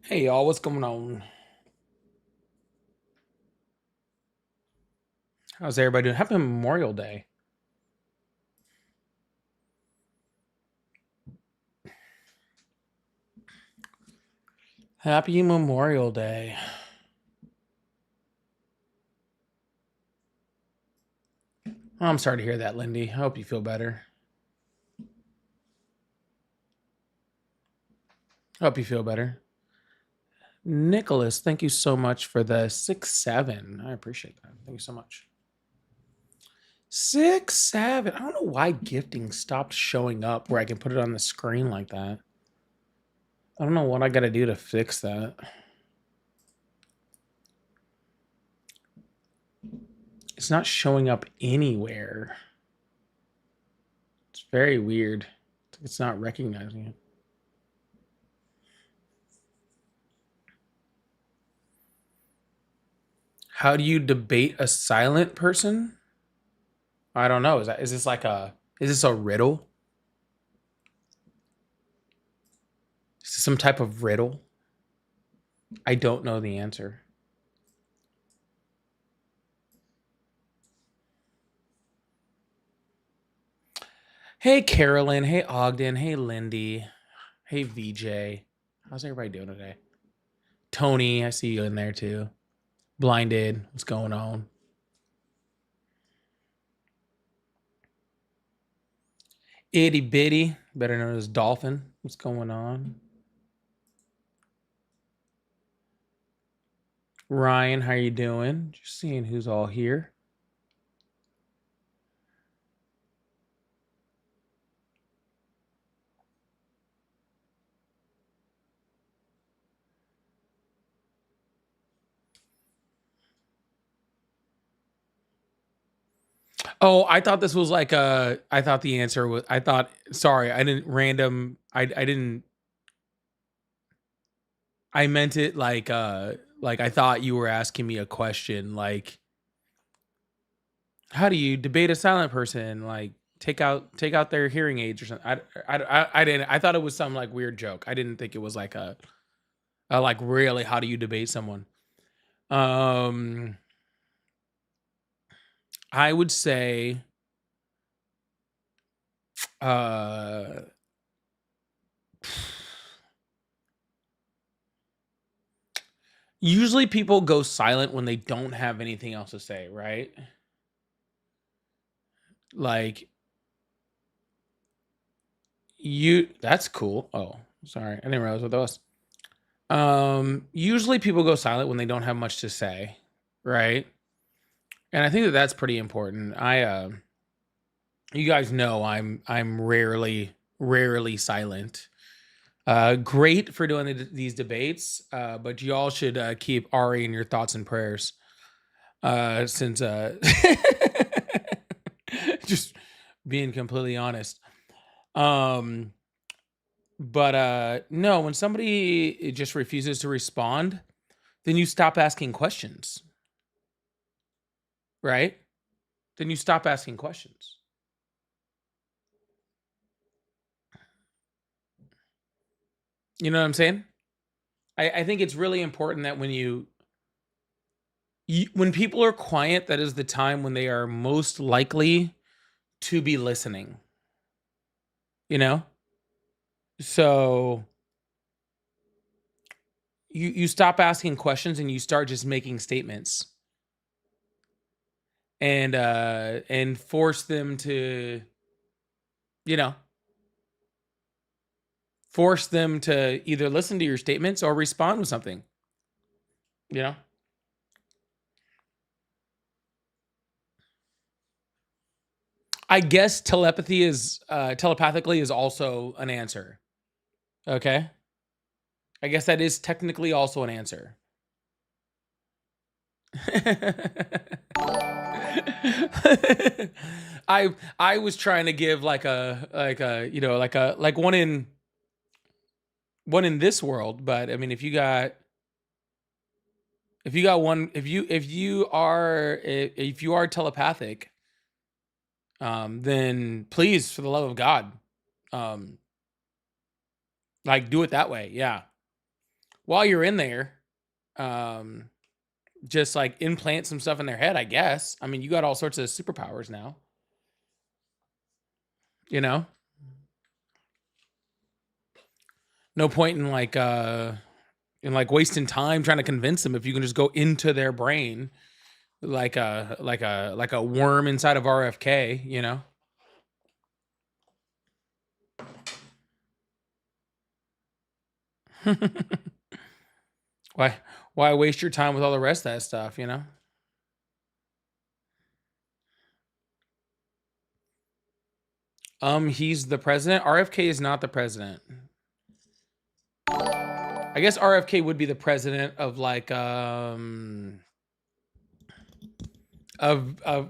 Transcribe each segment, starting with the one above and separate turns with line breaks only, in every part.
Hey y'all, what's going on? How's everybody doing? Happy Memorial Day. Happy Memorial Day. Oh, I'm sorry to hear that, Lindy. I hope you feel better. I hope you feel better. Nicholas, thank you so much for the 6-7. I appreciate that. Thank you so much. 6-7. I don't know why gifting stopped showing up where I can put it on the screen like that. I don't know what I gotta do to fix that. It's not showing up anywhere. It's very weird. It's not recognizing it. How do you debate a silent person? I don't know. Is this a riddle? Is this some type of riddle? I don't know the answer. Hey Carolyn, hey Ogden, hey Lindy, hey VJ. How's everybody doing today? Tony, I see you in there too. Blinded, what's going on? Itty bitty, better known as Dolphin. What's going on? Ryan, how you doing? Just seeing who's all here. Oh, I thought this was like I thought the answer was sorry, I didn't random I didn't I meant it like I thought you were asking me a question like how do you debate a silent person? Like take out their hearing aids or something. I didn't. I thought it was some like weird joke. I didn't think it was like a like really how do you debate someone? Um, I would say uh usually people go silent when they don't have anything else to say, right? Like that's cool. Oh, sorry. I didn't realize what that was. Usually people go silent when they don't have much to say, right? And I think that that's pretty important. You guys know I'm rarely silent. Great for doing these debates, but you all should keep Ari in your thoughts and prayers. Since just being completely honest. Um, but no, when somebody just refuses to respond, then you stop asking questions, right? Then you stop asking questions. You know what I'm saying? I think it's really important that when when people are quiet, that is the time when they are most likely to be listening. You know? So you stop asking questions and you start just making statements and force them to, you know, force them to either listen to your statements or respond with something, you know? I guess telepathically is also an answer. Okay? I guess that is technically also an answer. I was trying to give like a you know like one in this world, but I mean if you got one if you are telepathic, then please for the love of God, um like do it that way. Yeah. while you're in there, um, just like implant some stuff in their head, I guess. I mean, you got all sorts of superpowers now, you know? No point in like wasting time trying to convince them if you can just go into their brain like a worm inside of RFK, you know? why why waste your time with all the rest of that stuff, you know? He's the president. RFK is not the president. I guess RFK would be the president of like of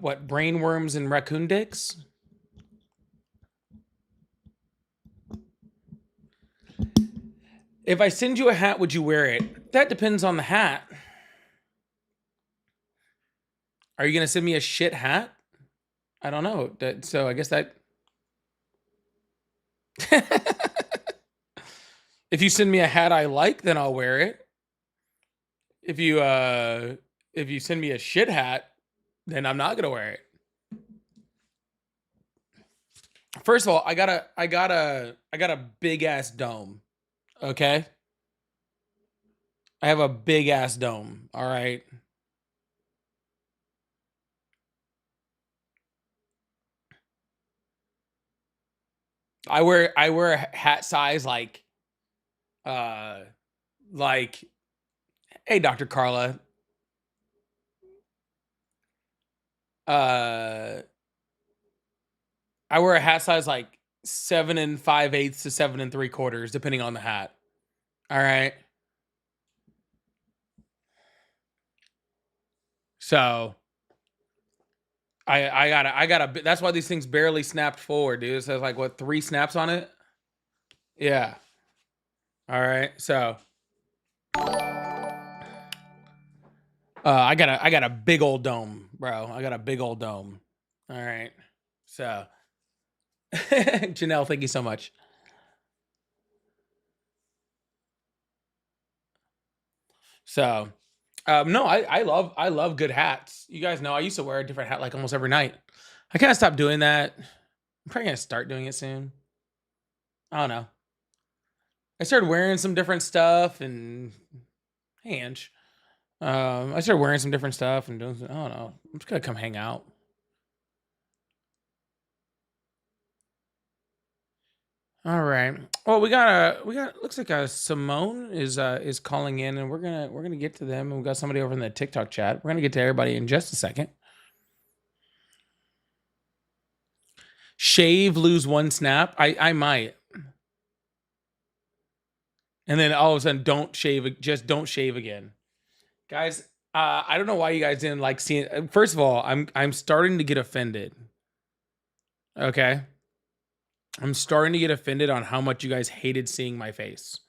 what, brainworms and raccoon dicks? If I send you a hat, would you wear it? That depends on the hat. Are you gonna send me a shit hat? I don't know. So I guess that. If you send me a hat I like, then I'll wear it. If you send me a shit hat, then I'm not gonna wear it. First of all, I got a big ass dome. Okay? I have a big ass dome, all right? I wear a hat size uh like hey Dr. Carla, uh I wear a hat size like 7 5/8 to 7 3/4, depending on the hat. All right. So I got a that's why these things barely snapped forward, dude. It says like what, 3 snaps on it? Yeah. All right. So I got a big old dome, bro. I got a big old dome. All right. So Janelle, thank you so much. So no, I love good hats. You guys know I used to wear a different hat like almost every night. I kind of stopped doing that. I'm probably gonna start doing it soon. I don't know. I started wearing some different stuff and hey Ange. I started wearing some different stuff and doing. I don't know. I'm just gonna come hang out. All right. Well, we got. Looks like Simone is calling in, and we're gonna get to them. And we got somebody over in the TikTok chat. We're gonna get to everybody in just a second. Shave, lose 1 snap. I might, and then all of a sudden, don't shave. Just don't shave again, guys. I don't know why you guys didn't like seeing. First of all, I'm starting to get offended. Okay, I'm starting to get offended on how much you guys hated seeing my face.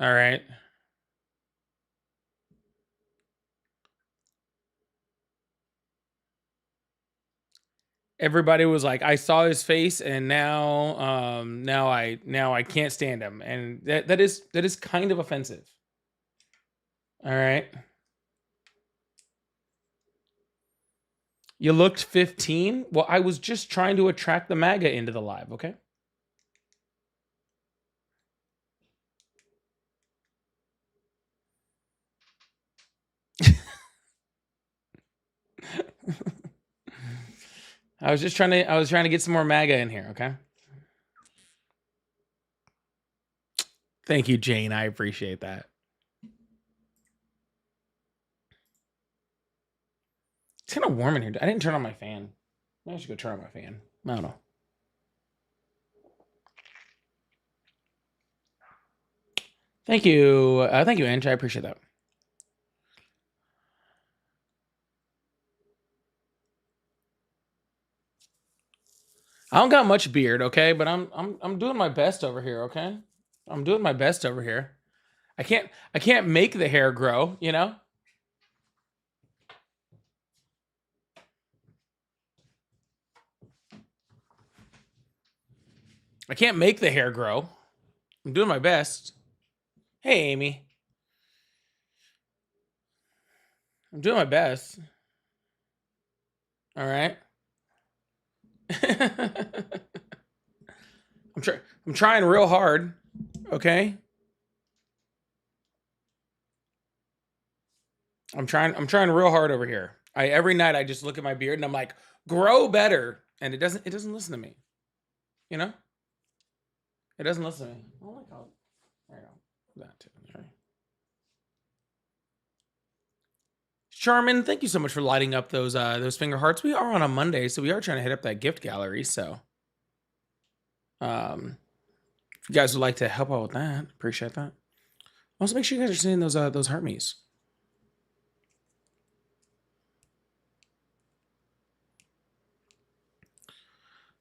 All right. Everybody was like, I saw his face and now I can't stand him. And that is kind of offensive. All right. You looked 15? Well, I was just trying to attract the MAGA into the live, okay? I was trying to get some more MAGA in here, okay? Thank you, Jane. I appreciate that. It's kind of warm in here. I didn't turn on my fan. Maybe I should go turn on my fan. I don't know. Thank you. Thank you, Ange. I appreciate that. I don't got much beard, okay, but I'm doing my best over here, okay? I'm doing my best over here. I can't make the hair grow, you know? I can't make the hair grow. I'm doing my best. Hey, Amy. I'm doing my best. All right. I'm trying real hard. Okay. I'm trying real hard over here. Every night I just look at my beard and I'm like, grow better. And it doesn't listen to me. You know? It doesn't listen to me. Oh my god. There you go. That too. All right. Charmin, thank you so much for lighting up those finger hearts. We are on a Monday, so we are trying to hit up that gift gallery. So if you guys would like to help out with that, appreciate that. Also, make sure you guys are sending those heart me's.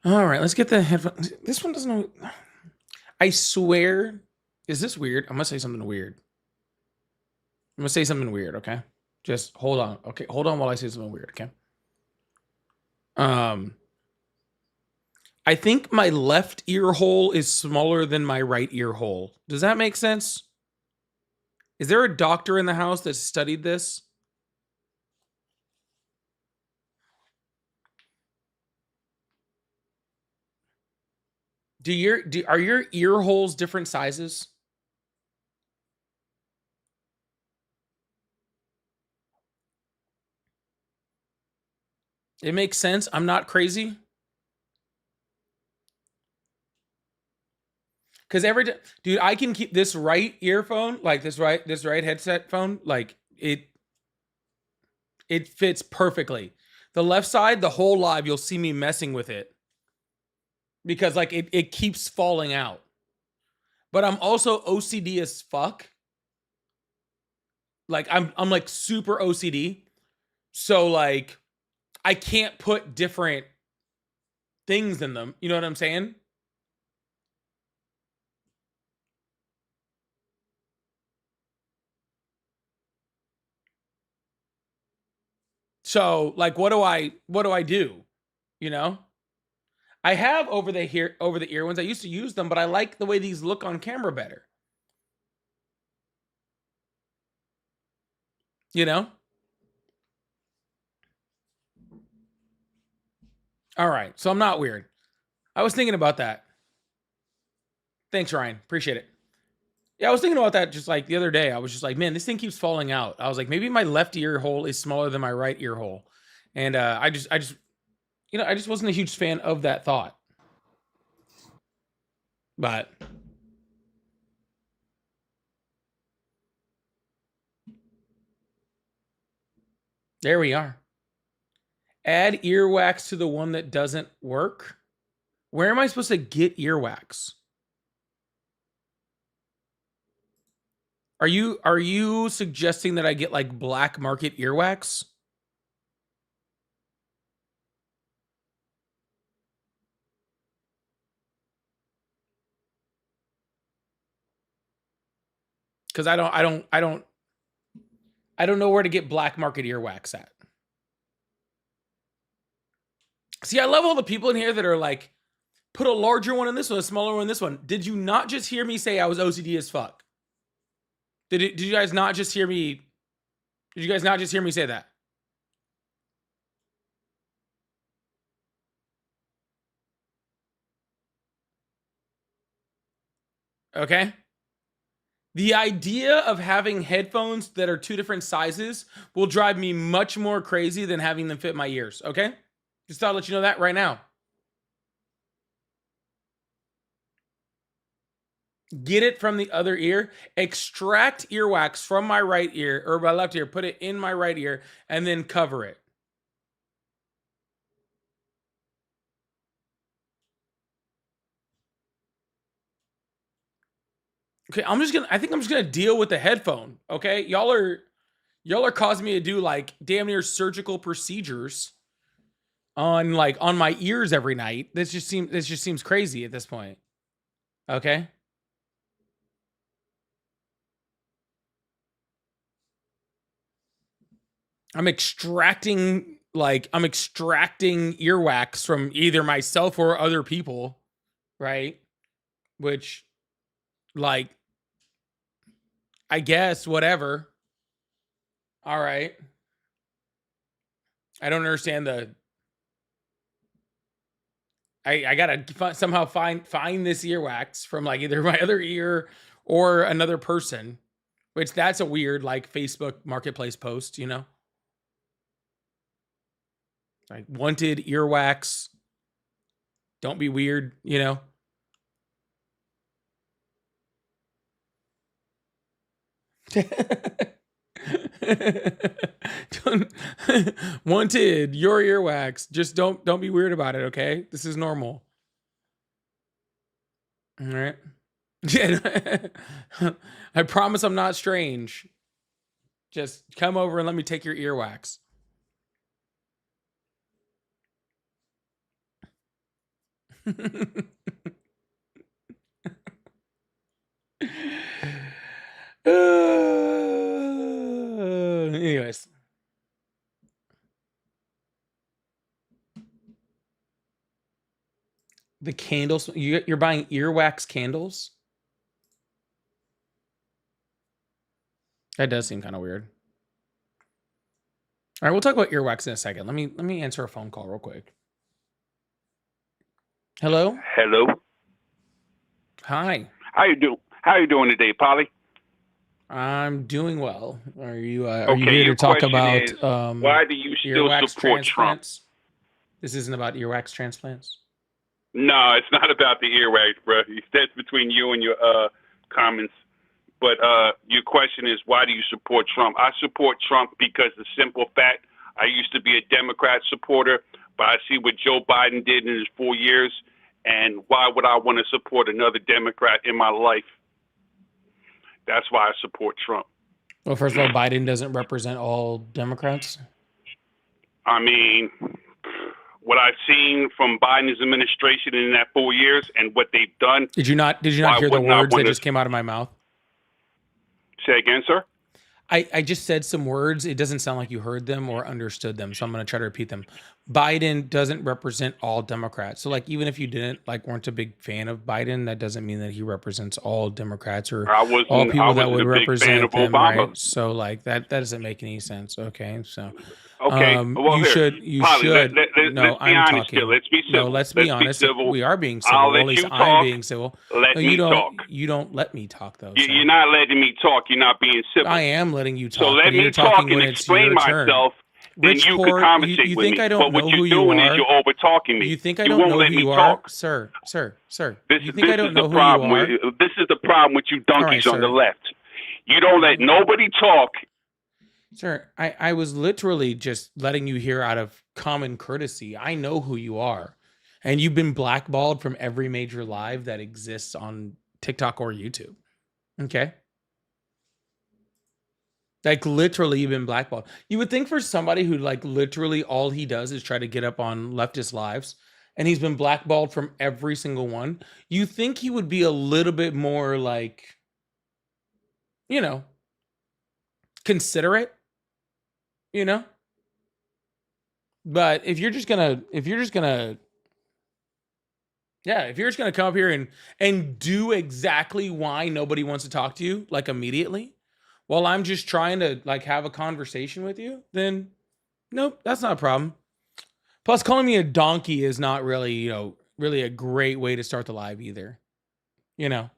All right, let's get the headphone. This one doesn't know. I swear, is this weird? I'm gonna say something weird. I'm gonna say something weird. Okay, just hold on. Okay, hold on while I say something weird. Okay. Um, I think my left ear hole is smaller than my right ear hole. Does that make sense? Is there a doctor in the house that studied this? Are your ear holes different sizes? It makes sense. I'm not crazy. Because every time, dude, I can keep this right earphone, like this right headset phone, like it fits perfectly. The left side, the whole live, you'll see me messing with it because like it keeps falling out. But I'm also OCD as fuck. Like I'm like super OCD. So like I can't put different things in them. You know what I'm saying? So like what do I do? You know? I have over the ear ones. I used to use them, but I like the way these look on camera better. You know? All right. So I'm not weird. I was thinking about that. Thanks, Ryan. Appreciate it. Yeah, I was thinking about that just like the other day. I was just like, man, this thing keeps falling out. I was like, maybe my left ear hole is smaller than my right ear hole. And I just wasn't a huge fan of that thought. But there we are. Add earwax to the one that doesn't work. Where am I supposed to get earwax? Are you suggesting that I get like black market earwax? Because I don't know where to get black market earwax at. See, I love all the people in here that are like, put a larger one in this one, a smaller one in this one. Did you not just hear me say I was OCD as fuck? Did you guys not just hear me? Did you guys not just hear me say that? Okay. The idea of having headphones that are two different sizes will drive me much more crazy than having them fit my ears. Okay. Just thought I'd let you know that right now. Get it from the other ear, extract earwax from my right ear or my left ear, put it in my right ear, and then cover it. Okay, I think I'm just gonna deal with the headphone. Okay. Y'all are causing me to do like damn near surgical procedures on my ears every night. This just seems crazy at this point. Okay. I'm extracting earwax from either myself or other people, right? Which like I guess whatever. All right. I don't understand the. I gotta somehow find this earwax from like either my other ear or another person, which that's a weird like Facebook marketplace post, you know, like wanted earwax. Don't be weird, you know. Wanted your earwax. Just don't be weird about it, okay? This is normal. All right. Yeah. I promise I'm not strange. Just come over and let me take your earwax. Anyways. The candles, you're buying earwax candles? That does seem kind of weird. All right, we'll talk about earwax in a second. Let me answer a phone call real quick. Hello?
Hello.
Hi.
How you doing today, Polly?
I'm doing well. Are you
Okay,
here
your
to talk
question
about
is, why do you still
earwax
support Trump?
transplants? This isn't about earwax transplants.
No, it's not about the earwax, bro. That's between you and your comments. But your question is, why do you support Trump? I support Trump because the simple fact, I used to be a Democrat supporter, but I see what Joe Biden did in his 4 years, and why would I want to support another Democrat in my life? That's why I support Trump.
Well, first of all, Biden doesn't represent all Democrats.
I mean, what I've seen from Biden's administration in that 4 years and what they've done.
Did you not hear the words that just came out of my mouth?
Say again, sir?
I just said some words. It doesn't sound like you heard them or understood them, so I'm going to try to repeat them. Biden doesn't represent all Democrats. So like even if you weren't a big fan of Biden, that doesn't mean that he represents all Democrats or all people that would represent them, right? So like that doesn't make any sense. Okay, so
okay, well,
you should no, I'm talking.
Let's be civil.
No, let's be honest. We are being civil.
I'll let
at least
you
I'm
talk.
being civil.
Let
no,
me talk.
You don't let me talk though.
You're not letting me talk. You're not being civil.
I am letting you talk.
So let me talk and explain myself. Then you can conversate
you
with
think
me.
I don't
but
know
what
who
you're
you
doing
are?
is you're over talking me.
You think I don't know who you are, sir? You think I don't know who you are?
This is the problem with you donkeys on the left. You don't let nobody talk.
Sir, I was literally just letting you hear out of common courtesy. I know who you are. And you've been blackballed from every major live that exists on TikTok or YouTube. Okay? Like literally you've been blackballed. You would think for somebody who like literally all he does is try to get up on leftist lives and he's been blackballed from every single one, you think he would be a little bit more like, you know, considerate, you know? But if you're just gonna come up here and do exactly why nobody wants to talk to you, like immediately, while I'm just trying to like have a conversation with you, then nope, that's not a problem. Plus, calling me a donkey is not really, really a great way to start the live either. You know,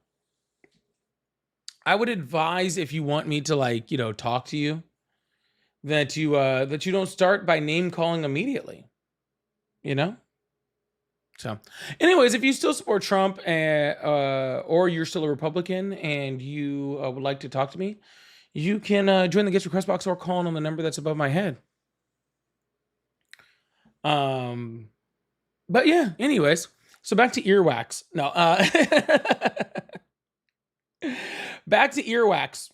I would advise if you want me to like, talk to you, that you don't start by name calling immediately. You know. So, anyways, if you still support Trump or you're still a Republican and you would like to talk to me, you can join the guest request box or call on the number that's above my head. But yeah, anyways, so back to earwax. No, back to earwax.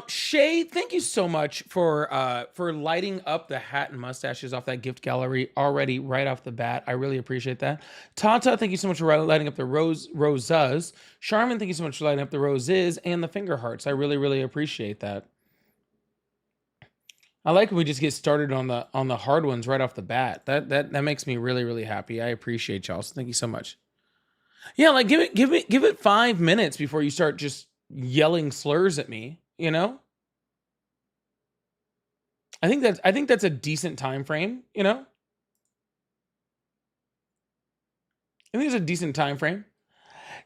Shay, thank you so much for lighting up the hat and mustaches off that gift gallery already right off the bat. I really appreciate that. Tata, thank you so much for lighting up the roses. Charmin, thank you so much for lighting up the roses and the finger hearts. I really, really appreciate that. I like when we just get started on the hard ones right off the bat. That makes me really, really happy. I appreciate y'all. So thank you so much. Yeah, like give it 5 minutes before you start just yelling slurs at me. You know, I think that's a decent time frame, you know? I think it's a decent time frame.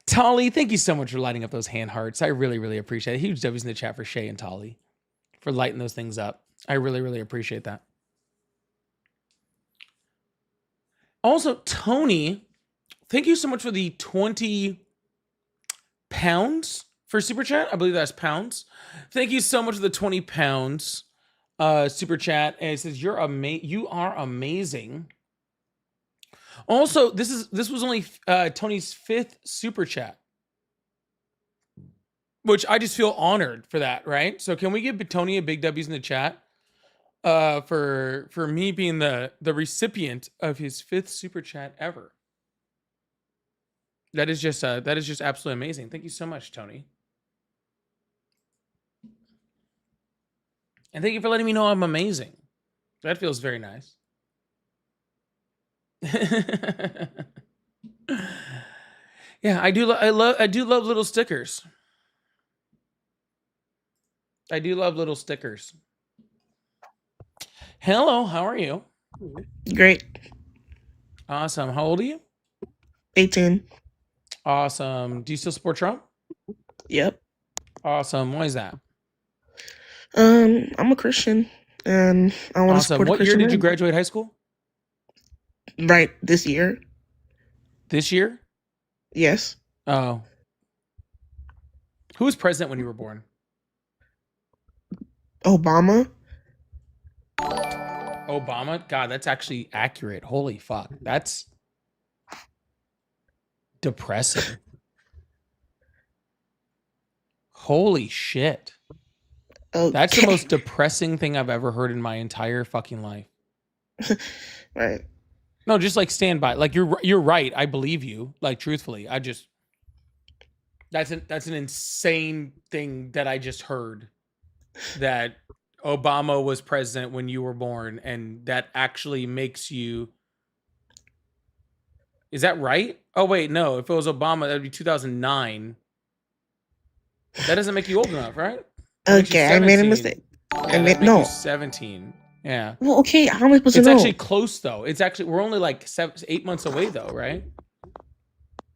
Tolly, thank you so much for lighting up those hand hearts. I really, really appreciate it. Huge W's in the chat for Shay and Tolly for lighting those things up. I really, really appreciate that. Also, Tony, thank you so much for the 20 pounds for super chat. I believe that's pounds. Thank you so much for the 20 pounds super chat. And it says you are amazing. Also, this was only Tony's 5th super chat, which I just feel honored for that, right? So can we give Tony a big W's in the chat for me being the recipient of his 5th super chat ever? That is just absolutely amazing. Thank you so much, Tony. And thank you for letting me know I'm amazing. That feels very nice. Yeah, I do love little stickers. I do love little stickers. Hello, how are you?
Great.
Awesome. How old are you?
18.
Awesome. Do you still support Trump?
Yep.
Awesome. Why is that?
I'm a Christian and I want to
Awesome.
support a
What year
Christian
did you
man.
graduate high school?
Right, this year.
This year?
Yes.
Oh. Who was president when you were born?
Obama.
Obama? God, that's actually accurate. Holy fuck. That's depressing. Holy shit.
Okay.
That's the most depressing thing I've ever heard in my entire fucking life.
Right.
No, just like stand by. Like you're right. I believe you. Like truthfully, that's an insane thing that I just heard, that Obama was president when you were born, and that actually makes you. Is that right? Oh wait, no. If it was Obama, that'd be 2009. That doesn't make you old enough, right? That makes you
Okay, I made a
17.
mistake.
Yeah, that makes you 17. Yeah.
Well, okay, how am I supposed to
It's
know?
actually close though. It's actually, we're only like 8 months away though, right?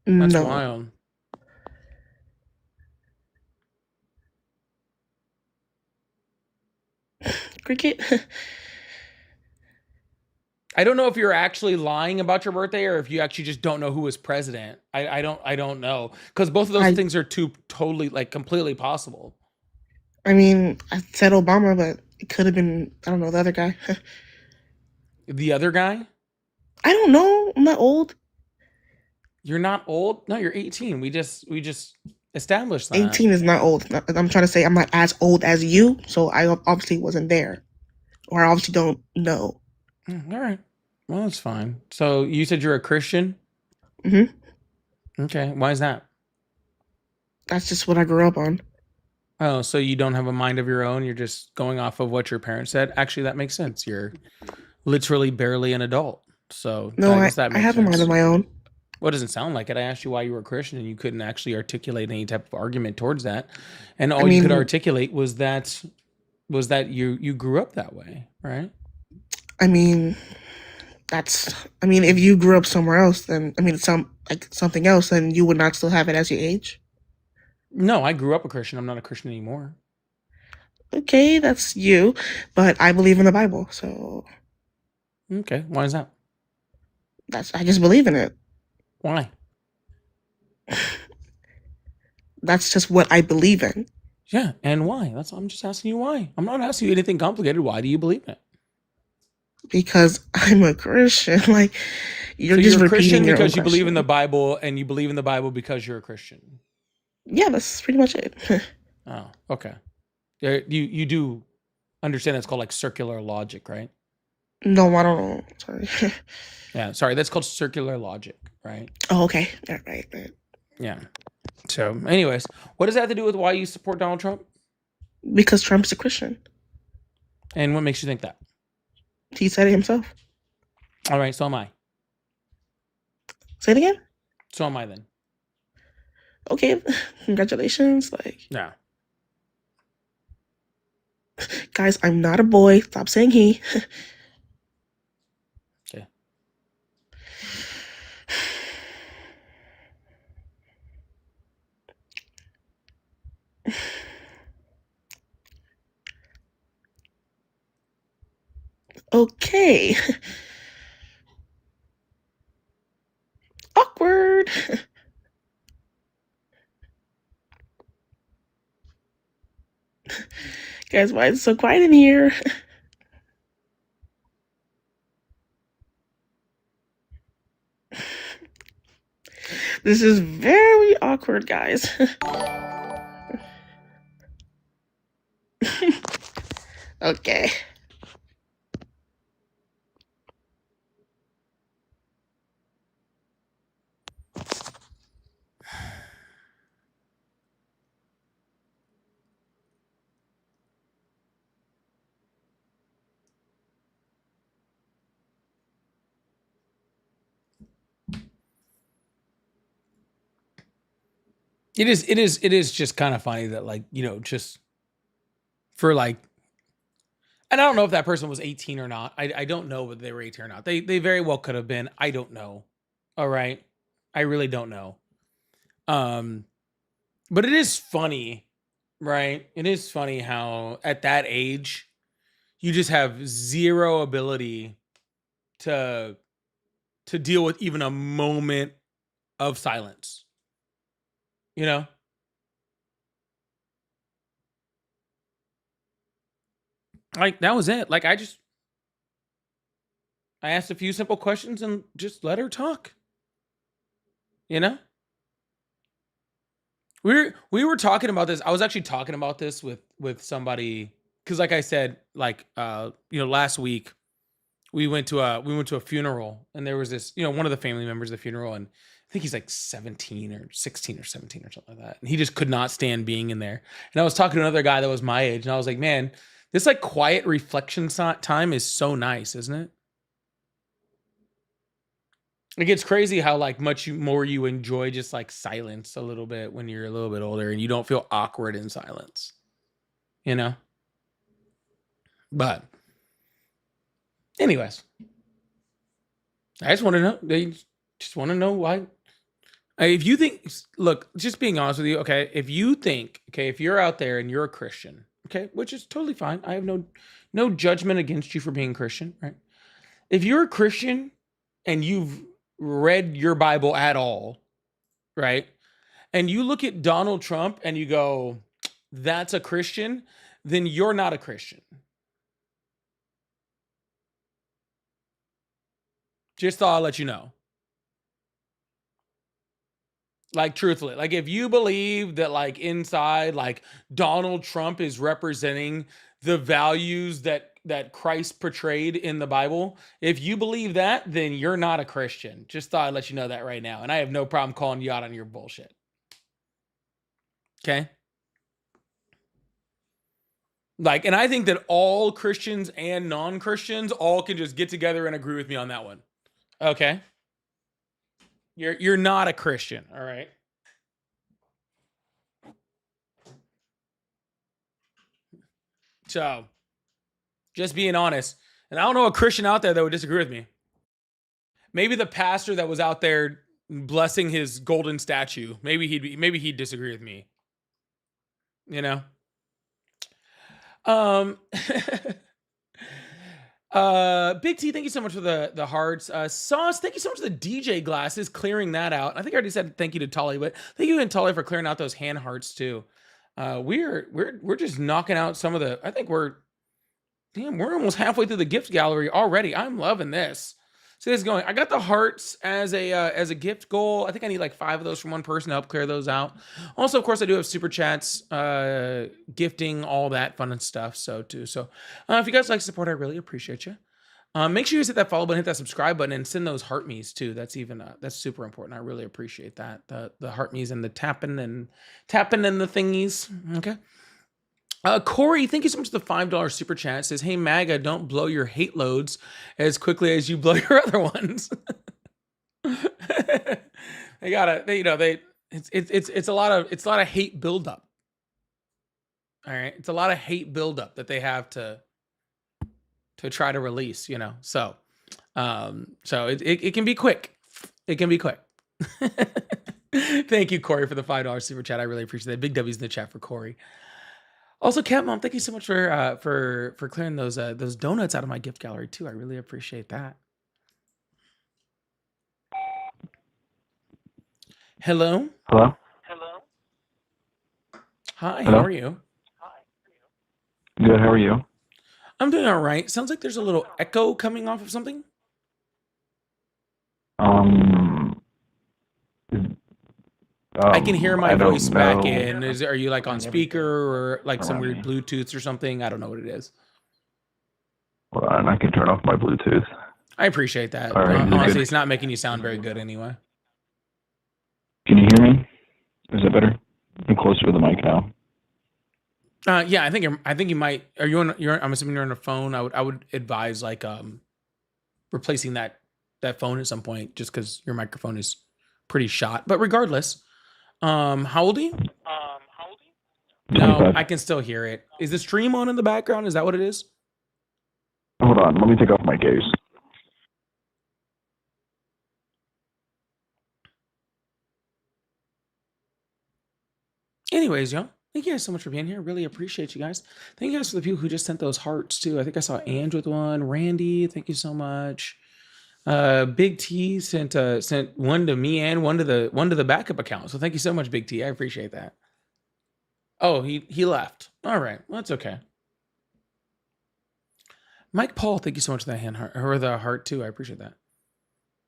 That's
No.
wild.
Cricket.
I don't know if you're actually lying about your birthday or if you actually just don't know who was president. I don't know, because both of those things are totally like completely possible.
I mean, I said Obama, but it could have been, I don't know, the other guy.
The other guy?
I don't know. I'm not old.
You're not old? No, you're 18. We just established that.
18 is not old. I'm trying to say I'm not as old as you, so I obviously wasn't there, or I obviously don't know.
All right. Well, that's fine. So you said you're a Christian?
Mm-hmm.
Okay. Why is that?
That's just what I grew up on.
Oh, so you don't have a mind of your own? You're just going off of what your parents said? Actually, that makes sense. You're literally barely an adult. So
No,
I guess that makes
I have
sense.
a mind of my own.
Well, it doesn't sound like it. I asked you why you were a Christian, and you couldn't actually articulate any type of argument towards that. And all you could articulate was that you grew up that way, right?
I mean, if you grew up somewhere else, then something else, then you would not still have it as your age.
No, I grew up a Christian. I'm not a Christian anymore.
Okay, that's you, but I believe in the Bible, so.
Okay, why is that?
I just believe in it.
Why?
That's just what I believe in.
Yeah, and why? I'm just asking you why. I'm not asking you anything complicated. Why do you believe in it?
Because I'm a Christian. Like, you're
so
just
you're a
repeating
Christian
your
because
own
you believe in
question.
the Bible, and you believe in the Bible because you're a Christian.
Yeah, that's pretty much it.
Oh, okay. You do understand that's called like circular logic, right?
No, I don't know. Sorry.
Yeah, sorry. That's called circular logic, right?
Oh, okay. Yeah, right.
Yeah. So, anyways, what does that have to do with why you support Donald Trump?
Because Trump's a Christian.
And what makes you think that?
He said it himself.
All right, so am I.
Say it again?
So am I then.
Okay, congratulations.
Yeah.
God Guys, I'm not a boy. Stop saying he.
Okay.
Okay. Awkward. Guys, why is it so quiet in here? This is very awkward, guys. Okay.
It is just kind of funny that, like, you know, just for like, and I don't know if that person was 18 or not. I don't know whether they were 18 or not. They very well could have been. I don't know. All right. I really don't know. But it is funny, right? It is funny how at that age you just have zero ability to deal with even a moment of silence. You know? Like, that was it. Like, I asked a few simple questions and just let her talk. You know? We were talking about this. I was actually talking about this with somebody, because like I said, like, you know, last week we went to a funeral, and there was this, you know, one of the family members of the funeral, and I think he's like 17 or 16 or 17 or something like that. And he just could not stand being in there. And I was talking to another guy that was my age, and I was like, man, this like quiet reflection time is so nice, isn't it? Like, it's crazy how like much more you enjoy just like silence a little bit when you're a little bit older and you don't feel awkward in silence, you know? But anyways, I just want to know. They just want to know why. If you think, look, just being honest with you, okay, if you think, okay, if you're out there and you're a Christian, okay, which is totally fine. I have no judgment against you for being Christian, right? If you're a Christian and you've read your Bible at all, right? And you look at Donald Trump and you go, that's a Christian, then you're not a Christian. Just thought I'd let you know. Like, truthfully, like, if you believe that like inside, like, Donald Trump is representing the values that Christ portrayed in the Bible, if you believe that, then you're not a Christian. Just thought I'd let you know that right now. And I have no problem calling you out on your bullshit. Okay? Like, and I think that all Christians and non-Christians all can just get together and agree with me on that one. Okay? You're not a Christian, all right? So, just being honest. And I don't know a Christian out there that would disagree with me. Maybe the pastor that was out there blessing his golden statue, maybe he'd disagree with me. You know? Big T, thank you so much for the hearts. Sauce, thank you so much for the DJ glasses, clearing that out. I think I already said thank you to Tully, but thank you and Tully for clearing out those hand hearts too. We're just knocking out some of the. I think we're almost halfway through the gift gallery already. I'm loving this. So this is going. I got the hearts as a gift goal. I think I need like 5 of those from one person to help clear those out. Also, of course, I do have super chats, gifting, all that fun and stuff. So too. So if you guys like support, I really appreciate you. Make sure you hit that follow button, hit that subscribe button, and send those heart me's too. That's that's super important. I really appreciate that. The heart me's and the tapping and the thingies. Okay. Corey, thank you so much for the $5 super chat. It says, "Hey MAGA, don't blow your hate loads as quickly as you blow your other ones." They gotta, it's a lot of hate buildup. All right. It's a lot of hate buildup that they have to try to release, So it can be quick. It can be quick. Thank you, Corey, for the $5 super chat. I really appreciate that. Big W's in the chat for Corey. Also, Cat Mom, thank you so much for clearing those donuts out of my gift gallery too. I really appreciate that. Hello.
Hello.
Hi.
Hello?
How are you?
Good. How are you?
I'm doing all right. Sounds like there's a little echo coming off of something. I can hear my voice back in. Are you like on speaker or like some weird Bluetooth or something? I don't know what it is.
Hold on, I can turn off my Bluetooth.
I appreciate that.
All right,
honestly,
good.
it's not making you sound very good anyway.
Can you hear me? Is that better? I'm closer to the mic now.
Yeah, I think you might. Are you on? I'm assuming you're on a phone. I would advise like replacing that phone at some point, just because your microphone is pretty shot. But regardless, how old are you? No,
25.
I can still hear it. Is the stream on in the background? Is that what it is?
Hold on, let me take off my case.
Anyways, y'all, thank you guys so much for being here. Really appreciate you guys. Thank you guys for the people who just sent those hearts too. I think I saw Ange with one. Randy, thank you so much. Big T sent one to me and one to the backup account. So thank you so much, Big T. I appreciate that. Oh, he left. All right, well, that's okay. Mike Paul, thank you so much for that hand heart or the heart too. I appreciate that.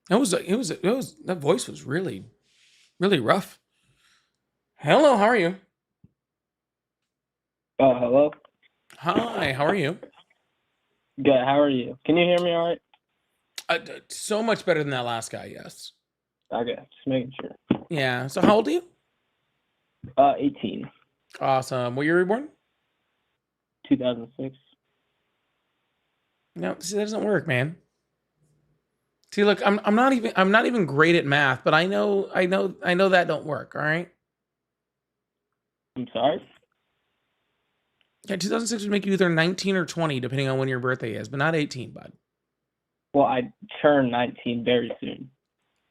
That voice was really, really rough. Hello, how are you?
Hello?
Hi, how are you?
Good, how are you? Can you hear me all right?
So much better than that last guy, yes.
Okay, just making sure.
Yeah, so how old are you?
18.
Awesome. What year were you born?
2006.
No, see, that doesn't work, man. See, look, I'm not even great at math, but I know that don't work, all right?
I'm sorry?
Yeah, 2006 would make you either 19 or 20, depending on when your birthday is, but not 18, bud.
Well, I turned 19 very soon.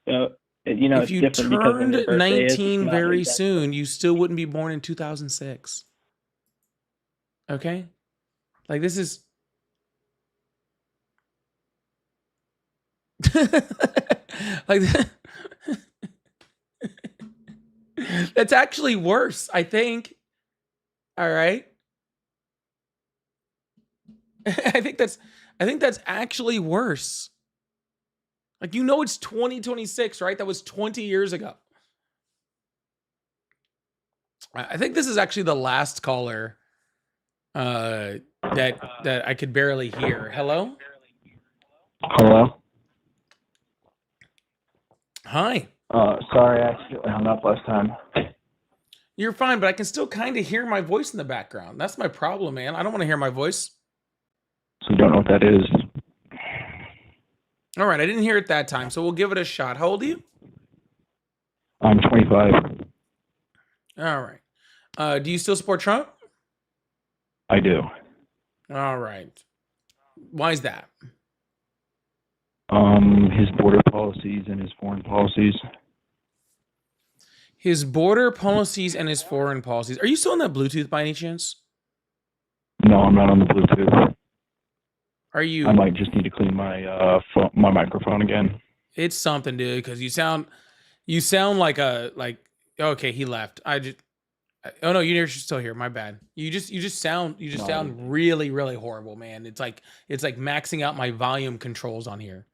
So,
if you turned 19 very soon, you still wouldn't be born in 2006. Okay? Like, this is... like, that's actually worse, I think. All right? I think that's actually worse. Like, it's 2026, right? That was 20 years ago. I think this is actually the last caller that I could barely hear. Hello?
Hello?
Hi.
Sorry, I accidentally hung up last time.
You're fine, but I can still kind of hear my voice in the background. That's my problem, man. I don't want to hear my voice.
So you don't know what that is?
All right, I didn't hear it that time, so we'll give it a shot. How old are you?
I'm 25.
All right. Do you still support Trump?
I do.
All right. Why is that?
His border policies and his foreign policies.
His border policies and his foreign policies. Are you still on that Bluetooth by any chance?
No, I'm not on the Bluetooth.
Are you?
I might just need to clean my my microphone again.
It's something, dude, because you sound like okay, he left. Oh no, you're still here. My bad. You just sound really, really horrible, man. It's like maxing out my volume controls on here.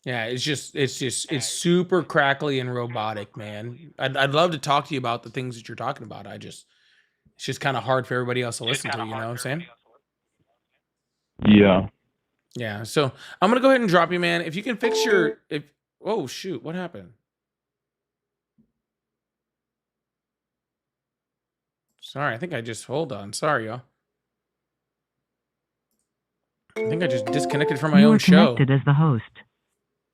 Yeah, it's super crackly and robotic, man. I'd love to talk to you about the things that you're talking about. It's just kind of hard for everybody else to listen to, you know what I'm saying?
Yeah.
Yeah, so I'm gonna go ahead and drop you, man. If you can fix oh shoot, what happened? Sorry, I think I just hold on. Sorry, y'all. I think I just disconnected from my own show.
You are connected as the host.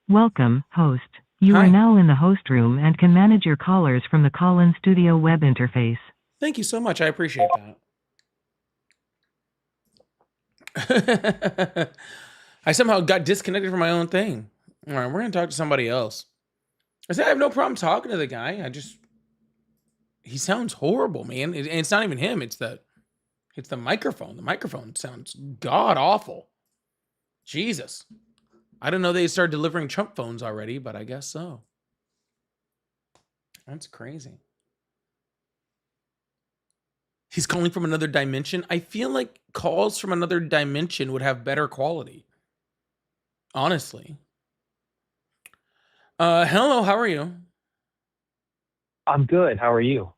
Welcome, host. You
Hi.
are now in the host room and can manage your callers from the call-in studio web interface.
Thank you so much. I appreciate that. I somehow got disconnected from my own thing. All right, we're gonna talk to somebody else. I said I have no problem talking to the guy. He sounds horrible, man. And it's not even him. It's the microphone. The microphone sounds god awful. Jesus. I didn't know they started delivering Trump phones already, but I guess so. That's crazy. He's calling from another dimension. I feel like calls from another dimension would have better quality. Honestly. Hello, how are you?
I'm good. How are you?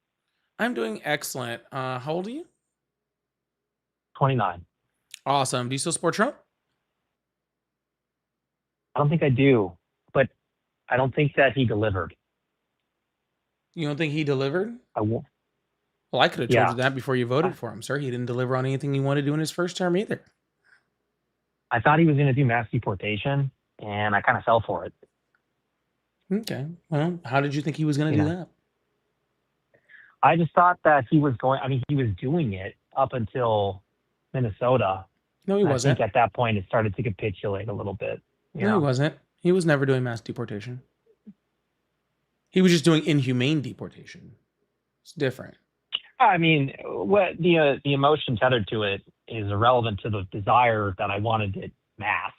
I'm doing excellent. How old are you?
29.
Awesome. Do you still support Trump?
I don't think I do, but I don't think that he delivered.
You don't think he delivered?
I won't.
Well, I could have told
Yeah.
you that before you voted for him, sir. He didn't deliver on anything he wanted to do in his first term either.
I thought he was going to do mass deportation, and I kind of fell for it.
Okay. Well, how did you think he was going to do that?
I just thought that he was going. I mean, he was doing it up until Minnesota.
No, he wasn't.
I think at that point it started to capitulate a little bit.
No, he wasn't. He was never doing mass deportation. He was just doing inhumane deportation. It's different.
I mean, what the emotion tethered to it is irrelevant to the desire that I wanted it mass.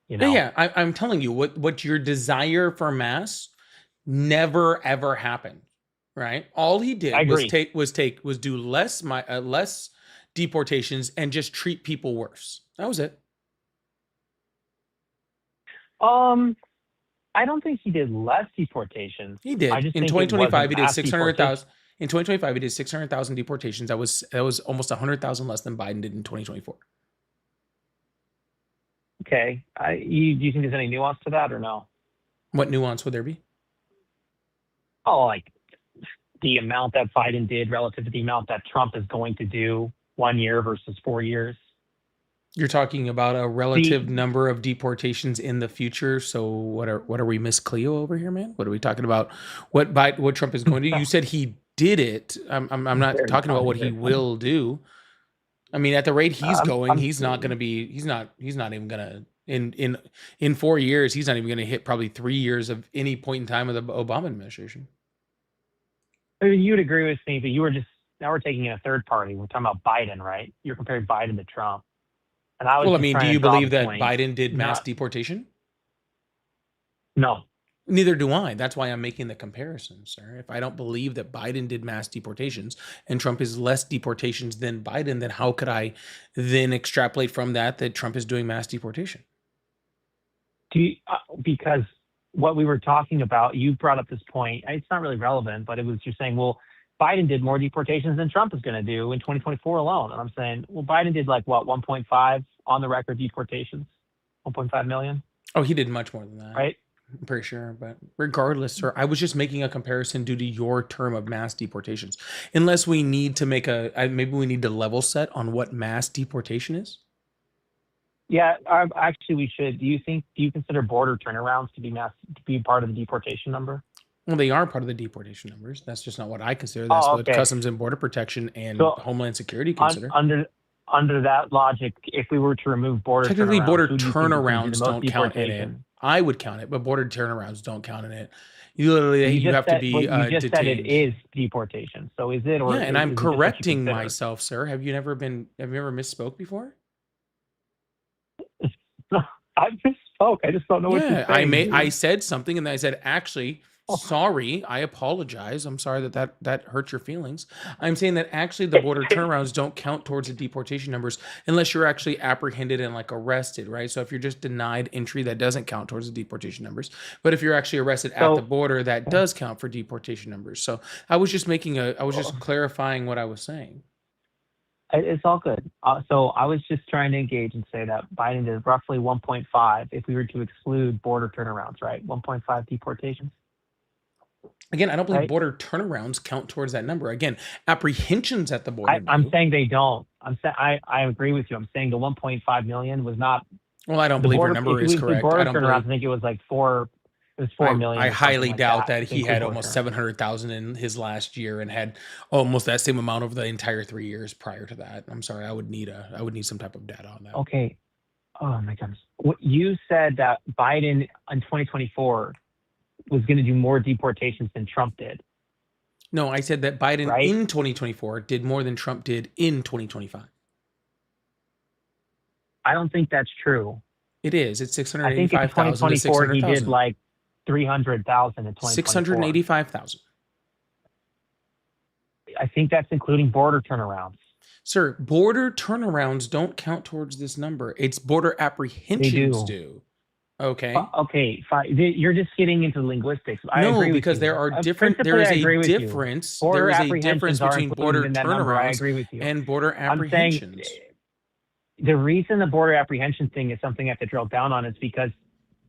You know?
Yeah, I'm telling you, what your desire for mass never ever happened, right? All he did was do less deportations and just treat people worse. That was it.
I don't think he did less deportations.
He did. In 2025, he did 600,000. In 2025, he did 600,000 deportations. That was almost 100,000 less than Biden did in 2024.
Okay. Do you think there's any nuance to that or no?
What nuance would there be?
Oh, like the amount that Biden did relative to the amount that Trump is going to do 1 year versus 4 years.
You're talking about a relative number of deportations in the future. So what are we, Miss Cleo over here, man? What are we talking about? What Trump is going to do? You said he did it. I'm not talking about what he will do. I mean, at the rate he's going, he's not even gonna in 4 years, he's not even gonna hit probably 3 years of any point in time of the Obama administration.
You'd agree with me, but now we're taking a third party. We're talking about Biden, right? You're comparing Biden to Trump. And
do you believe that Biden did mass deportation?
No.
Neither do I. That's why I'm making the comparison, sir. If I don't believe that Biden did mass deportations and Trump is less deportations than Biden, then how could I then extrapolate from that Trump is doing mass deportation?
Because what we were talking about, you brought up this point. It's not really relevant, but you're saying, well, Biden did more deportations than Trump is going to do in 2024 alone. And I'm saying, well, Biden did 1.5 on the record deportations, 1.5 million.
Oh, he did much more than that.
Right?
I'm pretty sure. But regardless, sir, I was just making a comparison due to your term of mass deportations. Unless we need to maybe we need to level set on what mass deportation is.
Yeah, actually we should. Do you consider border turnarounds to be part of the deportation number?
Well, they are part of the deportation numbers. That's just not what I consider. That's what Customs and Border Protection and Homeland Security consider.
Under that logic, if we were to remove border
turnarounds don't count in it. I would count it, but border turnarounds don't count in it. You have to be
you just said it is deportation. So is it? Or
yeah, and I'm correcting myself, sir. Have you ever misspoke before?
I misspoke. I just don't know what you're saying.
I said something, and then I said, actually, sorry, I apologize. I'm sorry that hurt your feelings. I'm saying that actually the border turnarounds don't count towards the deportation numbers unless you're actually apprehended and arrested, right? So if you're just denied entry, that doesn't count towards the deportation numbers. But if you're actually arrested at the border, that does count for deportation numbers. So I was just clarifying what I was saying.
It's all good. So I was just trying to engage and say that Biden did roughly 1.5 if we were to exclude border turnarounds, right? 1.5 deportations.
Again, I don't believe border turnarounds count towards that number. Again, apprehensions at the border.
I'm saying they don't. I agree with you. I'm saying the 1.5 million was not.
Well, I don't believe your number is correct.
Border turnarounds, I think it was It was 4 million.
I
or something
highly
like
doubt that
to
he
include
had
border
almost
term.
700,000 in his last year and had almost that same amount over the entire 3 years prior to that. I'm sorry, I would need some type of data on that.
Okay. Oh my goodness. What you said that Biden in 2024 was going to do more deportations than Trump did,
No, I said that Biden
right?
in 2024 did more than Trump did in 2025.
I don't think that's true.
It is. It's
I think in
685,000 to
2024 he did
600,000.
like 300,000 in 2024.
685,000.
I think that's including border turnarounds.
Sir, border turnarounds don't count towards this number. It's border apprehensions do. Okay.
Okay, fine. You're just getting into linguistics. I
No,
agree
because
with you.
there are different. There
Principally,
is
I agree
a
with you.
difference.
Border
There is a
apprehensions
difference
are
between
included
border
in that number. I agree with
turnarounds
you.
and border
I'm saying
apprehensions.
the reason the border apprehension thing is something I have to drill down on is because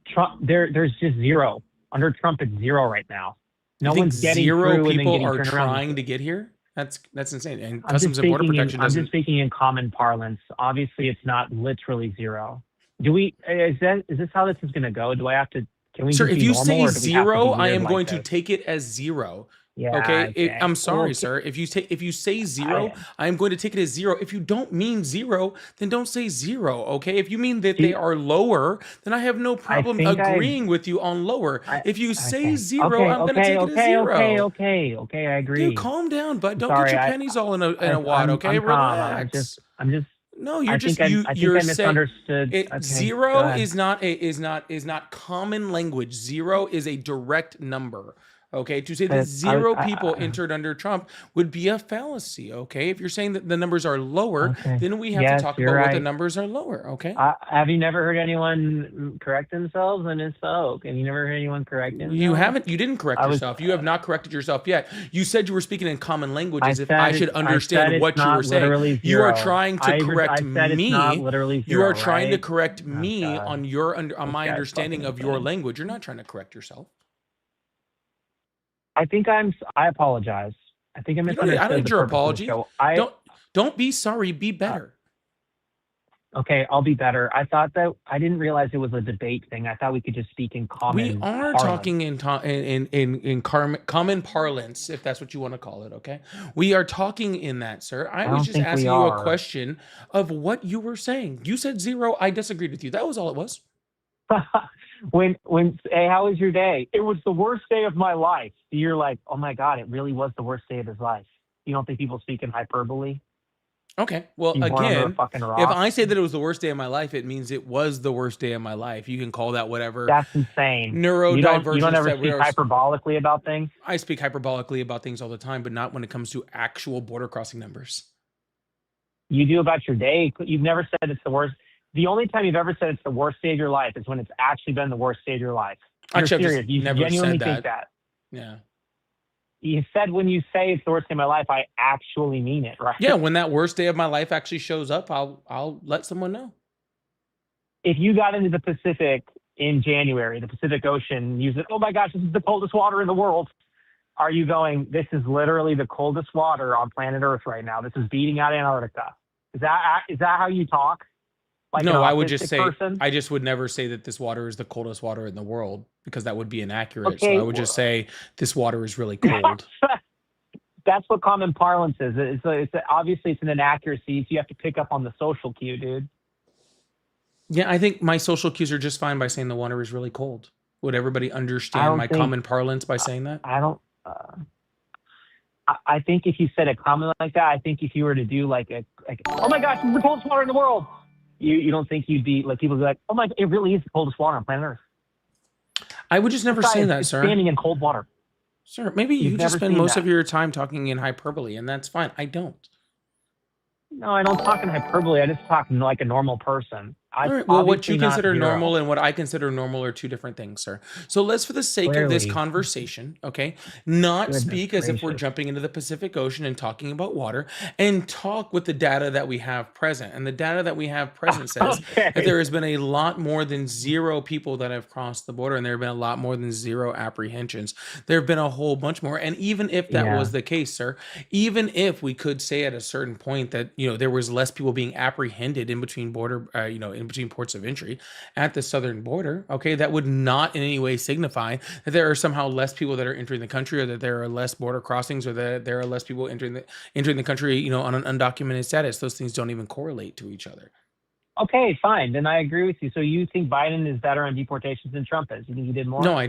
Trump, there's just zero. Under Trump, it's zero right now. No
You think
one's getting
zero
through and then
people
getting
are
turned around.
trying to get here? That's insane. And
I'm just
Customs and Border Protection
I'm just
doesn't.
speaking in common parlance. Obviously, it's not literally zero. Is this how this is going to go? Do I have to? Can we
Sir,
just
if
be
you
normal,
say
or do we have to be
zero, I
weird
am
like
going to
this?
take it as zero.
Yeah.
Okay. I'm sorry,
Well,
sir. If you say zero, I am going to take it as zero. If you don't mean zero, then don't say zero. Okay. If you mean that they are lower, then I have no problem
think
agreeing with you on lower. If you say
okay.
zero, I'm going to take it as zero.
Okay. I agree.
Dude, calm down, bud. Don't
Sorry,
get your pennies all in a wad. Okay,
I'm calm.
relax.
I'm just.
No, you're
I
just
think
you.
I
You're
misunderstood.
it.
Okay, go
Zero
ahead.
is not common language. Zero is a direct number. Okay, to say that zero people entered under Trump would be a fallacy. Okay, if you're saying that the numbers are lower, then we have to talk about what the numbers are lower. Okay.
Have you never heard anyone correct themselves? And if so, have you never heard anyone correct themselves?
You haven't. You didn't correct yourself. You have not corrected yourself yet. You said you were speaking in common language as if I should understand what you were saying. You are trying to correct me. You are trying to correct me on my understanding of your language. You're not trying to correct yourself.
I apologize. I think I misunderstood.
I don't need your apology. Don't be sorry. Be better.
Okay, I'll be better. I didn't realize it was a debate thing. I thought we could just speak in common.
We are talking in common parlance, if that's what you want to call it. Okay, we are talking in that, sir. I was just asking you a question of what you were saying. You said zero. I disagreed with you. That was all it was.
Hey, how was your day? It was the worst day of my life. You're like, oh my God, it really was the worst day of his life. You don't think people speak in hyperbole?
Okay. Well, again, if I say that it was the worst day of my life, it means it was the worst day of my life. You can call that whatever.
That's insane.
Neurodivergence.
You don't ever speak hyperbolically about things?
I speak hyperbolically about things all the time, but not when it comes to actual border crossing numbers.
You do about your day. You've never said it's the worst. The only time you've ever said it's the worst day of your life is when it's actually been the worst day of your life. You're serious. You genuinely think that.
Yeah.
You said when you say it's the worst day of my life, I actually mean it, right?
Yeah, when that worst day of my life actually shows up, I'll let someone know.
If you got into the Pacific in January, the Pacific Ocean, you said, oh my gosh, this is the coldest water in the world. Are you going, this is literally the coldest water on planet Earth right now. This is beating out Antarctica. Is that how you talk? Like
no, I would just say, I just would never say that this water is the coldest water in the world because that would be inaccurate. Okay, so I would just say this water is really cold.
That's what common parlance is. It's obviously it's an inaccuracy. So you have to pick up on the social cue, dude.
Yeah, I think my social cues are just fine by saying the water is really cold. Would everybody understand my common parlance by saying that?
I don't. I think if you said a comment like that, I think if you were to do like oh my gosh, it's the coldest water in the world. You don't think you'd be like people would be like, oh my, it really is the coldest water on planet Earth.
I would just never say that, sir.
Standing in cold water.
Sir, maybe you just spend most of your time talking in hyperbole, and that's fine. I don't.
No, I don't talk in hyperbole. I just talk like a normal person.
All right, well, what you consider normal and what I consider normal are two different things, sir. So let's, for the sake of this conversation, okay, not speak as if we're jumping into the Pacific Ocean and talking about water, and talk with the data that we have present. And the data that we have present says that there has been a lot more than zero people that have crossed the border, and there have been a lot more than zero apprehensions. There have been a whole bunch more. And even if that was the case, sir, even if we could say at a certain point that, there was less people being apprehended in between border, in in between ports of entry at the southern border, okay, that would not in any way signify that there are somehow less people that are entering the country, or that there are less border crossings, or that there are less people entering the country, you know, on an undocumented status. Those things don't even correlate to each other.
Okay, fine. Then I agree with you. So you think Biden is better on deportations than Trump is? You think he did more?
No, I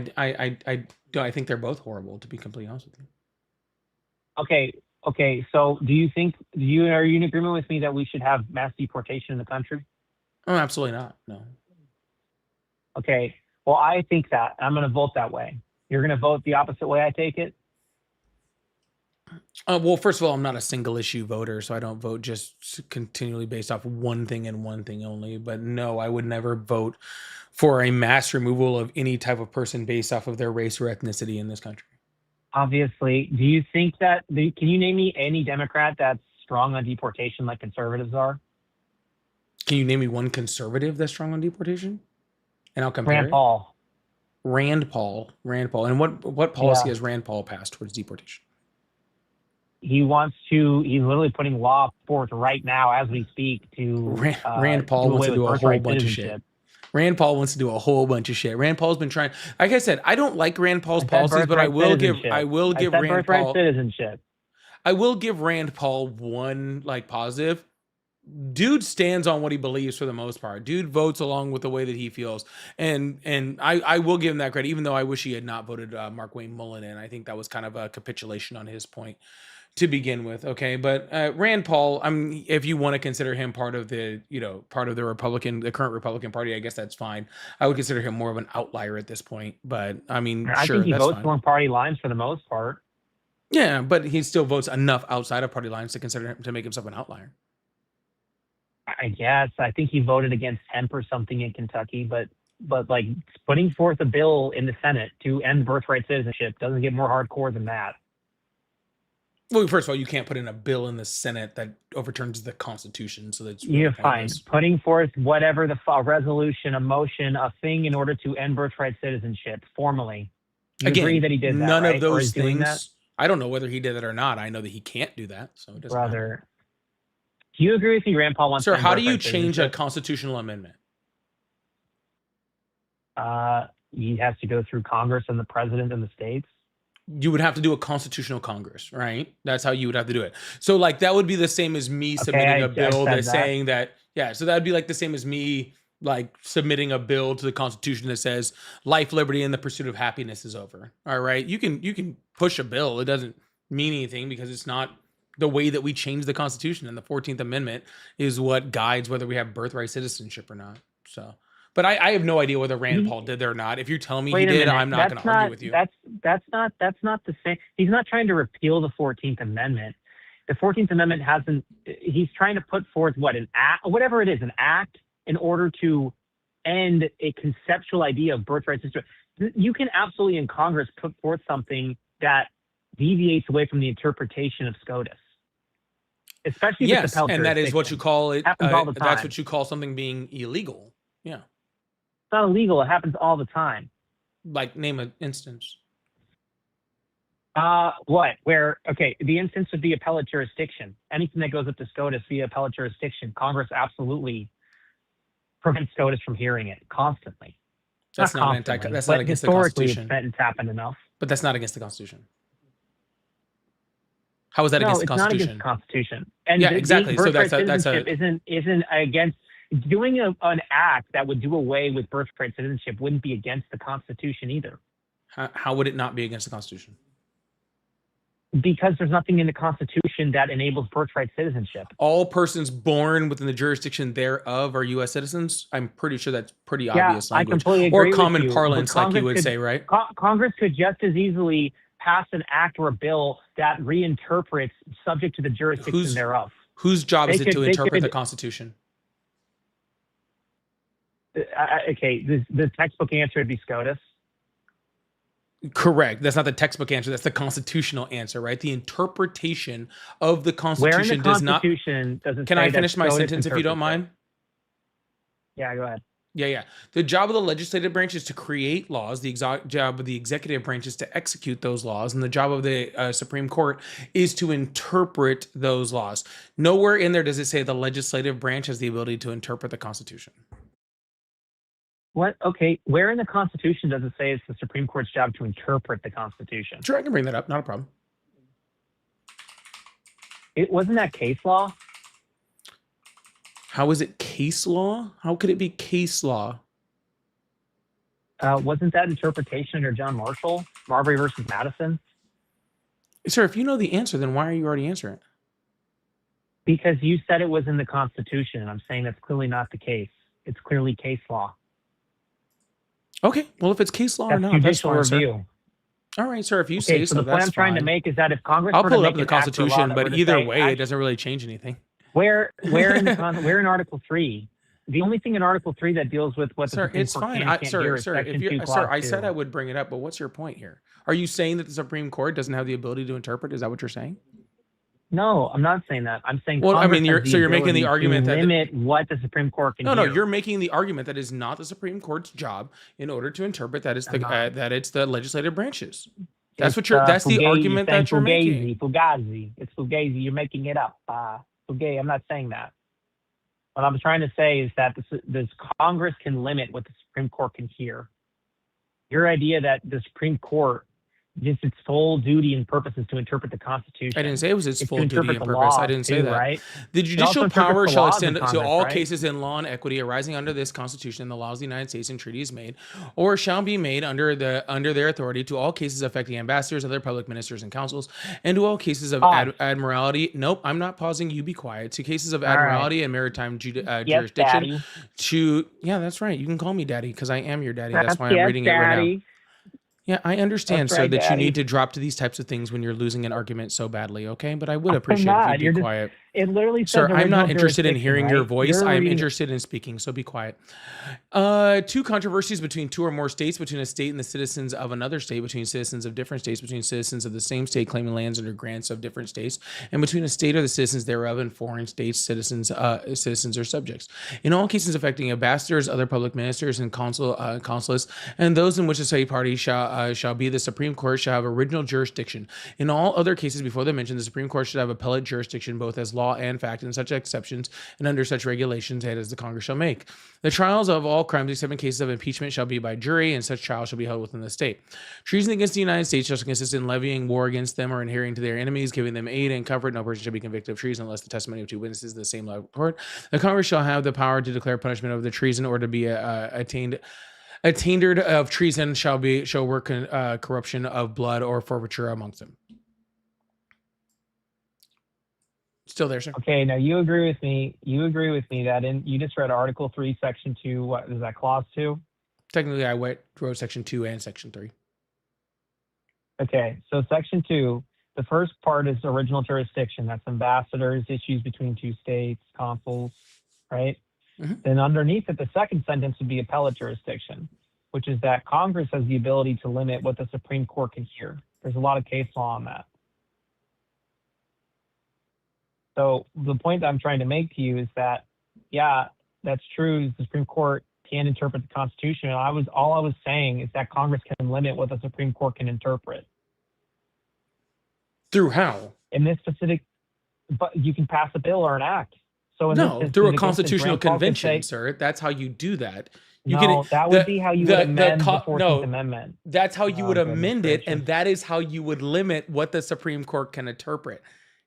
think they're both horrible, to be completely honest with you.
Okay. So are you in agreement with me that we should have mass deportation in the country?
Oh, absolutely not. No.
Okay. Well, I think that I'm going to vote that way. You're going to vote the opposite way, I take it?
Well, first of all, I'm not a single issue voter, so I don't vote just continually based off one thing and one thing only. But no, I would never vote for a mass removal of any type of person based off of their race or ethnicity in this country.
Obviously. Do you think that, can you name me any Democrat that's strong on deportation like conservatives are?
Can you name me one conservative that's strong on deportation? And I'll compare
Rand Paul.
Rand Paul. And what policy has Rand Paul passed towards deportation?
He's literally putting law forth right now as we speak to
Rand Paul wants to do a whole bunch of shit. Rand Paul wants to do a whole bunch of shit. Rand Paul's been trying. Like I said, I don't like Rand Paul's policies, but I will give Rand Paul
citizenship.
I will give Rand Paul one like positive. Dude stands on what he believes for the most part. Dude votes along with the way that he feels, and I will give him that credit, even though I wish he had not voted Markwayne Mullin in. I think that was kind of a capitulation on his point to begin with. Okay, but Rand Paul, if you want to consider him part of the current Republican Party, I guess that's fine. I would consider him more of an outlier at this point, but I mean,
I
sure,
think he
that's
votes
fine.
along party lines for the most part.
Yeah, but he still votes enough outside of party lines to consider him to make himself an outlier.
I guess. I think he voted against hemp or something in Kentucky, but like putting forth a bill in the Senate to end birthright citizenship doesn't get more hardcore than that.
Well, first of all, you can't put in a bill in the Senate that overturns the Constitution, so that's really
You're fine. Putting forth whatever a resolution, a motion, a thing in order to end birthright citizenship formally. You agree that he did that,
none
right?
of those things. I don't know whether he did it or not. I know that he can't do that, so it doesn't matter.
Do you agree with me, Rand Paul wants?
Sir, how do you change a constitutional amendment?
He has to go through Congress and the president and the states.
You would have to do a constitutional Congress, right? That's how you would have to do it. So like that would be the same as me submitting a bill that's saying that, so that would be like the same as me like submitting a bill to the Constitution that says life, liberty, and the pursuit of happiness is over. All right. You can push a bill. It doesn't mean anything because it's not the way that we change the Constitution, and the 14th Amendment is what guides whether we have birthright citizenship or not. So, but I have no idea whether Rand Paul did that or not. If you're telling me he did, I'm not going to argue with you.
That's not the same. He's not trying to repeal the 14th Amendment. The 14th Amendment he's trying to put forth an act, whatever it is, an act in order to end a conceptual idea of birthright citizenship. You can absolutely in Congress put forth something that deviates away from the interpretation of SCOTUS. Especially if it's
and that is what you call it.
Happens all the time.
That's what you call something being illegal. Yeah.
It's not illegal. It happens all the time.
Like, name an instance.
What? Where? Okay, the instance would be appellate jurisdiction. Anything that goes up to SCOTUS via appellate jurisdiction, Congress absolutely prevents SCOTUS from hearing it constantly.
That's not against the Constitution.
Historically, it's happened enough.
But that's not against the Constitution. How is that against the Constitution?
It's not against the Constitution. And
exactly. So
citizenship isn't against doing an act that would do away with birthright citizenship wouldn't be against the Constitution either.
How would it not be against the Constitution?
Because there's nothing in the Constitution that enables birthright citizenship.
All persons born within the jurisdiction thereof are U.S. citizens. I'm pretty sure that's pretty obvious language.
I completely agree
or common
with you.
parlance, like you would say, right?
Congress could just as easily pass an act or a bill that reinterprets subject to the jurisdiction thereof.
Whose job is it to interpret the Constitution?
The textbook answer would be SCOTUS.
Correct. That's not the textbook answer. That's the constitutional answer, right? The interpretation of the Constitution does not. Can I finish my sentence if you don't mind?
Yeah, go ahead.
Yeah. The job of the legislative branch is to create laws. The job of the executive branch is to execute those laws. And the job of the Supreme Court is to interpret those laws. Nowhere in there does it say the legislative branch has the ability to interpret the Constitution.
What? Okay, where in the Constitution does it say it's the Supreme Court's job to interpret the Constitution?
Sure, I can bring that up. Not a problem.
It wasn't that case law.
How is it case law? How could it be case law?
Wasn't that interpretation under John Marshall, Marbury versus Madison?
Sir, if you know the answer, then why are you already answering it?
Because you said it was in the Constitution, and I'm saying that's clearly not the case. It's clearly case law.
Okay, well, if it's case law or
That's
not, that's
judicial
fine, sir.
review.
All right, sir, if you say
So
so,
the point
that's
I'm trying to
fine.
make is that if Congress
I'll
were to
pull up
make
the
an act or law
Constitution,
that
but
were to
either
say,
way, it doesn't really change anything.
where in Article 3, the only thing in Article 3 that deals with what the
Sir,
Supreme
it's
Court
fine.
can and can't hear is
Sir,
Section 2,
sir,
Clause
I
2.
said I would bring it up, but what's your point here? Are you saying that the Supreme Court doesn't have the ability to interpret? Is that what you're saying?
No, I'm not saying that. I'm saying
Well, I
Congress
mean,
has
you're making the
ability
argument
to
that
limit what the Supreme Court can
no,
hear.
you're making the argument that is not the Supreme Court's job in order to interpret. That is the that it's the legislative branches. That's what you're. That's the argument that you're making.
Fugazi. It's Fugazi. You're making it up. Fugazi. I'm not saying that. What I'm trying to say is that this Congress can limit what the Supreme Court can hear. Your idea that the Supreme Court, just its sole duty and purpose is to interpret the Constitution.
I didn't say it was its
It's
full
to
duty
interpret
and
the
purpose. I
laws
didn't say
too,
that.
right?
The
It
judicial
also interprets
power
the
shall
laws in
extend to
Congress,
all
right?
cases in law and equity arising under this Constitution and the laws of the United States and treaties made, or shall be made under their authority to all cases affecting ambassadors, other public ministers and councils, and to all cases of admiralty. Nope, I'm not pausing. You be quiet. To cases of admiralty and maritime
Yes,
jurisdiction.
Daddy.
Yeah, that's right. You can call me daddy because I am your daddy. That's why I'm reading it right now. Yeah, I understand,
That's
sir,
right,
that you
Daddy.
need to drop to these types of things when you're losing an argument so badly, okay? But I would
I'm
appreciate
not.
if
You're
you'd be
just-
quiet.
It literally says
Sir, I'm not
original
interested in
jurisdiction,
hearing your
right?
voice.
You're
I'm
reading-
interested in speaking, so be quiet. Two controversies between two or more states, between a state and the citizens of another state, between citizens of different states, between citizens of the same state claiming lands under grants of different states, and between a state or the citizens thereof and foreign states, citizens or subjects. In all cases affecting ambassadors, other public ministers, and consulates, and those in which the state party shall be the Supreme Court shall have original jurisdiction. In all other cases before the mentioned, the Supreme Court should have appellate jurisdiction both as law and fact, in such exceptions and under such regulations as the Congress shall make. The trials of all crimes except in cases of impeachment shall be by jury, and such trials shall be held within the state. Treason against the United States shall consist in levying war against them or adhering to their enemies, giving them aid and comfort. No person shall be convicted of treason unless the testimony of two witnesses of the same law court. The Congress shall have the power to declare punishment of the treason or to be attainted of treason shall work corruption of blood or forfeiture amongst them. Still there, sir?
Okay, now you agree with me. You agree with me that you just read Article 3, Section 2. What is that? Clause 2.
Technically, I wrote Section 2 and Section 3.
Okay, so Section 2, the first part is original jurisdiction. That's ambassadors, issues between two states, consuls, right?
Mm-hmm.
Then underneath it, the second sentence would be appellate jurisdiction, which is that Congress has the ability to limit what the Supreme Court can hear. There's a lot of case law on that. So the point that I'm trying to make to you is that, yeah, that's true. The Supreme Court can interpret the Constitution. And all I was saying is that Congress can limit what the Supreme Court can interpret.
Through how?
In this specific, but you can pass a bill or an act. So in
No,
this
through a
instance,
constitutional
Grant Paul could
convention,
say,
sir. That's how you do that.
that would be how you would amend the 14th Amendment.
That's how you would amend it,
gracious.
and that is how you would limit what the Supreme Court can interpret.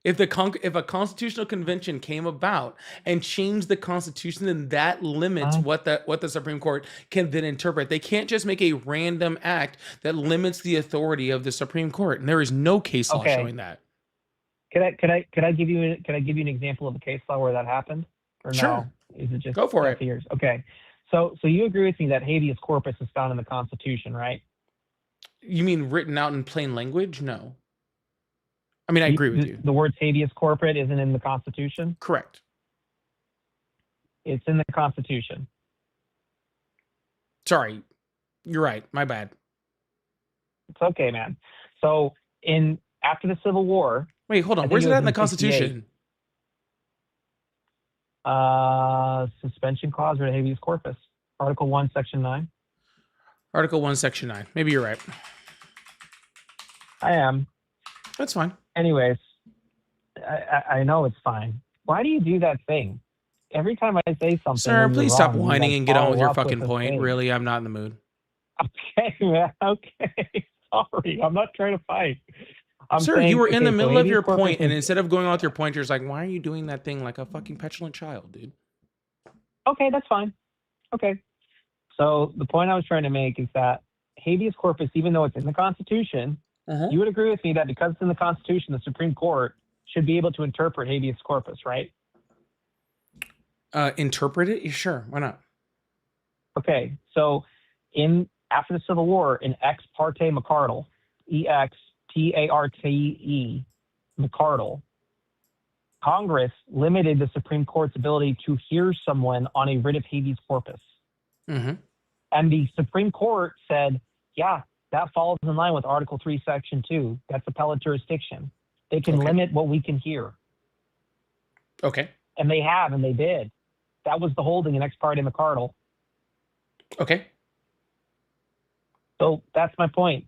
If a constitutional convention came about and changed the Constitution, then that limits what the Supreme Court can then interpret. They can't just make a random act that limits the authority of the Supreme Court, and there is no case law showing that.
Could I give you an example of a case law where that happened? Or
Sure.
No? Is it just
Go for it.
Years? Okay. So you agree with me that habeas corpus is found in the Constitution, right?
You mean written out in plain language? No. I mean, I agree with you.
The word habeas corpus isn't in the Constitution?
Correct.
It's in the Constitution.
Sorry. You're right. My bad.
It's okay, man. So after the Civil War.
Wait, hold on. Where's it at in the Constitution?
Suspension clause or habeas corpus. Article 1, Section 9.
Article 1, Section 9. Maybe you're right.
I am.
That's fine.
Anyways, I know it's fine. Why do you do that thing every time I say something,
Sir,
when you're
please stop
wrong, you
whining
like
and get on with
follow
your
up with
fucking
a
point.
thing.
Really, I'm not in the mood.
Okay, man. Okay. Sorry, I'm not trying to fight. I'm
Sir,
saying,
you were in the
okay, so
middle of
habeas
your
corpus
point, and
is
instead of going on with your point, you're just like, why are you doing that thing like a fucking petulant child, dude?
okay. That's fine. Okay. So the point I was trying to make is that habeas corpus, even though it's in the Constitution, you would agree with me that because it's in the Constitution, the Supreme Court should be able to interpret habeas corpus, right?
Interpret it? Sure, why not?
Okay. So after the Civil War, in Ex parte McCardle, EXPARTE McCardle, Congress limited the Supreme Court's ability to hear someone on a writ of habeas corpus.
Mm-hmm.
And the Supreme Court said, yeah, that falls in line with Article 3, Section 2. That's appellate jurisdiction. They can limit what we can hear.
Okay.
And they have, and they did. That was the holding in Ex parte McCardle.
Okay.
So that's my point.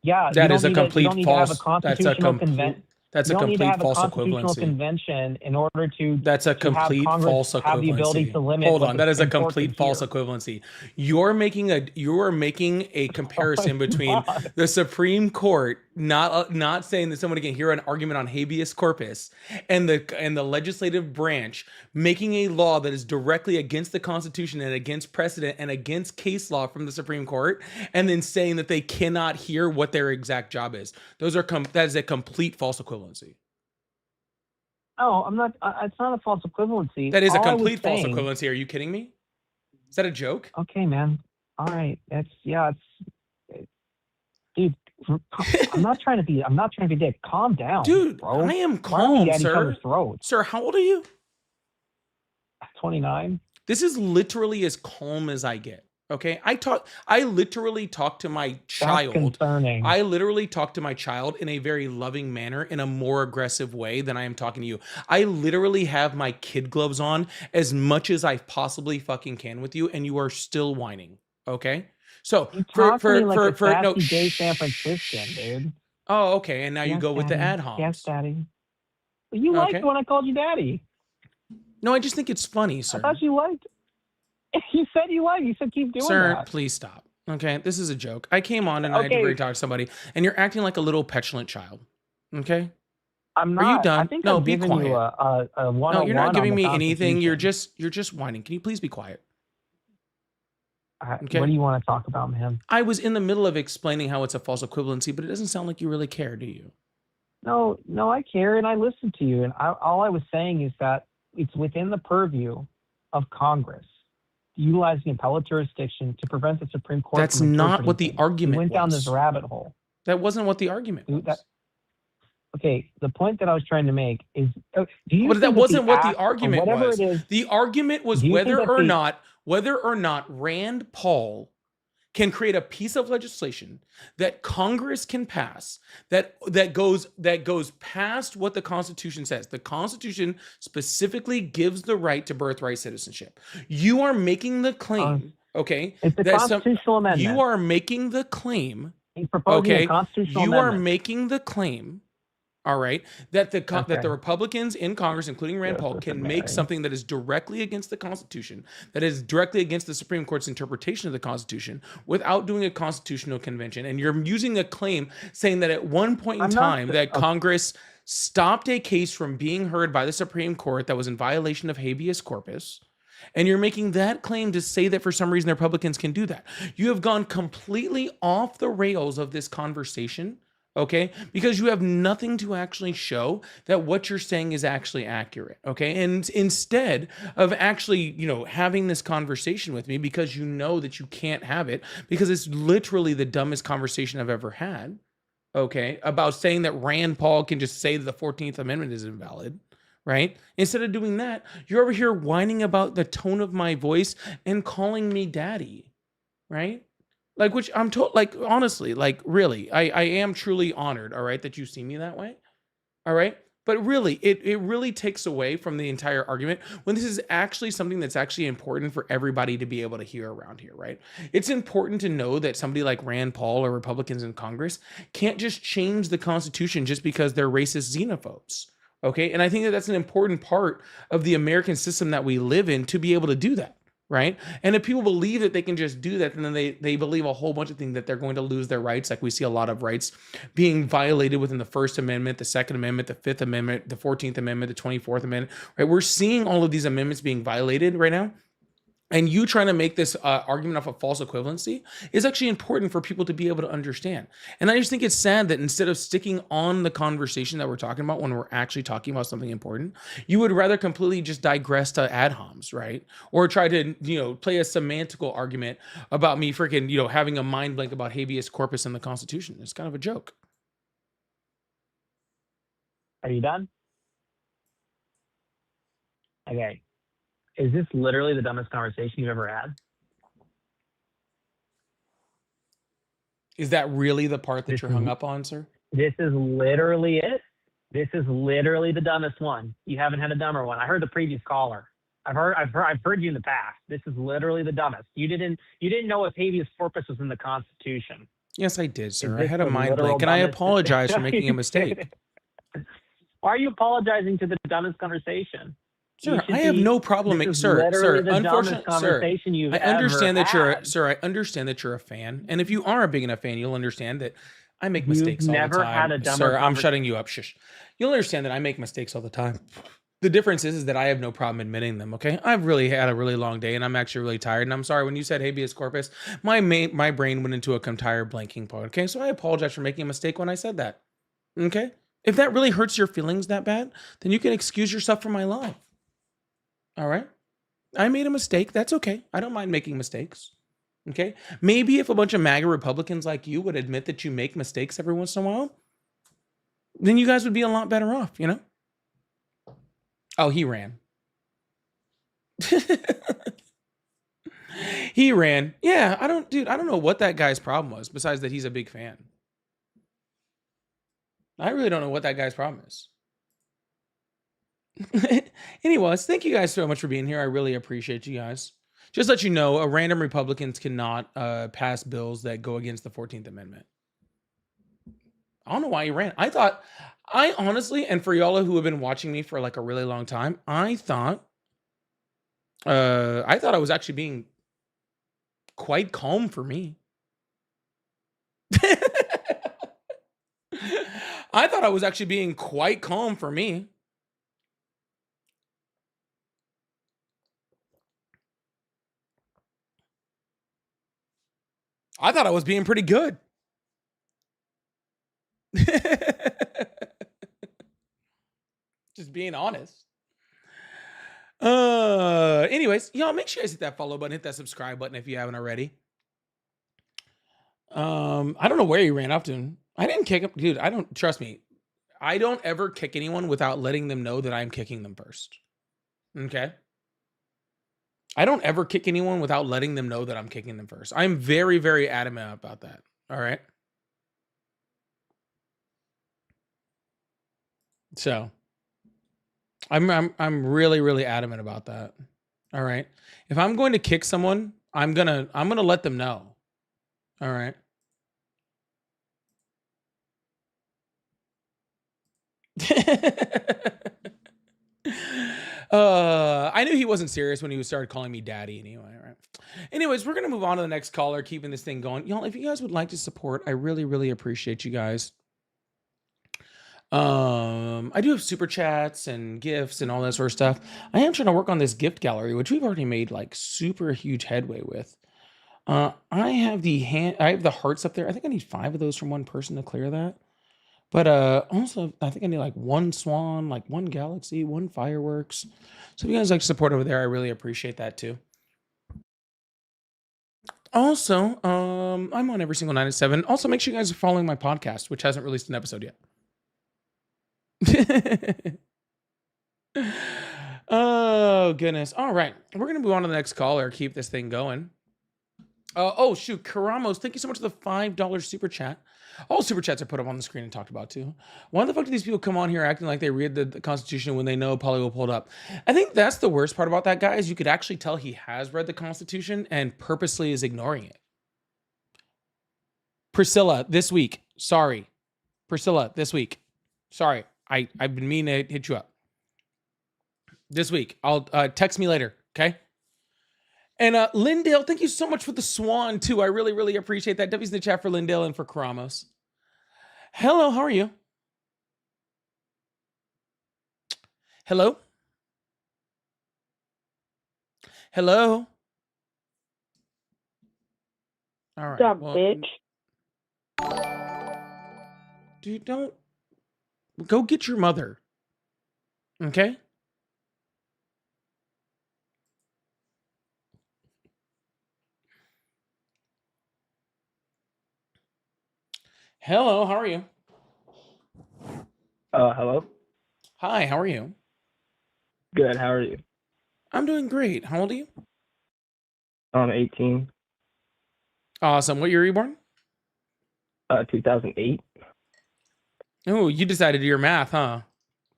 Yeah,
That is a
you don't
complete
need to have a
false. That's a
constitutional
complete. That's
You
a
don't need to
complete
have a
false
constitutional
equivalency.
convention in order to
That's a
to have
complete
Congress
false
have the ability
equivalency.
to limit
Hold
what
on,
the
that is a
Supreme Court
complete
can
false
hear.
equivalency. You're making a comparison between
God.
the Supreme Court not saying that someone can hear an argument on habeas corpus and the legislative branch making a law that is directly against the Constitution and against precedent and against case law from the Supreme Court, and then saying that they cannot hear what their exact job is. That is a complete false equivalency.
No, I'm not. It's not a false equivalency.
That is a
All I was
complete false
saying-
equivalency. Are you kidding me? Is that a joke?
Okay, man. All right. Dude. I'm not trying to be dick. Calm down,
Dude,
bro.
I am
Why are we
calm,
at each
sir.
other's throats?
Sir, how old are you?
29.
This is literally as calm as I get. Okay, I literally talk to my child.
That's concerning.
I literally talk to my child in a very loving manner, in a more aggressive way than I am talking to you. I literally have my kid gloves on as much as I possibly fucking can with you, and you are still whining. Okay, so
You talk to me like a sassy gay San Franciscan, dude.
Oh, okay, and now you
Yes,
go with the
Daddy.
ad homs.
Yes, Daddy. Well, you liked it when I called you Daddy.
No, I just think it's funny, sir.
I thought you liked. You said you liked. You said keep doing
Sir,
that.
please stop. Okay, this is a joke. I came on and I had to
Okay.
talk to somebody, and you're acting like a little petulant child. Okay?
I'm not.
Are you done?
I think
No,
I'm
be
giving
quiet.
you a one.
No, you're not giving me anything. You're just whining. Can you please be quiet? Okay.
What do you want to talk about, man?
I was in the middle of explaining how it's a false equivalency, but it doesn't sound like you really care, do you?
No, I care and I listen to you. And all I was saying is that it's within the purview of Congress utilizing appellate jurisdiction to prevent the Supreme Court.
That's
from
not
interpreting
what the
things.
argument
You went down
was.
this rabbit hole.
That wasn't what the argument was.
Okay, the point that I was trying to make is, do you?
But that
think
wasn't what the
act,
argument
whatever
was.
It is,
the argument was
do you
whether
think that
or not Rand Paul can create a piece of legislation that Congress can pass that goes past what the Constitution says. The Constitution specifically gives the right to birthright citizenship. You are making the claim, okay?
It's a constitutional amendment.
You are making the claim.
He's proposing a constitutional amendment.
You are making the claim, all right, that the Republicans in Congress, including Rand Paul, can make something that is directly against the Constitution, that is directly against the Supreme Court's interpretation of the Constitution, without doing a constitutional convention. And you're using a claim saying that at one point in time that Congress stopped a case from being heard by the Supreme Court that was in violation of habeas corpus. And you're making that claim to say that for some reason the Republicans can do that. You have gone completely off the rails of this conversation, okay? Because you have nothing to actually show that what you're saying is actually accurate, okay? And instead of actually, having this conversation with me, because you know that you can't have it, because it's literally the dumbest conversation I've ever had, okay, about saying that Rand Paul can just say that the 14th Amendment is invalid, right? Instead of doing that, you're over here whining about the tone of my voice and calling me daddy, right? Like, which I'm told, like, honestly, like, really, I am truly honored, all right, that you see me that way, all right? But really, it really takes away from the entire argument when this is actually something that's actually important for everybody to be able to hear around here, right? It's important to know that somebody like Rand Paul or Republicans in Congress can't just change the Constitution just because they're racist xenophobes, Okay. And I think that that's an important part of the American system that we live in to be able to do that. Right. And if people believe that they can just do that, then they believe a whole bunch of things that they're going to lose their rights. Like we see a lot of rights being violated within the First Amendment, the Second Amendment, the Fifth Amendment, the 14th Amendment, the 24th Amendment. Right. We're seeing all of these amendments being violated right now. And you trying to make this argument off of false equivalency is actually important for people to be able to understand. And I just think it's sad that instead of sticking on the conversation that we're talking about when we're actually talking about something important, you would rather completely just digress to ad homs, right? Or try to, play a semantical argument about me freaking, having a mind blank about habeas corpus in the Constitution. It's kind of a joke.
Are you done? Okay. Is this literally the dumbest conversation you've ever had?
Is that really the part that you're hung up on, sir?
This is literally it. This is literally the dumbest one. You haven't had a dumber one. I heard the previous caller. I've heard you in the past. This is literally the dumbest. You didn't know if habeas corpus was in the Constitution.
Yes, I did, sir. I had a mind blank, and I apologize for making a mistake.
Why are you apologizing to the dumbest conversation?
Sir, I have no problem, sir. Unfortunately, I understand that I understand that you're a fan, and if you are a big enough fan, you'll understand that I make mistakes all the time.
Never had a dumber
sir, I'm shutting you up. Shush. You'll understand that I make mistakes all the time. The difference is that I have no problem admitting them. Okay, I've really had a really long day, and I'm actually really tired. And I'm sorry when you said habeas corpus, my brain went into a entire blanking point. Okay, so I apologize for making a mistake when I said that. Okay, if that really hurts your feelings that bad, then you can excuse yourself from my life. All right. I made a mistake. That's okay. I don't mind making mistakes. Okay. Maybe if a bunch of MAGA Republicans like you would admit that you make mistakes every once in a while, then you guys would be a lot better off, Oh, he ran. He ran. Yeah, I don't know what that guy's problem was besides that he's a big fan. I really don't know what that guy's problem is. Anyways, thank you guys so much for being here. I really appreciate you guys. Just let you know, random Republicans cannot pass bills that go against the 14th Amendment. I don't know why he ran. I honestly, and for y'all who have been watching me for like a really long time, I thought I was actually being quite calm for me. I thought I was actually being quite calm for me. I thought I was being pretty good. Just being honest. Anyways, y'all make sure you guys hit that follow button, hit that subscribe button if you haven't already. I don't know where he ran up to. I didn't kick him. Dude, trust me. I don't ever kick anyone without letting them know that I'm kicking them first. Okay? I don't ever kick anyone without letting them know that I'm kicking them first. I'm very, very adamant about that. All right? So, I'm really, really adamant about that. All right? If I'm going to kick someone, I'm going to let them know. All right? I knew he wasn't serious when he started calling me daddy anyway, right? Anyways, we're going to move on to the next caller, keeping this thing going. Y'all, if you guys would like to support, I really, really appreciate you guys. I do have super chats and gifts and all that sort of stuff. I am trying to work on this gift gallery, which we've already made like super huge headway with. I have the hearts up there. I think I need 5 of those from one person to clear that. But also, I think I need like 1 swan, like 1 galaxy, 1 fireworks. So if you guys like to support over there, I really appreciate that too. Also, I'm on every single night at 7. Also, make sure you guys are following my podcast, which hasn't released an episode yet. Oh, goodness. All right. We're going to move on to the next caller. Keep this thing going. Oh, shoot. Karamos, thank you so much for the $5 super chat. All super chats are put up on the screen and talked about too. Why the fuck do these people come on here acting like they read the Constitution when they know Polly will pull it up? I think that's the worst part about that guy is you could actually tell he has read the Constitution and purposely is ignoring it. Priscilla, this week. Sorry. Priscilla, this week. Sorry. I've been meaning to hit you up this week. I'll text me later, okay? And Lindale, thank you so much for the swan too. I really, really appreciate that. W's in the chat for Lindale and for Karamos. Hello, how are you? Hello? Hello? All right.
Stop,
Well,
bitch.
dude, don't go get your mother. Okay? Hello, how are you?
Hello.
Hi, how are you?
Good. How are you?
I'm doing great. How old are you?
I'm 18.
Awesome. What year were you born?
2008.
Oh, you decided to do your math, huh?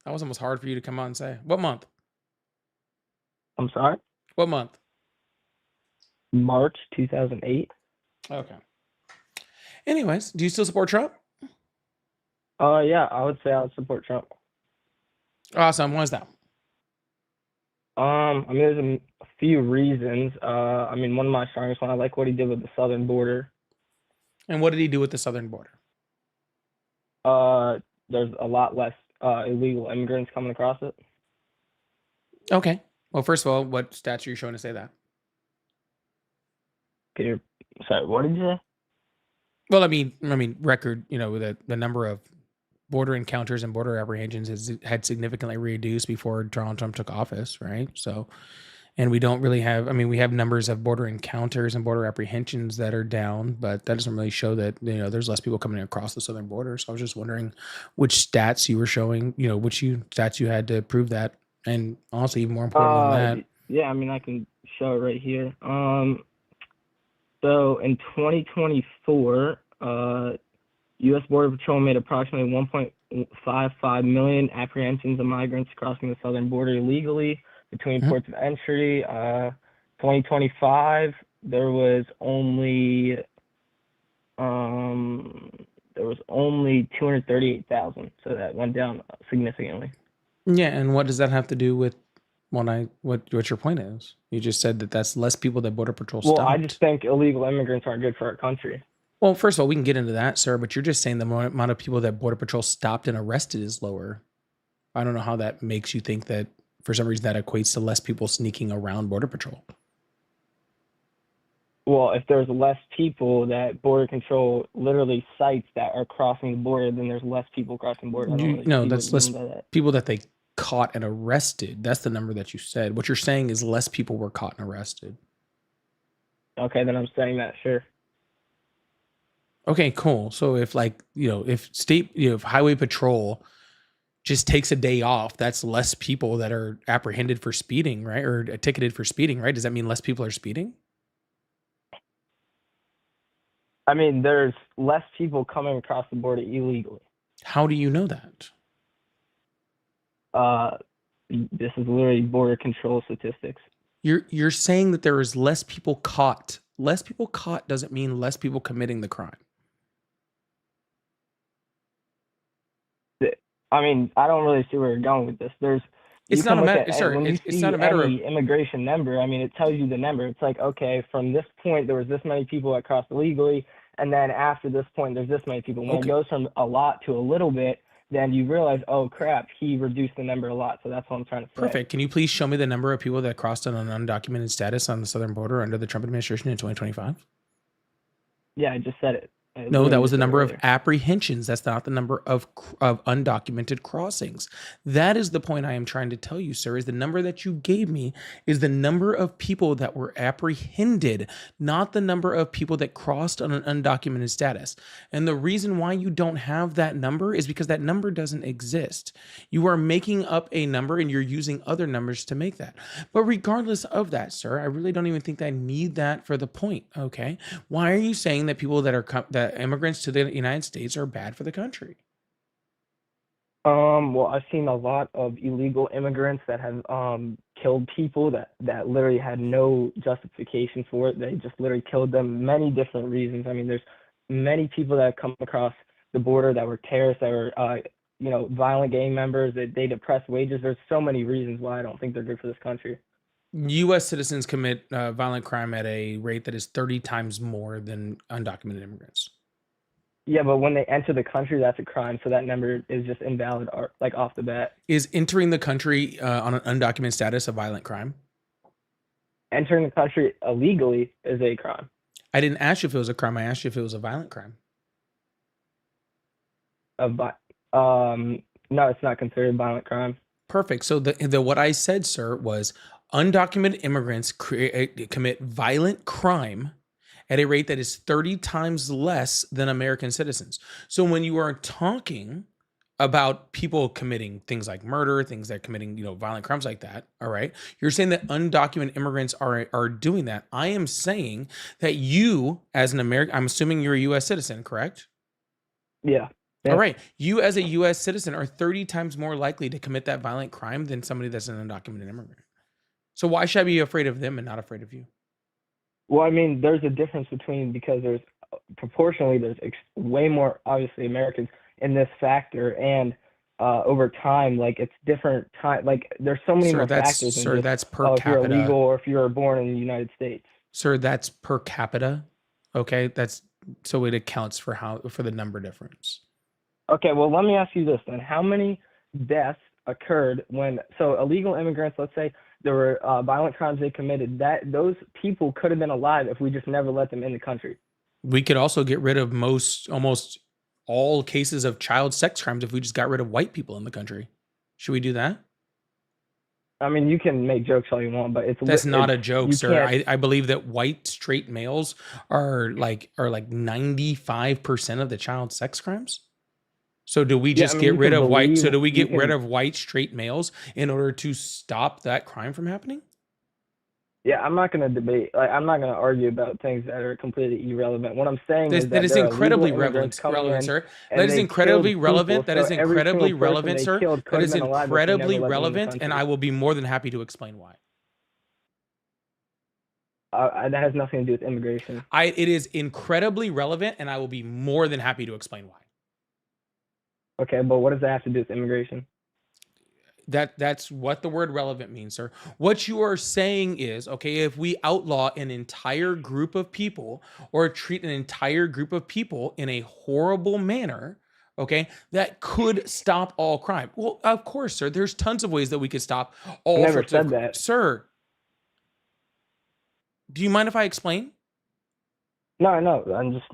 That was almost hard for you to come on and say. What month?
I'm sorry.
What month?
March 2008.
Okay. Anyways, do you still support Trump?
Yeah, I would say I would support Trump.
Awesome. Why is that?
I mean, there's a few reasons. I mean, one of my strongest one, I like what he did with the southern border.
And what did he do with the southern border?
There's a lot less illegal immigrants coming across it.
Okay. Well, first of all, what stats are you showing to say that?
Sorry, what did you say?
Well, I mean, record, the number of border encounters and border apprehensions had significantly reduced before Donald Trump took office, right? So, and we don't really have, we have numbers of border encounters and border apprehensions that are down, but that doesn't really show that, there's less people coming across the southern border. So I was just wondering which stats you were showing, stats you had to prove that. And also, even more important than that.
Yeah, I mean, I can show it right here. So in 2024, U.S. Border Patrol made approximately 1.55 million apprehensions of migrants crossing the southern border illegally between ports of entry. 2025, there was only 238,000, so that went down significantly.
Yeah, and what does that have to do with what your point is? You just said that that's less people that Border Patrol stopped.
Well, I just think illegal immigrants aren't good for our country.
Well, first of all, we can get into that, sir, but you're just saying the amount of people that Border Patrol stopped and arrested is lower. I don't know how that makes you think that for some reason that equates to less people sneaking around Border Patrol.
Well, if there's less people that Border Control literally cites that are crossing the border, then there's less people crossing the border.
No, that's less people that they caught and arrested. That's the number that you said. What you're saying is less people were caught and arrested.
Okay, then I'm saying that, sure.
Okay, cool. So if if Highway Patrol just takes a day off, that's less people that are apprehended for speeding, right? Or ticketed for speeding, right? Does that mean less people are speeding?
I mean, there's less people coming across the border illegally.
How do you know that?
This is literally Border Control statistics.
You're saying that there is less people caught. Less people caught doesn't mean less people committing the crime.
I mean, I don't really see where you're going with this. It's not a matter of immigration number. I mean, it tells you the number. It's like, okay, from this point there was this many people that crossed illegally, and then after this point there's this many people. When it goes from a lot to a little bit, then you realize, oh crap, he reduced the number a lot. So that's what I'm trying to say.
Perfect. Can you please show me the number of people that crossed on an undocumented status on the southern border under the Trump administration in 2025?
Yeah, I just said it.
No, that was the number of apprehensions. That's not the number of undocumented crossings. That is the point I am trying to tell you, sir, is the number that you gave me is the number of people that were apprehended, not the number of people that crossed on an undocumented status. And the reason why you don't have that number is because that number doesn't exist. You are making up a number and you're using other numbers to make that. But regardless of that, sir, I really don't even think that I need that for the point, okay? Why are you saying that people that are immigrants to the United States are bad for the country?
Well, I've seen a lot of illegal immigrants that have killed people that literally had no justification for it. They just literally killed them. Many different reasons. I mean, there's many people that have come across the border that were terrorists, that were violent gang members. They depress wages. There's so many reasons why I don't think they're good for this country.
U.S. citizens commit violent crime at a rate that is 30 times more than undocumented immigrants.
Yeah, but when they enter the country, that's a crime. So that number is just invalid, like off the bat.
Is entering the country on an undocumented status a violent crime?
Entering the country illegally is a crime.
I didn't ask you if it was a crime. I asked you if it was a violent crime.
No, it's not considered a violent crime.
Perfect. So the what I said, sir, was undocumented immigrants commit violent crime at a rate that is 30 times less than American citizens. So when you are talking about people committing things like murder, things that are committing, violent crimes like that, all right, you're saying that undocumented immigrants are doing that. I am saying that you, as an American, I'm assuming you're a U.S. citizen, correct?
Yeah.
All right. You as a U.S. citizen are 30 times more likely to commit that violent crime than somebody that's an undocumented immigrant. So why should I be afraid of them and not afraid of you?
Well, I mean, there's a difference because there's way more, obviously, Americans in this factor. And over time, like, it's different time. Like, there's so many more factors.
Sir, that's per capita.
If you're illegal or if you're born in the United States.
Sir, that's per capita. Okay. So it accounts for the number difference.
Okay, well, let me ask you this then. How many deaths occurred so illegal immigrants, let's say there were violent crimes they committed, those people could have been alive if we just never let them in the country?
We could also get rid of almost all cases of child sex crimes if we just got rid of white people in the country. Should we do that?
I mean, you can make jokes all you want, but
that's not a joke, sir. I believe that white straight males are like 95% of the child sex crimes. So do we just get rid of white? So do we get rid of white straight males in order to stop that crime from happening?
Yeah, I'm not going to debate. Like, I'm not going to argue about things that are completely irrelevant. What I'm saying is that
is incredibly relevant, sir. That is incredibly relevant. That is incredibly relevant, sir. That is incredibly relevant, and I will be more than happy to explain why.
That has nothing to do with immigration.
It is incredibly relevant, and I will be more than happy to explain why.
Okay, but what does that have to do with immigration?
That's what the word relevant means, sir. What you are saying is, okay, if we outlaw an entire group of people or treat an entire group of people in a horrible manner, okay, that could stop all crime. Well, of course, sir. There's tons of ways that we could stop all
sorts of... I never said that.
Sir, do you mind if I explain?
No, I'm just...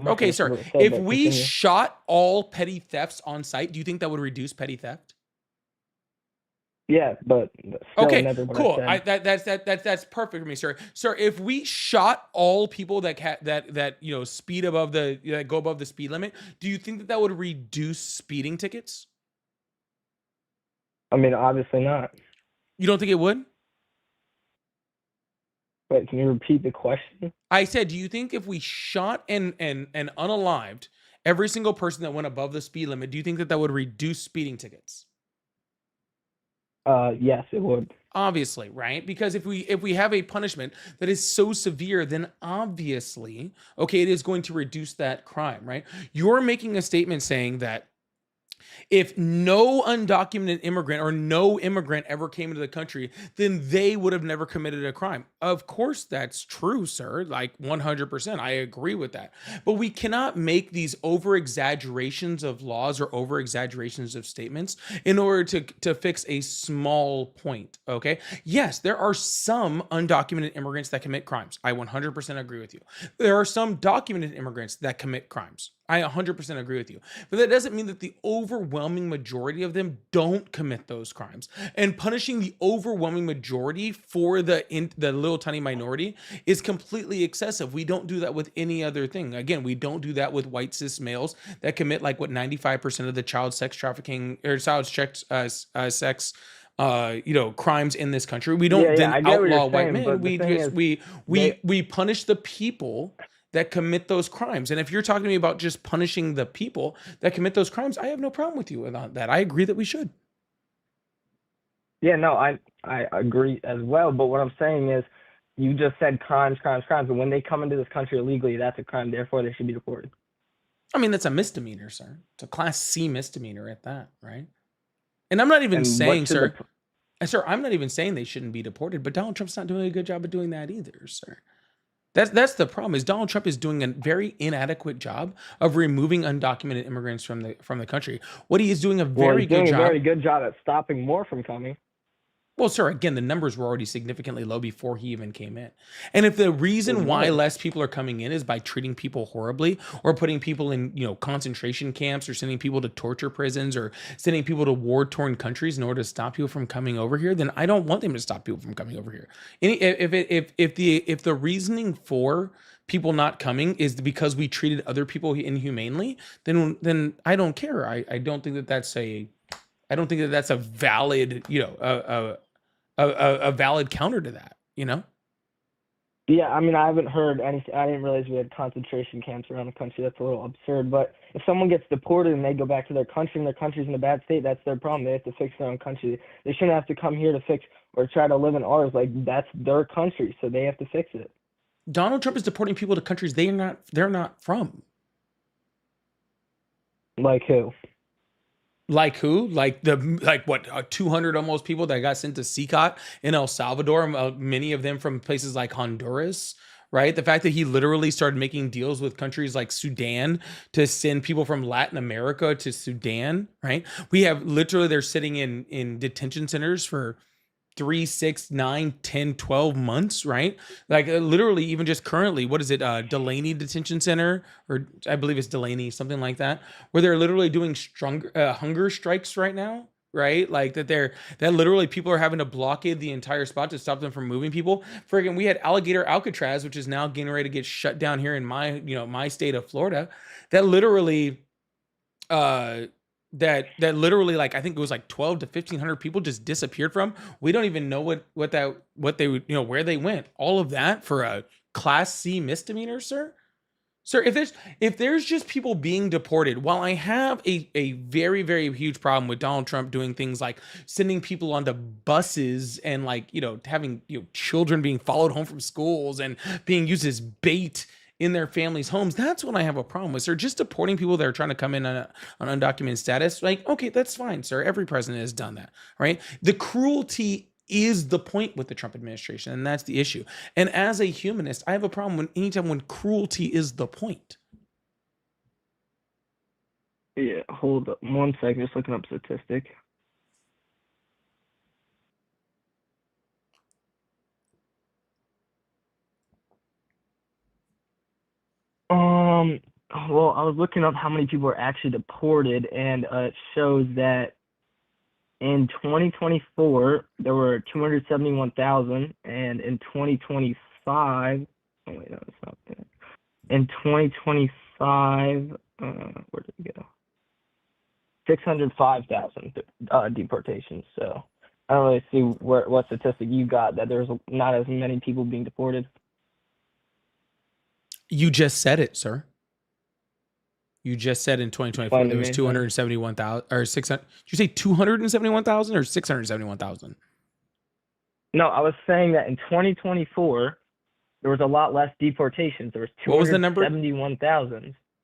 Okay, sir. If we shot all petty thefts on site, do you think that would reduce petty theft?
Yeah, but
okay, cool. That's perfect for me, sir. Sir, if we shot all people that speed above that go above the speed limit, do you think that would reduce speeding tickets?
I mean, obviously not.
You don't think it would?
Wait, can you repeat the question?
I said, do you think if we shot and unalived every single person that went above the speed limit, do you think that would reduce speeding tickets?
Yes, it would.
Obviously, right? Because if we have a punishment that is so severe, then obviously, okay, it is going to reduce that crime, right? You're making a statement saying that if no undocumented immigrant or no immigrant ever came into the country, then they would have never committed a crime. Of course, that's true, sir. Like 100%. I agree with that. But we cannot make these over exaggerations of laws or over exaggerations of statements in order to fix a small point. Okay. Yes, there are some undocumented immigrants that commit crimes. I 100% agree with you. There are some documented immigrants that commit crimes. I 100% agree with you. But that doesn't mean that the overwhelming majority of them don't commit those crimes. And punishing the overwhelming majority for the little tiny minority is completely excessive. We don't do that with any other thing. Again, we don't do that with white cis males that commit 95% of the child sex trafficking or child sex crimes in this country. We don't outlaw white men. We punish the people that commit those crimes. And if you're talking to me about just punishing the people that commit those crimes, I have no problem with you with that. I agree that we should.
Yeah, no, I agree as well. But what I'm saying is, you just said crimes. But when they come into this country illegally, that's a crime. Therefore, they should be deported.
I mean, that's a misdemeanor, sir. It's a Class C misdemeanor at that, right? And I'm not even saying, sir, I'm not even saying they shouldn't be deported, but Donald Trump's not doing a good job of doing that either, sir. That's the problem. Is Donald Trump is doing a very inadequate job of removing undocumented immigrants from the country. What he is doing a very good job.
A very good job at stopping more from coming.
Well, sir, again, the numbers were already significantly low before he even came in. And if the reason why less people are coming in is by treating people horribly or putting people in, concentration camps or sending people to torture prisons or sending people to war-torn countries in order to stop people from coming over here, then I don't want them to stop people from coming over here. If the reasoning for people not coming is because we treated other people inhumanely, then I don't care. I don't think that that's a valid, a valid counter to that,
Yeah, I mean, I haven't heard any. I didn't realize we had concentration camps around the country. That's a little absurd. But if someone gets deported and they go back to their country and their country's in a bad state, that's their problem. They have to fix their own country. They shouldn't have to come here to fix or try to live in ours. Like, that's their country, so they have to fix it.
Donald Trump is deporting people to countries they're not from.
Like who?
Like who? Like 200 almost people that got sent to CCOT in El Salvador, many of them from places like Honduras, right? The fact that he literally started making deals with countries like Sudan to send people from Latin America to Sudan, right? We have literally, they're sitting in detention centers for 3, 6, 9, 10, 12 months, right? Like literally even just currently, what is it? Delaney Detention Center, or I believe it's Delaney, something like that, where they're literally doing hunger strikes right now, right? Like that literally people are having to blockade the entire spot to stop them from moving people. Friggin', we had Alligator Alcatraz, which is now getting ready to get shut down here in my state of Florida, that literally, that literally, like, I think it was like 12 to 1,500 people just disappeared from. We don't even know what they would, where they went. All of that for a Class C misdemeanor, sir. Sir, if there's just people being deported, while I have a very, very huge problem with Donald Trump doing things like sending people onto buses and having children being followed home from schools and being used as bait in their families' homes, that's when I have a problem with, sir. Just deporting people that are trying to come in on undocumented status, like, okay, that's fine, sir. Every president has done that, right? The cruelty is the point with the Trump administration, and that's the issue. And as a humanist, I have a problem anytime when cruelty is the point.
Yeah, hold up 1 second, just looking up statistic. Well, I was looking up how many people are actually deported, and it shows that in 2024 there were 271,000, and in 2025, oh wait, no, it's not that. In 2025, where did it go? 605,000 deportations. So I don't really see what statistic you got that there's not as many people being deported.
You just said it, sir. You just said in 2024 there was 271,000 or 600. Did you say 271,000 or 671,000?
No, I was saying that in 2024 there was a lot less deportations. There was 271,000.
What was the number?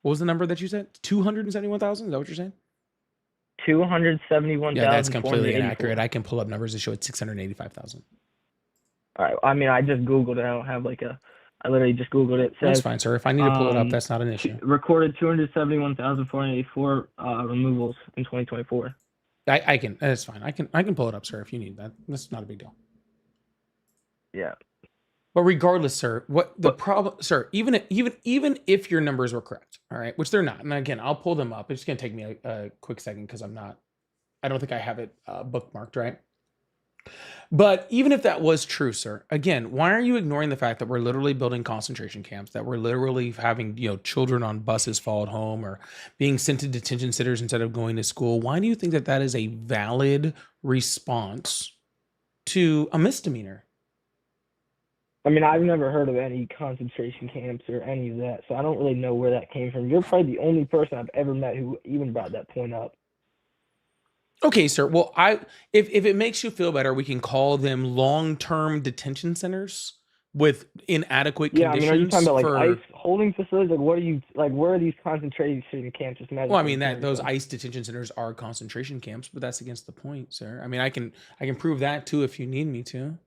What was the number that you said? 271,000? Is that what you're saying?
271,000.
Yeah, that's completely inaccurate. I can pull up numbers that show it's 685,000.
All right. I mean, I just Googled it. I don't have I literally just Googled it.
That's fine, sir. If I need to pull it up, that's not an issue.
Recorded 271,484 removals in 2024.
I can. That's fine. I can pull it up, sir, if you need that. That's not a big deal.
Yeah.
But regardless, sir, problem, sir, even if your numbers were correct, all right, which they're not, and again, I'll pull them up. It's going to take me a quick second because I don't think I have it bookmarked, right? But even if that was true, sir, again, why are you ignoring the fact that we're literally building concentration camps, that we're literally having, children on buses followed home or being sent to detention centers instead of going to school? Why do you think that is a valid response to a misdemeanor?
I mean, I've never heard of any concentration camps or any of that, so I don't really know where that came from. You're probably the only person I've ever met who even brought that point up.
Okay, sir. Well, if it makes you feel better, we can call them long-term detention centers. with inadequate
Yeah, I mean, are you talking
conditions
about like
for.
ICE holding facilities? Like, what are you like? Where are these concentration camps just
Well, I mean
magically
that those
from?
ICE detention centers are concentration camps, but that's against the point, sir. I mean, I can prove that too if you need me to.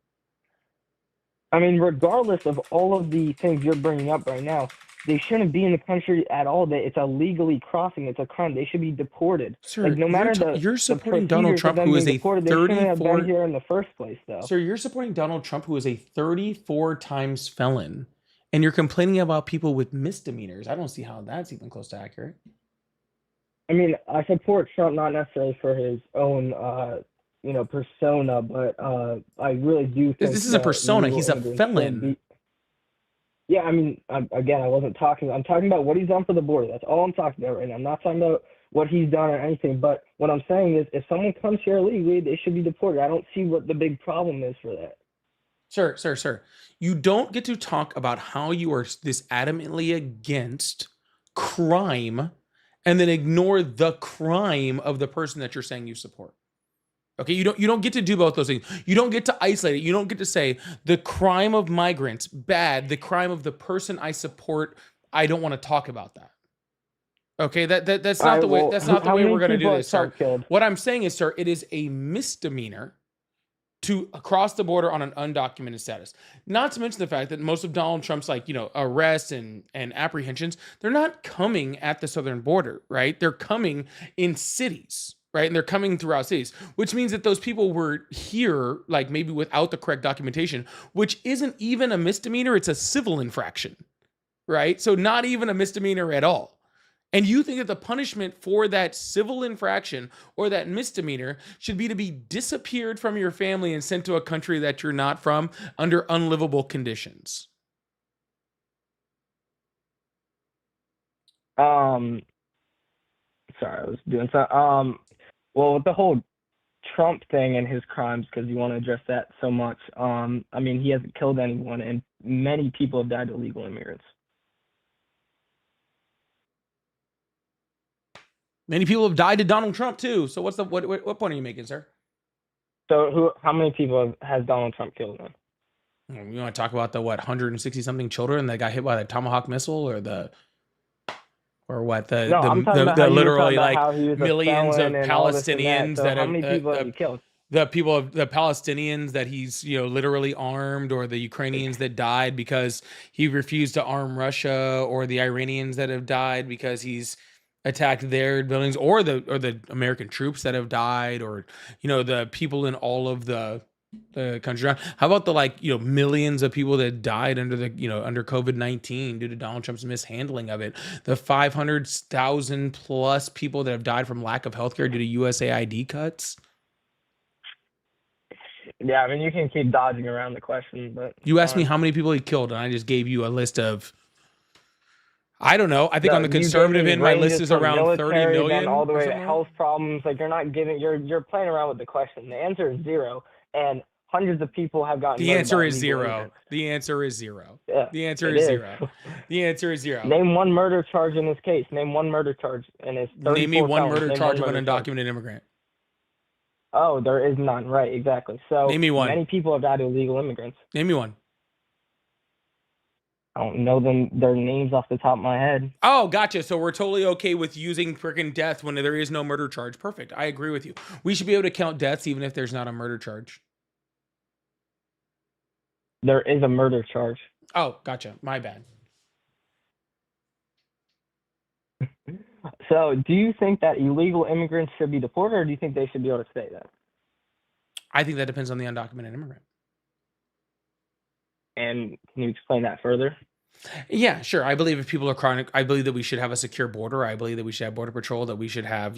I mean, regardless of all of the things you're bringing up right now, they shouldn't be in the country at all. That it's illegally crossing. It's a crime. They should be deported.
Sir,
Like, no matter
you're
the
supporting Donald
procedures of
Trump,
them
who
being
is a
deported, they shouldn't have
34.
been here in the first place, though.
Sir, you're supporting Donald Trump, who is a 34 times felon, and you're complaining about people with misdemeanors. I don't see how that's even close to accurate.
I mean, I support Trump not necessarily for his own, persona, but I really do think
This is a persona.
illegal
He's a
immigrants should
felon.
Yeah, I mean, again, I'm talking about what he's done for the border. That's all I'm talking about right now. I'm not talking about what he's done or anything. But what I'm saying is, if someone comes here illegally, they should be deported. I don't see what the big problem is for that.
Sir, you don't get to talk about how you are this adamantly against crime and then ignore the crime of the person that you're saying you support. Okay, you don't get to do both those things. You don't get to isolate it. You don't get to say the crime of migrants bad, the crime of the person I support, I don't want to talk about that. Okay, that's not the way we're going to do this, sir. What I'm saying is, sir, it is a misdemeanor to cross the border on an undocumented status. Not to mention the fact that most of Donald Trump's arrests and apprehensions, they're not coming at the southern border, right? They're coming in cities, right? And they're coming throughout cities, which means that those people were here, like maybe without the correct documentation, which isn't even a misdemeanor. It's a civil infraction, right? So not even a misdemeanor at all. And you think that the punishment for that civil infraction or that misdemeanor should be to be disappeared from your family and sent to a country that you're not from under unlivable conditions?
Sorry, I was doing something. Well, with the whole Trump thing and his crimes, because you want to address that so much, I mean, he hasn't killed anyone, and many people have died illegal immigrants.
Many people have died to Donald Trump too. So what point are you making, sir?
So how many people has Donald Trump killed then?
You want to talk about the 160 something children that got hit by the Tomahawk missile, or literally like millions of Palestinians that
how many people have he killed?
The Palestinians that he's literally armed, or the Ukrainians that died because he refused to arm Russia, or the Iranians that have died because he's attacked their buildings, or the American troops that have died, or the people in all of the country around. How about the millions of people that died under COVID-19 due to Donald Trump's mishandling of it? The 500,000 plus people that have died from lack of healthcare due to USAID cuts.
Yeah, I mean, you can keep dodging around the question, but
you asked me how many people he killed, and I just gave you a list of, I don't know. I think on the conservative end, my list is around
military,
30 million.
All the way to health problems. Like, you're playing around with the question. The answer is 0, and hundreds of people have gotten.
The answer is 0. The answer is 0.
Yeah,
the answer is 0. The answer is 0.
Name one murder charge in this case. Name one murder charge in his.
Name me one murder charge of an undocumented immigrant.
Oh, there is none. Right, exactly. So
name me one.
Many people have died of illegal immigrants.
Name me one.
I don't know their names off the top of my head.
Oh, gotcha. So we're totally okay with using freaking death when there is no murder charge. Perfect. I agree with you. We should be able to count deaths even if there's not a murder charge.
There is a murder charge.
Oh, gotcha. My bad.
So do you think that illegal immigrants should be deported, or do you think they should be able to stay there?
I think that depends on the undocumented immigrant.
And can you explain that further?
Yeah, sure. I believe if people are chronic, I believe that we should have a secure border. I believe that we should have border patrol, that we should have,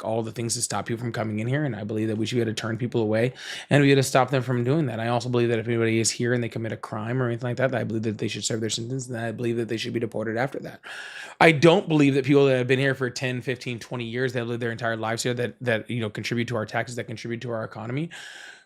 all the things to stop people from coming in here. And I believe that we should be able to turn people away and we got to stop them from doing that. I also believe that if anybody is here and they commit a crime or anything like that, I believe that they should serve their sentence, and I believe that they should be deported after that. I don't believe that people that have been here for 10, 15, 20 years, that live their entire lives here, that contribute to our taxes, that contribute to our economy,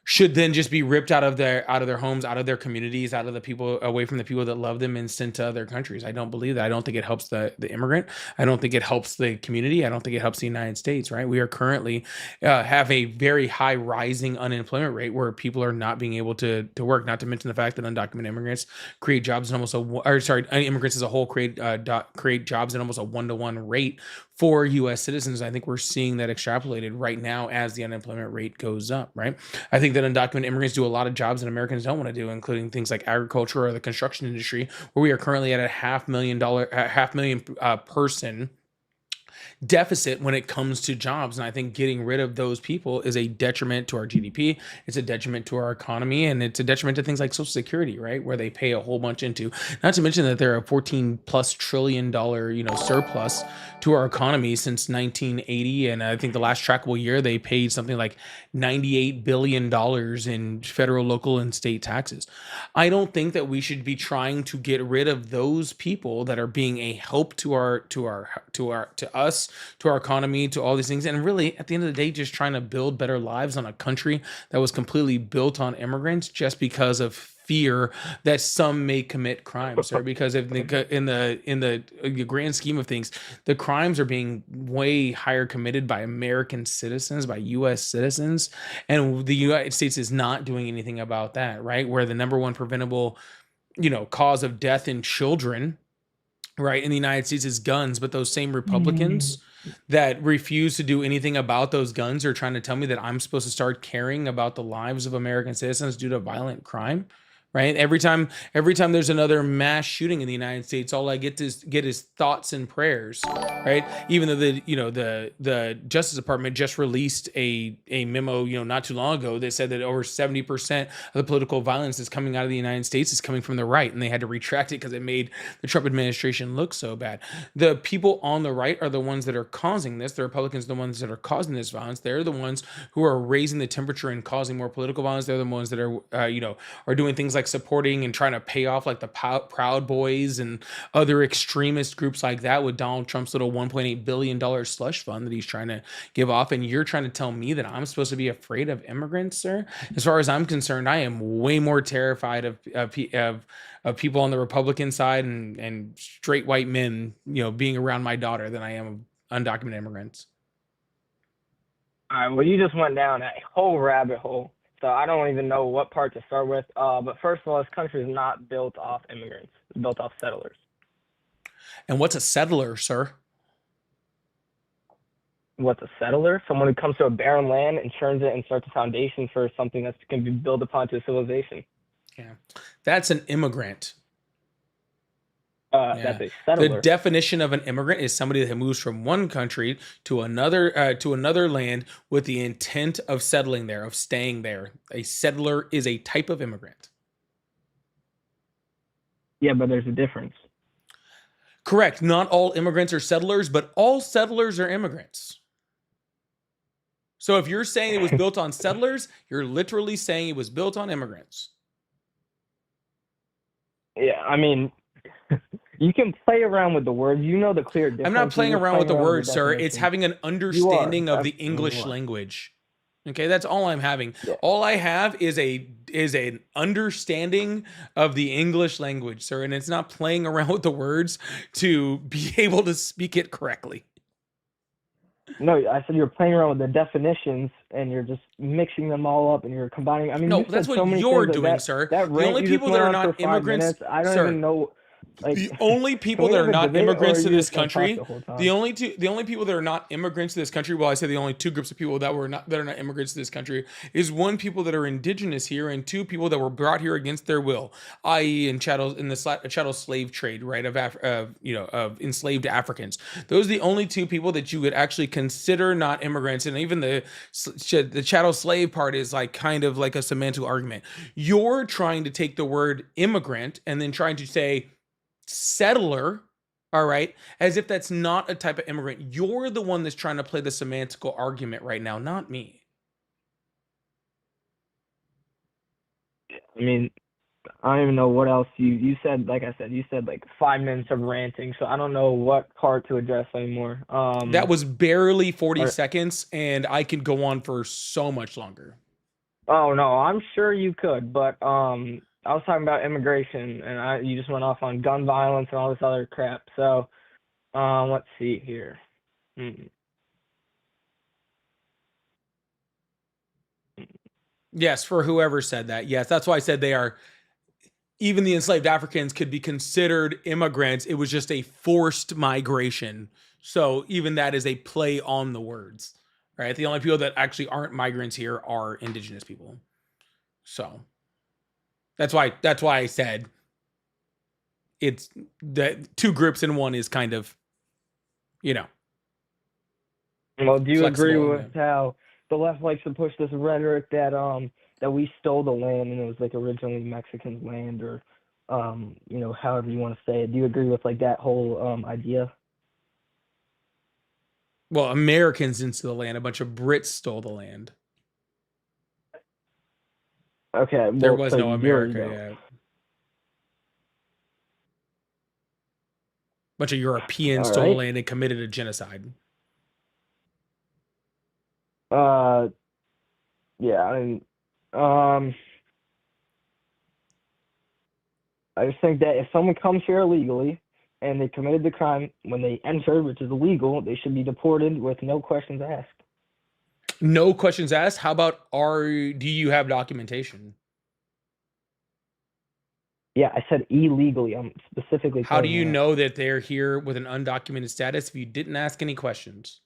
should then just be ripped out of their homes, out of their communities, out of the people, away from the people that love them, and sent to other countries. I don't believe that. I don't think it helps the immigrant. I don't think it helps the community. I don't think it helps the United States, right? We are currently have a very high rising unemployment rate where people are not being able to work, not to mention the fact that undocumented immigrants create jobs in almost immigrants as a whole create jobs in almost a 1-to-1 rate for U.S. citizens. I think we're seeing that extrapolated right now as the unemployment rate goes up, right? I think that undocumented immigrants do a lot of jobs that Americans don't want to do, including things like agriculture or the construction industry, where we are currently at a $500,000 person deficit when it comes to jobs. And I think getting rid of those people is a detriment to our GDP. It's a detriment to our economy, and it's a detriment to things like Social Security, right? Where they pay a whole bunch into, not to mention that they're a $14+ trillion, surplus to our economy since 1980. And I think the last trackable year, they paid something like $98 billion in federal, local, and state taxes. I don't think that we should be trying to get rid of those people that are being a help to us, to our economy, to all these things. And really, at the end of the day, just trying to build better lives on a country that was completely built on immigrants just because of fear that some may commit crimes, or because in the grand scheme of things, the crimes are being way higher committed by American citizens, by U.S. citizens, and the United States is not doing anything about that, right? Where the number one preventable, cause of death in children, right, in the United States is guns, but those same Republicans that refuse to do anything about those guns are trying to tell me that I'm supposed to start caring about the lives of American citizens due to violent crime, right? Every time there's another mass shooting in the United States, all I get is thoughts and prayers, right? Even though the Justice Department just released a memo, not too long ago that said that over 70% of the political violence that's coming out of the United States is coming from the right, and they had to retract it because it made the Trump administration look so bad. The people on the right are the ones that are causing this. The Republicans are the ones that are causing this violence. They're the ones who are raising the temperature and causing more political violence. They're the ones that are doing things like supporting and trying to pay off like the Proud Boys and other extremist groups like that with Donald Trump's little $1.8 billion slush fund that he's trying to give off. And you're trying to tell me that I'm supposed to be afraid of immigrants, sir? As far as I'm concerned, I am way more terrified of people on the Republican side and straight white men, being around my daughter than I am of undocumented immigrants.
All right, well, you just went down a whole rabbit hole. So I don't even know what part to start with. But first of all, this country is not built off immigrants. It's built off settlers.
And what's a settler, sir?
What's a settler? Someone who comes to a barren land and churns it and starts a foundation for something that's going to be built upon to a civilization.
Yeah, that's an immigrant.
That's a settler.
The definition of an immigrant is somebody that moves from one country to another land with the intent of settling there, of staying there. A settler is a type of immigrant.
Yeah, but there's a difference.
Correct. Not all immigrants are settlers, but all settlers are immigrants. So if you're saying it was built on settlers, you're literally saying it was built on immigrants.
Yeah, I mean, you can play around with the words. You know the clear difference.
I'm not playing around with the words, sir. It's having an understanding of the English language. Okay, that's all I'm having. Yeah. All I have is an understanding of the English language, sir, and it's not playing around with the words to be able to speak it correctly.
No, I said you're playing around with the definitions and you're just mixing them all up and you're combining. I mean,
no, that's what you're doing, sir. The only people that are not immigrants,
I don't even know.
Like, the only people that are not immigrants to this country, the only people that are not immigrants to this country, well, I say the only two groups of people that are not immigrants to this country is one, people that are indigenous here, and two, people that were brought here against their will, i.e. in the chattel slave trade, right, of enslaved Africans. Those are the only two people that you would actually consider not immigrants, and even the chattel slave part is like kind of like a semantic argument. You're trying to take the word immigrant and then trying to say settler, all right, as if that's not a type of immigrant. You're the one that's trying to play the semantical argument right now, not me.
I mean, I don't even know what else you said. Like I said, you said like 5 minutes of ranting, so I don't know what part to address anymore.
That was barely 40 seconds, and I could go on for so much longer.
Oh no, I'm sure you could, but I was talking about immigration, and you just went off on gun violence and all this other crap. So, let's see here. Hmm.
Yes, for whoever said that. Yes, that's why I said they are. Even the enslaved Africans could be considered immigrants. It was just a forced migration. So even that is a play on the words, right? The only people that actually aren't migrants here are indigenous people. So that's why I said it's that two groups in one is kind of, you know,
Well, do you agree
flexible.
with how the left likes to push this rhetoric that we stole the land and it was like originally Mexican land, or however you want to say it? Do you agree with like that whole idea?
Well, Americans into the land. A bunch of Brits stole the land.
Okay,
There
well,
was
so
no America yet. A bunch of Europeans stole the land and committed a genocide.
Yeah, I mean, I just think that if someone comes here illegally and they committed the crime when they entered, which is illegal, they should be deported with no questions asked.
No questions asked? How about do you have documentation?
Yeah, I said illegally. I'm specifically.
How do you know that they're here with an undocumented status if you didn't ask any questions?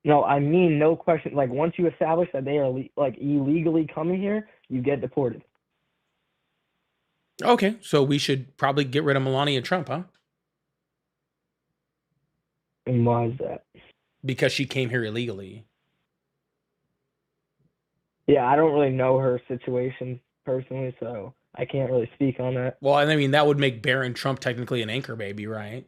No, I mean no question. Like once you establish that they are like illegally coming here, you get deported.
Okay, so we should probably get rid of Melania Trump, huh?
And why is that?
Because she came here illegally.
Yeah, I don't really know her situation personally, so I can't really speak on that.
Well, I mean, that would make Barron Trump technically an anchor baby, right?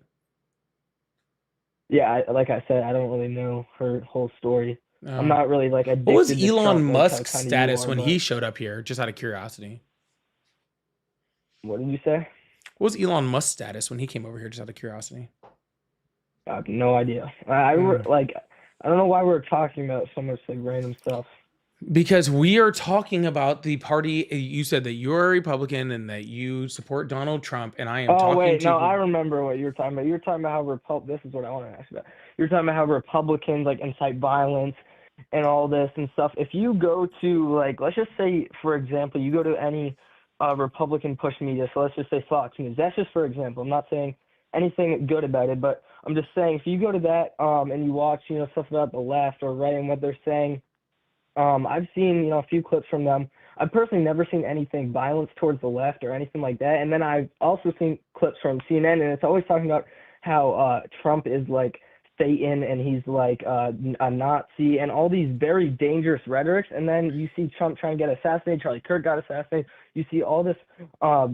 Yeah, like I said, I don't really know her whole story. I'm not really like addicted.
What was
to
Elon
Trump,
Musk's
like
status when he showed up here? Just out of curiosity.
What did you say?
What was Elon Musk's status when he came over here? Just out of curiosity.
I have no idea. I don't know why we're talking about so much like random stuff.
Because we are talking about the party. You said that you're a Republican and that you support Donald Trump, and I am talking
wait,
to.
No, I remember what you were talking about. You were talking about how this is what I want to ask about. You're talking about how Republicans like incite violence and all this and stuff. If you go to like, let's just say, for example, you go to any Republican push media. So let's just say Fox News. That's just for example. I'm not saying anything good about it, but I'm just saying if you go to that and you watch stuff about the left or right and what they're saying. I've seen, a few clips from them. I've personally never seen anything violence towards the left or anything like that. And then I've also seen clips from CNN, and it's always talking about how Trump is like Satan and he's like a Nazi and all these very dangerous rhetorics. And then you see Trump trying to get assassinated. Charlie Kirk got assassinated. You see all this,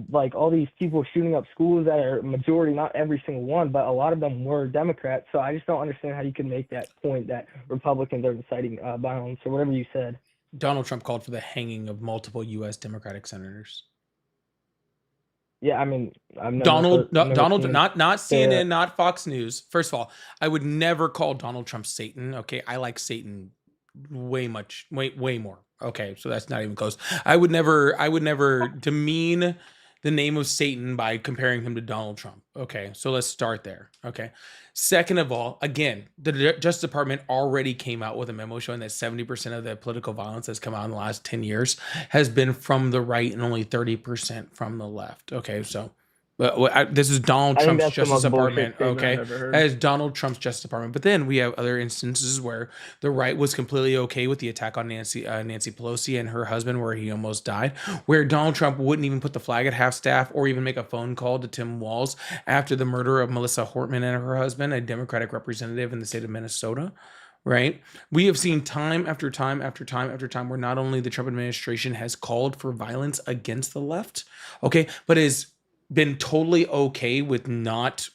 like all these people shooting up schools that are majority, not every single one, but a lot of them were Democrats. So I just don't understand how you can make that point that Republicans are inciting violence or whatever you said.
Donald Trump called for the hanging of multiple U.S. Democratic senators.
Yeah, I mean,
Donald, not CNN, not Fox News. First of all, I would never call Donald Trump Satan. Okay, I like Satan way more. Okay, so that's not even close. I would never demean the name of Satan by comparing him to Donald Trump. Okay, so let's start there. Okay. Second of all, again, the Justice Department already came out with a memo showing that 70% of the political violence that's come out in the last 10 years has been from the right and only 30% from the left. Okay, so this is Donald Trump's Justice Department, okay? As Donald Trump's Justice Department. But then we have other instances where the right was completely okay with the attack on Nancy Pelosi and her husband, where he almost died, where Donald Trump wouldn't even put the flag at half-staff or even make a phone call to Tim Walz after the murder of Melissa Hortman and her husband, a Democratic representative in the state of Minnesota. Right? We have seen time after time after time after time where not only the Trump administration has called for violence against the left, okay, but is been totally okay with not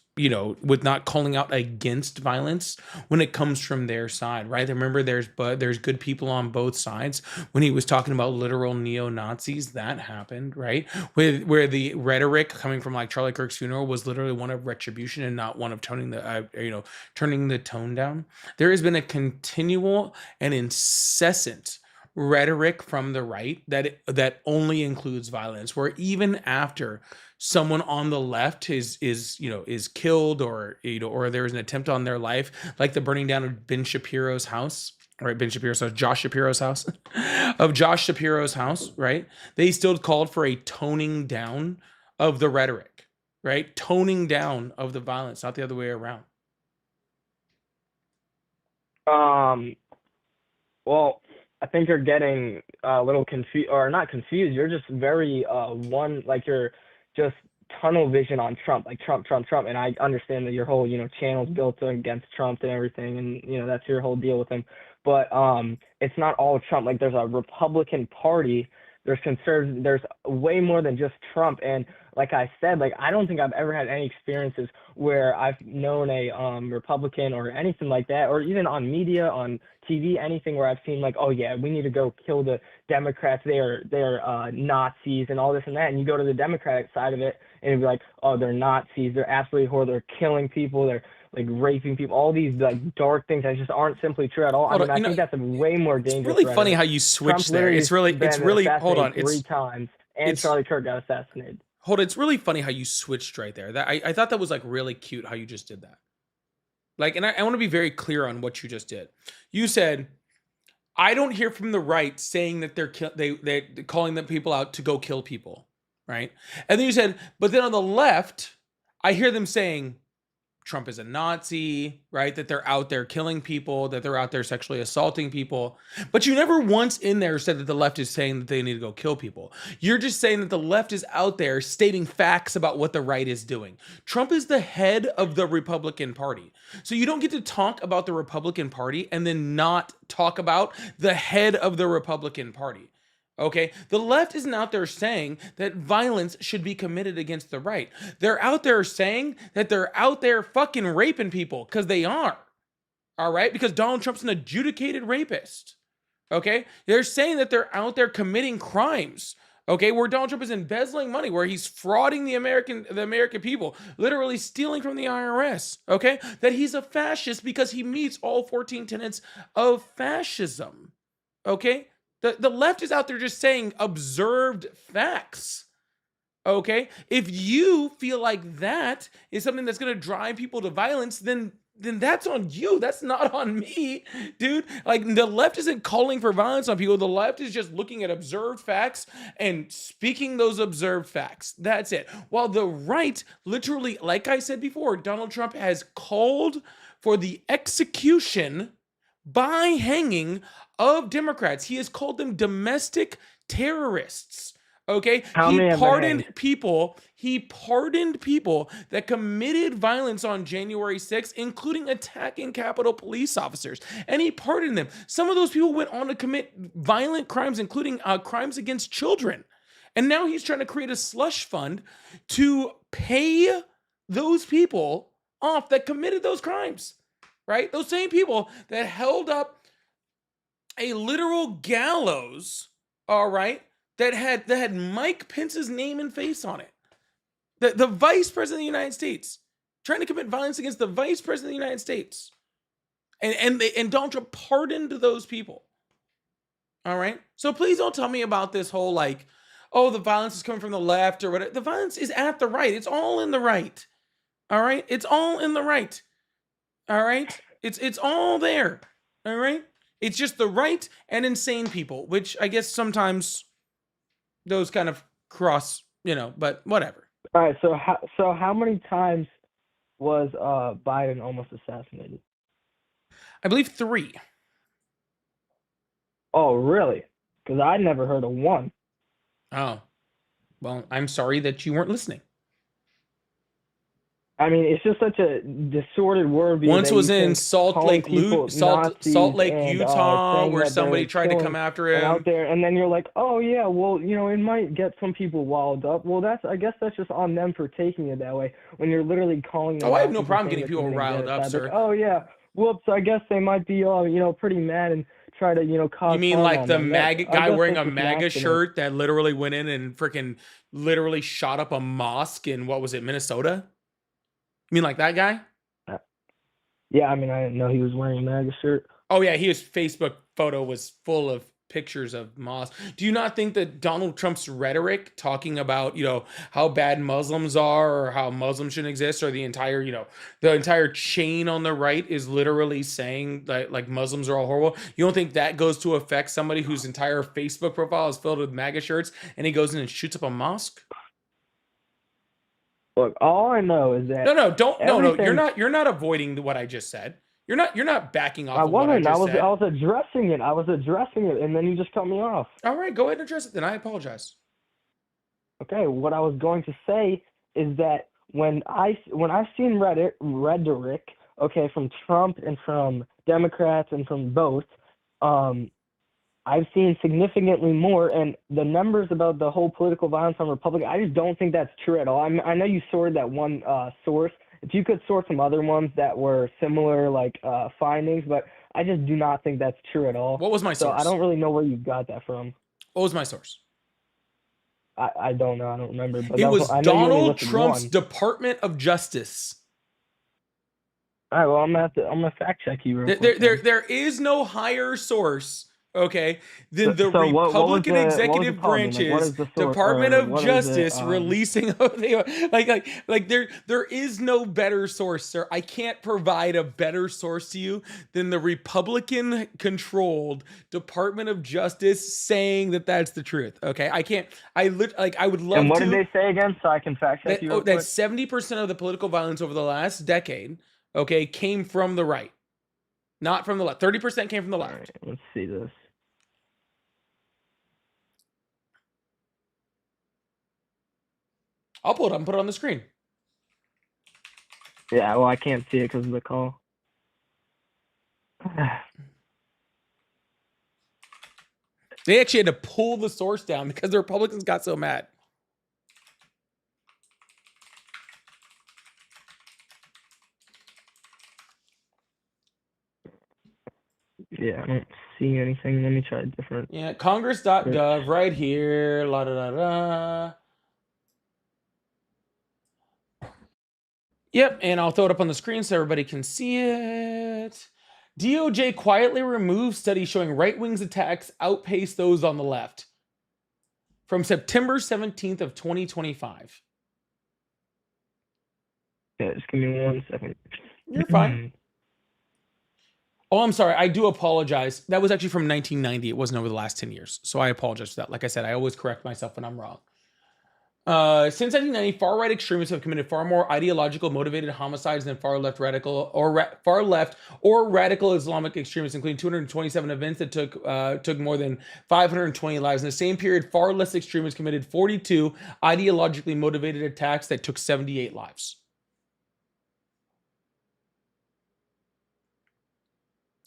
calling out against violence when it comes from their side, right? Remember, there's good people on both sides. When he was talking about literal neo-Nazis, that happened, right? Where the rhetoric coming from like Charlie Kirk's funeral was literally one of retribution and not one of turning the tone down. There has been a continual and incessant rhetoric from the right that only includes violence, where even after someone on the left is killed, or or there's an attempt on their life, like the burning down of Ben Shapiro's house, right? Ben Shapiro's house, Josh Shapiro's house, right? They still called for a toning down of the rhetoric, right? Toning down of the violence, not the other way around.
Well, I think you're getting a little confused, or not confused. You're just very you're just tunnel vision on Trump, like Trump. And I understand that your whole channel's built against Trump and everything, and that's your whole deal with him. But it's not all Trump. Like, there's a Republican Party, there's conservatives, there's way more than just Trump. And like I said, like, I don't think I've ever had any experiences where I've known a Republican or anything like that, or even on media, on TV, anything where I've seen like, oh yeah, we need to go kill the Democrats, they're Nazis and all this and that. And you go to the Democratic side of it and it'd be like, oh, they're Nazis, they're absolutely horrible, they're killing people, they're like raping people, all these like dark things that just aren't simply true at all. I think that's a way more dangerous.
It's really funny how you switch there. It's really hold on.
It's 3 times, and Charlie Kirk got assassinated.
Hold on, it's really funny how you switched right there. That I thought that was like really cute how you just did that. Like, and I want to be very clear on what you just did. You said, I don't hear from the right saying that they're calling the people out to go kill people, right? And then you said, but then on the left, I hear them saying Trump is a Nazi, right? That they're out there killing people, that they're out there sexually assaulting people. But you never once in there said that the left is saying that they need to go kill people. You're just saying that the left is out there stating facts about what the right is doing. Trump is the head of the Republican Party. So you don't get to talk about the Republican Party and then not talk about the head of the Republican Party. Okay, the left isn't out there saying that violence should be committed against the right. They're out there saying that they're out there fucking raping people, because they are. All right, because Donald Trump's an adjudicated rapist. Okay, they're saying that they're out there committing crimes. Okay, where Donald Trump is embezzling money, where he's frauding the American people, literally stealing from the IRS. Okay, that he's a fascist because he meets all 14 tenets of fascism. Okay. The left is out there just saying observed facts, okay? If you feel like that is something that's going to drive people to violence, then that's on you. That's not on me, dude. Like, the left isn't calling for violence on people. The left is just looking at observed facts and speaking those observed facts. That's it. While the right, literally, like I said before, Donald Trump has called for the execution by hanging of Democrats. He has called them domestic terrorists. Okay, he pardoned people that committed violence on January 6th, including attacking Capitol police officers, and he pardoned them. Some of those people went on to commit violent crimes, including crimes against children. And now he's trying to create a slush fund to pay those people off that committed those crimes, right? Those same people that held up a literal gallows, all right, that had Mike Pence's name and face on it. The vice president of the United States trying to commit violence against the vice president of the United States. And Donald Trump pardoned those people. All right? So please don't tell me about this whole like, oh, the violence is coming from the left or whatever. The violence is at the right. It's all in the right. All right? It's all in the right. All right? It's all there. All right? It's just the right and insane people, which I guess sometimes those kind of cross, but whatever.
All right. So how many times was Biden almost assassinated?
I believe 3.
Oh, really? Because I never heard of 1.
Oh, well, I'm sorry that you weren't listening.
I mean, it's just such a distorted word.
Once was in Salt Lake, Utah, where somebody tried to come after him
out there, and then you're like, oh yeah, well, it might get some people riled up. Well, I guess that's just on them for taking it that way. When you're literally calling them.
Oh, I have no problem getting people riled up, sir.
Like, oh yeah, whoops. I guess they might be pretty mad and try to cause.
You mean like the MAGA guy wearing a MAGA shirt that literally went in and freaking literally shot up a mosque in Minnesota? You mean like that guy?
Yeah, I mean, I didn't know he was wearing a MAGA shirt.
Oh yeah, his Facebook photo was full of pictures of mosques. Do you not think that Donald Trump's rhetoric talking about, how bad Muslims are or how Muslims shouldn't exist, or the entire chain on the right is literally saying like Muslims are all horrible? You don't think that goes to affect somebody whose entire Facebook profile is filled with MAGA shirts and he goes in and shoots up a mosque?
Look, all I know is that
you're not avoiding what I just said. You're not backing off of what I just said.
I was addressing it. And then you just cut me off.
All right, go ahead and address it then. I apologize.
Okay, what I was going to say is that when I've seen rhetoric, okay, from Trump and from Democrats and from both, I've seen significantly more, and the numbers about the whole political violence on Republicans, I just don't think that's true at all. I know you sorted that one source. If you could sort some other ones that were similar, findings, but I just do not think that's true at all.
What was my source?
So I don't really know where you got that from.
What was my source?
I don't know. I don't remember. But
it was Donald Trump's Department of Justice.
All right. Well, I'm gonna fact check you real quick.
There is no higher sourse, okay, than the Republican executive branch's Department of Justice releasing there is no better source, sir. I can't provide a better source to you than the Republican controlled Department of Justice saying that that's the truth. Okay, I can't. I would love.
And what did they say again, so I can fact check you real quick?
That 70% of the political violence over the last decade, okay, came from the right, not from the left. 30% came from the left.
All right, let's see this.
I'll pull it up and put it on the screen.
Yeah, well, I can't see it because of the call.
They actually had to pull the source down because the Republicans got so mad.
Yeah, I don't see anything. Let me try a different.
Yeah, congress.gov right here. La da da da. Yep, and I'll throw it up on the screen so everybody can see it. DOJ quietly removed study showing right-wing's attacks outpace those on the left. From September 17th of 2025.
Yeah, just give me 1 second.
You're fine. Oh, I'm sorry. I do apologize. That was actually from 1990. It wasn't over the last 10 years. So I apologize for that. Like I said, I always correct myself when I'm wrong. Since 1990, far-right extremists have committed far more ideological motivated homicides than far-left or radical Islamic extremists, including 227 events that took more than 520 lives. In the same period, far less extremists committed 42 ideologically motivated attacks that took 78 lives.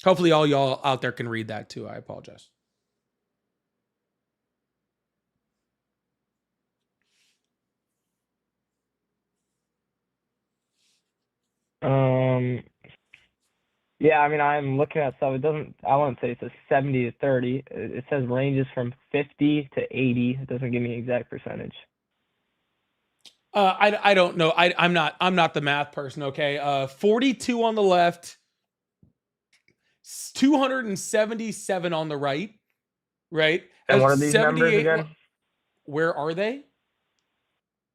Hopefully all y'all out there can read that too. I apologize.
Yeah, I mean, I'm looking at stuff. I wouldn't say it's a 70 to 30. It says ranges from 50 to 80. It doesn't give me an exact percentage.
I don't know. I'm not the math person. Okay. 42 on the left, 277 on the right. Right.
And what are these numbers again?
Where are they?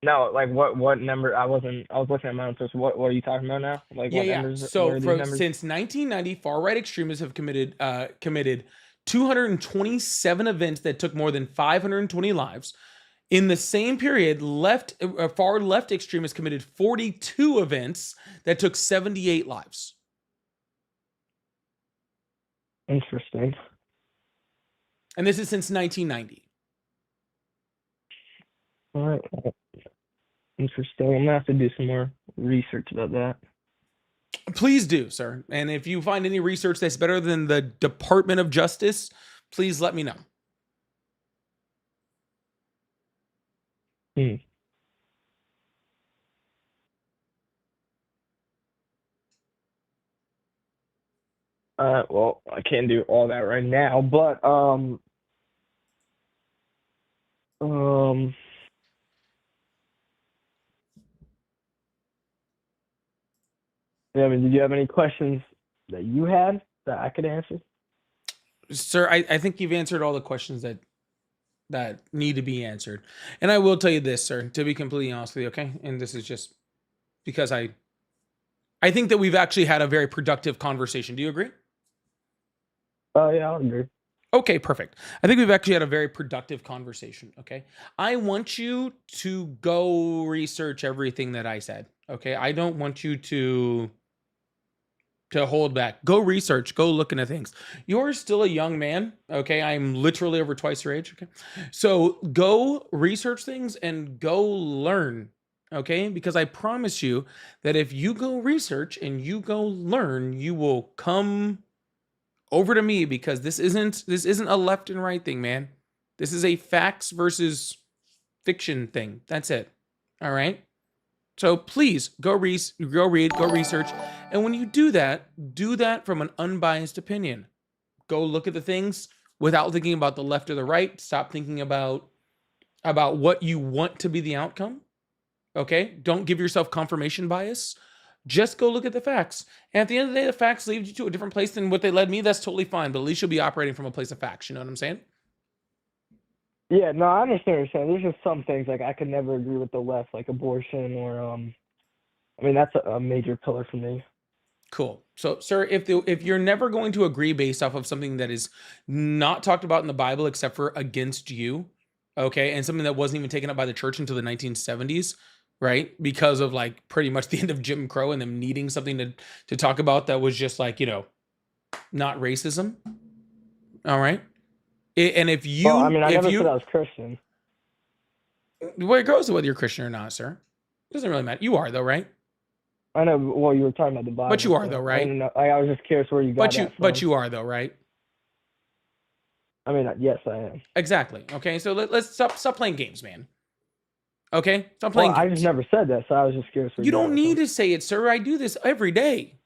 No, like what number? I was looking at my own source. What are you talking about now? Like what numbers?
So since 1990, far right extremists have committed 227 events that took more than 520 lives. In the same period, far left extremists committed 42 events that took 78 lives.
Interesting.
And this is since 1990.
All right. Interesting. I'm gonna have to do some more research about that.
Please do, sir. And if you find any research that's better than the Department of Justice, please let me know.
Well, I can't do all that right now, but yeah, I mean, did you have any questions that you had that I could answer?
sir, I think you've answered all the questions that need to be answered. And I will tell you this, sir, to be completely honest with you, okay? And this is just because I think that we've actually had a very productive conversation. Do you agree?
Yeah, I agree.
Okay, perfect. I think we've actually had a very productive conversation, okay? I want you to go research everything that I said, okay? I don't want you to hold back. Go research, go look into things. You're still a young man, okay? I'm literally over twice your age, okay? So go research things and go learn, okay? Because I promise you that if you go research and you go learn, you will come over to me, because this isn't a left and right thing, man. This is a facts versus fiction thing. That's it. All right? So please go read, go research. And when you do that from an unbiased opinion. Go look at the things without thinking about the left or the right. Stop thinking about what you want to be the outcome. Okay? Don't give yourself confirmation bias. Just go look at the facts. And at the end of the day, the facts lead you to a different place than what they led me. That's totally fine. But at least you'll be operating from a place of facts. You know what I'm saying?
Yeah, no, I understand what you're saying. There's just some things like I could never agree with the left, like abortion or I mean that's a major pillar for me.
Cool. So, sir, if you're never going to agree based off of something that is not talked about in the Bible except for against you, okay, and something that wasn't even taken up by the church until the 1970s, right? Because of like pretty much the end of Jim Crow and them needing something to talk about that was just like, not racism. All right. And if you,
well, I mean, I never said I was Christian.
Well, it goes to whether you're Christian or not, sir. It doesn't really matter. You are though, right?
I know. Well, you were talking about the Bible.
But you are though, right?
I don't know. I was just curious where you got that from.
But you are though, right?
I mean, yes, I am.
Exactly. Okay, so let's stop playing games, man. Okay, stop playing games.
I just never said that, so I was just curious.
You don't need to say it, sir. I do this every day.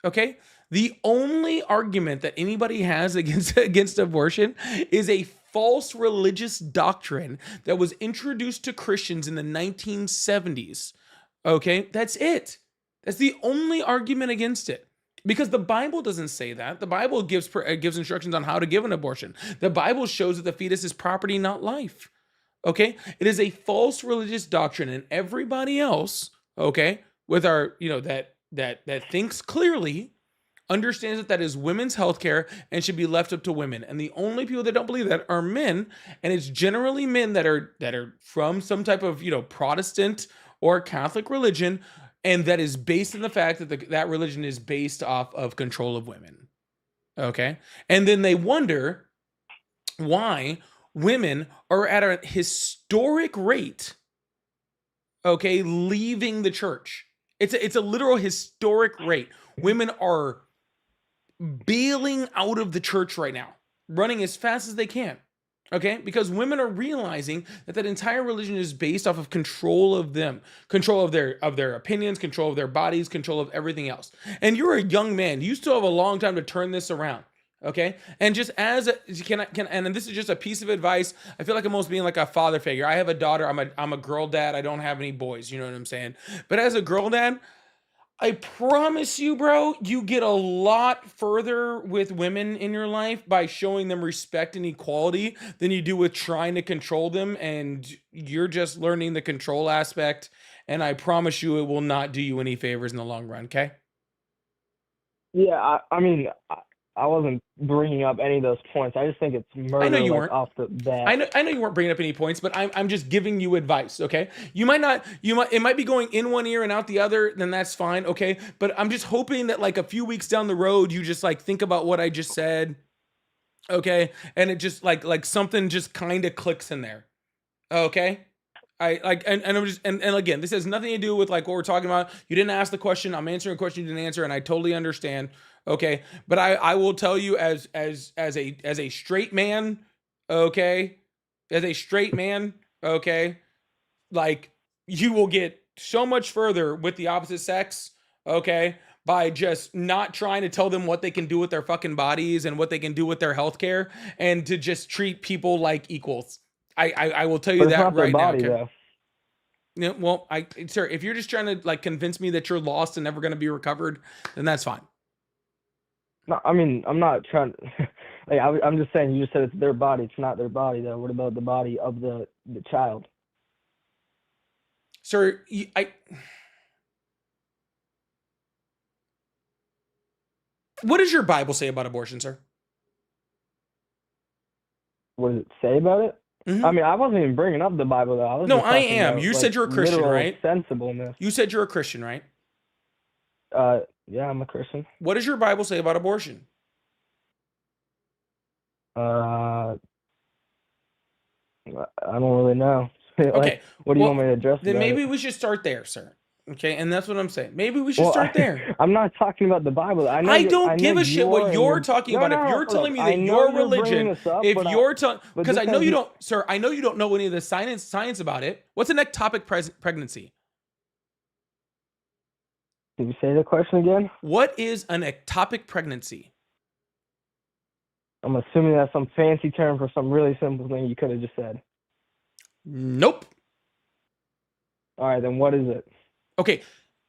Okay, the only argument that anybody has against abortion is a false religious doctrine that was introduced to Christians in the 1970s. Okay, that's it. That's the only argument against it. Because the Bible doesn't say that. The Bible gives instructions on how to give an abortion. The Bible shows that the fetus is property, not life. Okay? It is a false religious doctrine, and everybody else, okay, with our, that thinks clearly, understands that is women's healthcare and should be left up to women. And the only people that don't believe that are men, and it's generally men that are from some type of, Protestant or Catholic religion, and that is based on the fact that that religion is based off of control of women. Okay? And then they wonder why women are at a historic rate, okay, leaving the church. It's a literal historic rate. Women are bailing out of the church right now, running as fast as they can. Okay, because women are realizing that entire religion is based off of control of them, control of their opinions, control of their bodies, control of everything else. And you're a young man; you still have a long time to turn this around. Okay, and just and this is just a piece of advice. I feel like I'm almost being like a father figure. I have a daughter. I'm a girl dad. I don't have any boys. You know what I'm saying? But as a girl dad, I promise you, bro, you get a lot further with women in your life by showing them respect and equality than you do with trying to control them. And you're just learning the control aspect. And I promise you, it will not do you any favors in the long run. Okay?
Yeah, I mean, I wasn't bringing up any of those points. I just think it's murder.
I know you weren't.
Off the bat.
I know you weren't bringing up any points, but I'm just giving you advice, okay? It might be going in one ear and out the other, then that's fine, okay? But I'm just hoping that like a few weeks down the road, you just like think about what I just said, okay? And it just like something just kind of clicks in there, okay? I like, and I'm just, and again, this has nothing to do with like what we're talking about. You didn't ask the question. I'm answering a question you didn't answer, and I totally understand. Okay. But I will tell you as a straight man, okay, okay, like you will get so much further with the opposite sex, okay, by just not trying to tell them what they can do with their fucking bodies and what they can do with their healthcare, and to just treat people like equals. I will tell you that right now. Okay? Yeah, well, sir, if you're just trying to like convince me that you're lost and never going to be recovered, then that's fine.
No, I mean, I'm not trying Like I'm just saying, you just said it's their body. It's not their body, though. What about the body of the child?
Sir, what does your Bible say about abortion, sir?
What does it say about it? Mm-hmm. I mean, I wasn't even bringing up the Bible, though.
I am. You said you're a Christian, right?
Sensibleness.
You said you're a Christian, right?
Yeah, I'm a Christian.
What does your Bible say about abortion?
I don't really know.
Okay.
What do you want me to address?
Then maybe we should start there, sir. Okay, and that's what I'm saying. Maybe we should start there.
I'm not talking about the Bible.
I don't give a shit what you're talking about. If you're telling me that your religion, if you're telling, because I know you don't, sir, I know you don't know any of the science about it. What's an ectopic pregnancy?
Did you say the question again?
What is an ectopic pregnancy?
I'm assuming that's some fancy term for some really simple thing you could have just said.
Nope.
All right, then what is it?
Okay,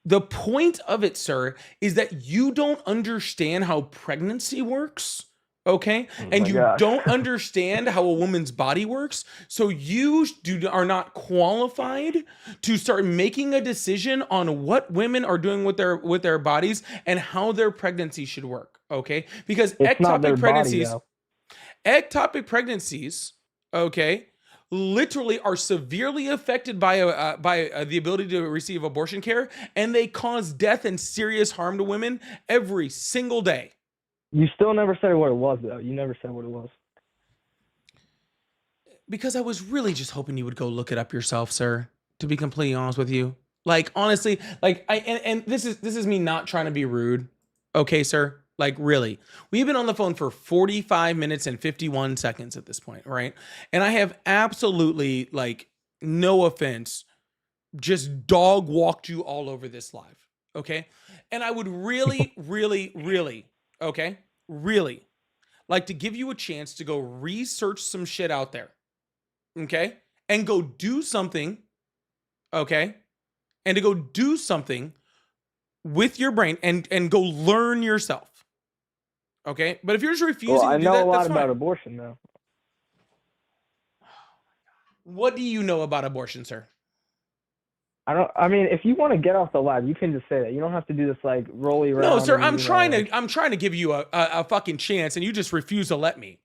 the point of it, sir, is that you don't understand how pregnancy works, okay? And you don't understand how a woman's body works, so you are not qualified to start making a decision on what women are doing with their bodies and how their pregnancy should work, okay? Because ectopic pregnancies, okay, literally are severely affected by the ability to receive abortion care, and they cause death and serious harm to women every single day.
You still never said what it was, though. You never said what it was.
Because I was really just hoping you would go look it up yourself, sir, to be completely honest with you. Like, honestly, like, and this is me not trying to be rude, okay, sir? Like, really, we've been on the phone for 45 minutes and 51 seconds at this point, right? And I have absolutely, like, no offense, just dog walked you all over this live, okay? And I would really, really, okay, really like to give you a chance to go research some shit out there, okay? And go do something, okay? And to go do something with your brain and go learn yourself. Okay, but if you're just refusing to do that,
I know a lot
about
abortion, though.
What do you know about abortion, sir?
I mean, if you want to get off the line, you can just say that. You don't have to do this like rolly around.
No, sir. I'm trying to give you a fucking chance, and you just refuse to let me.